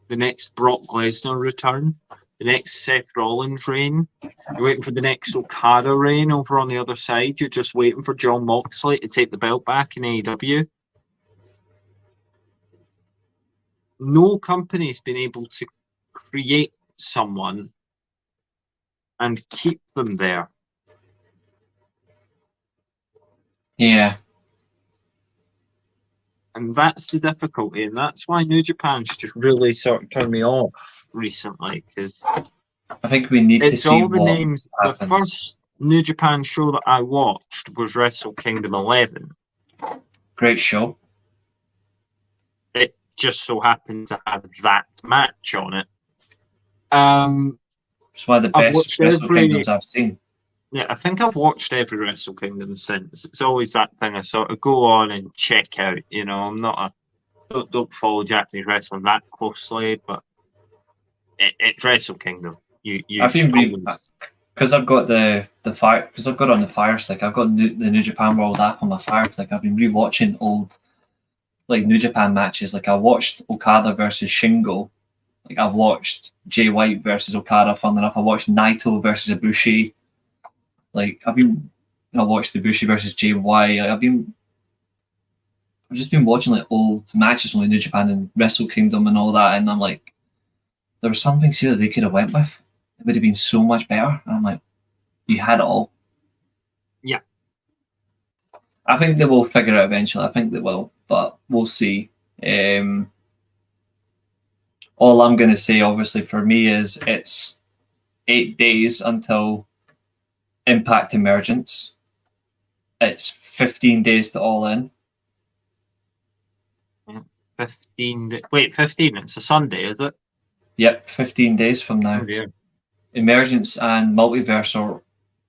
the next Brock Lesnar return, the next Seth Rollins reign. You're waiting for the next Okada reign over on the other side. You're just waiting for Jon Moxley to take the belt back in AEW. No company's been able to create someone and keep them there. Yeah. And that's the difficulty, and that's why New Japan's just really sort of turned me off recently, because I think we need to see all the names. Happens. The first New Japan show that I watched was Wrestle Kingdom 11. Great show. It just so happened to have that match on it. It's one of the best Wrestle Kingdoms I've seen. Yeah, I think I've watched every Wrestle Kingdom since. It's always that thing I sort of go on and check out. I'm not don't follow Japanese wrestling that closely, but it's Wrestle Kingdom. I've been because I've got the fire, because I've got it on the Fire Stick. I've got the New Japan World app on my Fire Stick. I've been rewatching old like New Japan matches. Like I watched Okada versus Shingo. Like I've watched Jay White versus Okada. Fun enough, I watched Naito versus Ibushi. Like I watched Ibushi versus Jay White. I've just been watching like old matches from like New Japan and Wrestle Kingdom and all that, and I'm like, there was something here that they could have went with. It would have been so much better. And I'm like, you had it all. Yeah. I think they will figure it out eventually. I think they will, but we'll see. All I'm going to say, obviously, for me is it's 8 days until Impact Emergence. It's 15 days to All In. 15. Wait, 15. It's a Sunday, is it? Yep, 15 days from now. Oh, dear. Emergence and Multiverse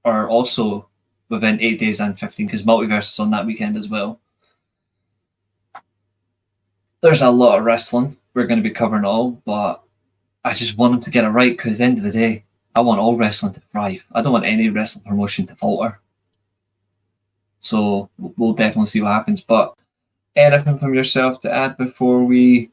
are also within 8 days and 15 because Multiverse is on that weekend as well. There's a lot of wrestling. We're going to be covering it all, but I just want them to get it right because at the end of the day, I want all wrestling to thrive. I don't want any wrestling promotion to falter. So we'll definitely see what happens. But anything from yourself to add before we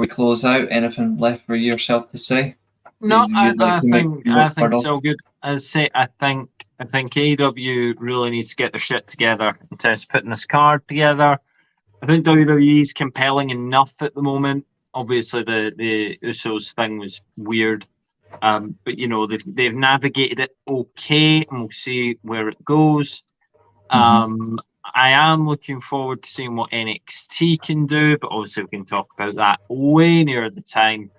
close out? Anything left for yourself to say? No, I think it's all good. As I say, I think AEW really needs to get their shit together in terms of putting this card together. I think WWE is compelling enough at the moment. Obviously, the Usos thing was weird, but you know they've navigated it okay, and we'll see where it goes. I am looking forward to seeing what NXT can do, but obviously we can talk about that way nearer the time.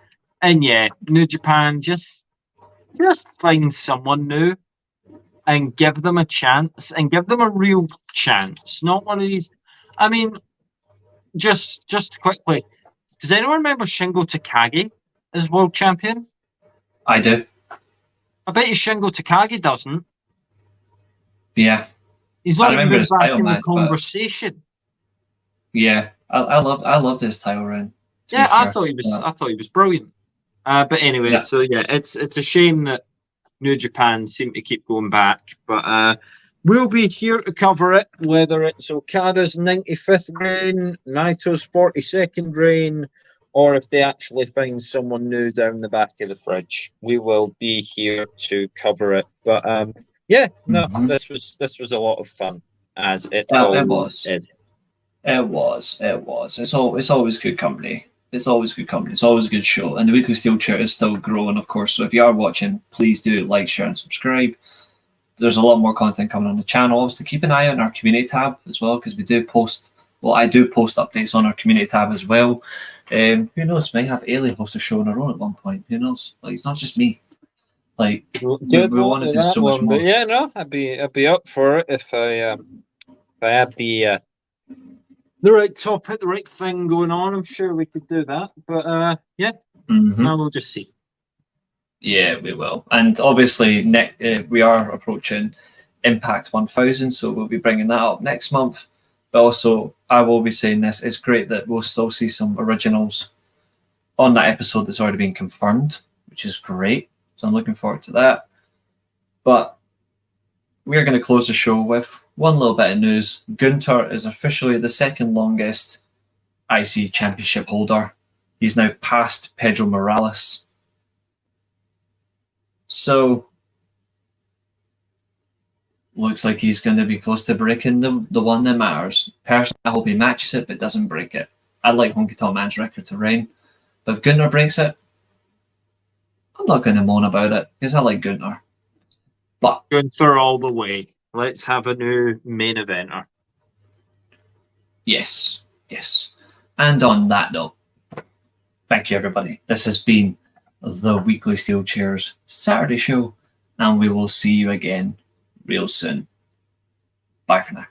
And yeah, New Japan, just find someone new and give them a chance, and give them a real chance, not one of these. I mean, just quickly, does anyone remember Shingo Takagi as world champion? I do. I bet you Shingo Takagi doesn't. Yeah. He's not even back in the conversation. Yeah, I loved his title run. Yeah, I thought he was brilliant. But anyway, yeah. So yeah, it's a shame that New Japan seem to keep going back, but we'll be here to cover it, whether it's Okada's 95th reign, Naito's 42nd reign, or if they actually find someone new down the back of the fridge. We will be here to cover it. But yeah, no, this was a lot of fun, as it always is. It was. It's always good company. It's always good company. It's always a good show. And the Weekly Steelchair is still growing, of course. So if you are watching, please do like, share, and subscribe. There's a lot more content coming on the channel. Obviously, keep an eye on our community tab as well, because we do post. Well, I do post updates on our community tab as well. Who knows? Might have Eilidh host a show on her own at one point. Who knows? Like, it's not just me. Like, we want to do so much more. But yeah, no, I'd be up for it if I had the right topic, the right thing going on. I'm sure we could do that. But yeah, no, we'll just see. Yeah, we will. And obviously, we are approaching Impact 1000, so we'll be bringing that up next month. But also, I will be saying this, it's great that we'll still see some originals on that episode that's already been confirmed, which is great. So I'm looking forward to that. But we're going to close the show with one little bit of news. Gunther is officially the second longest IC championship holder. He's now past Pedro Morales. So, looks like he's going to be close to breaking the one that matters. Personally, I hope he matches it, but doesn't break it. I'd like Honky Tonk Man's record to reign. But if Gunther breaks it, I'm not going to moan about it, because I like Gunther. But Gunther all the way. Let's have a new main eventer. Yes. And on that note, thank you, everybody. This has been the Weekly Steelchair's Saturday show, and we will see you again real soon. Bye for now.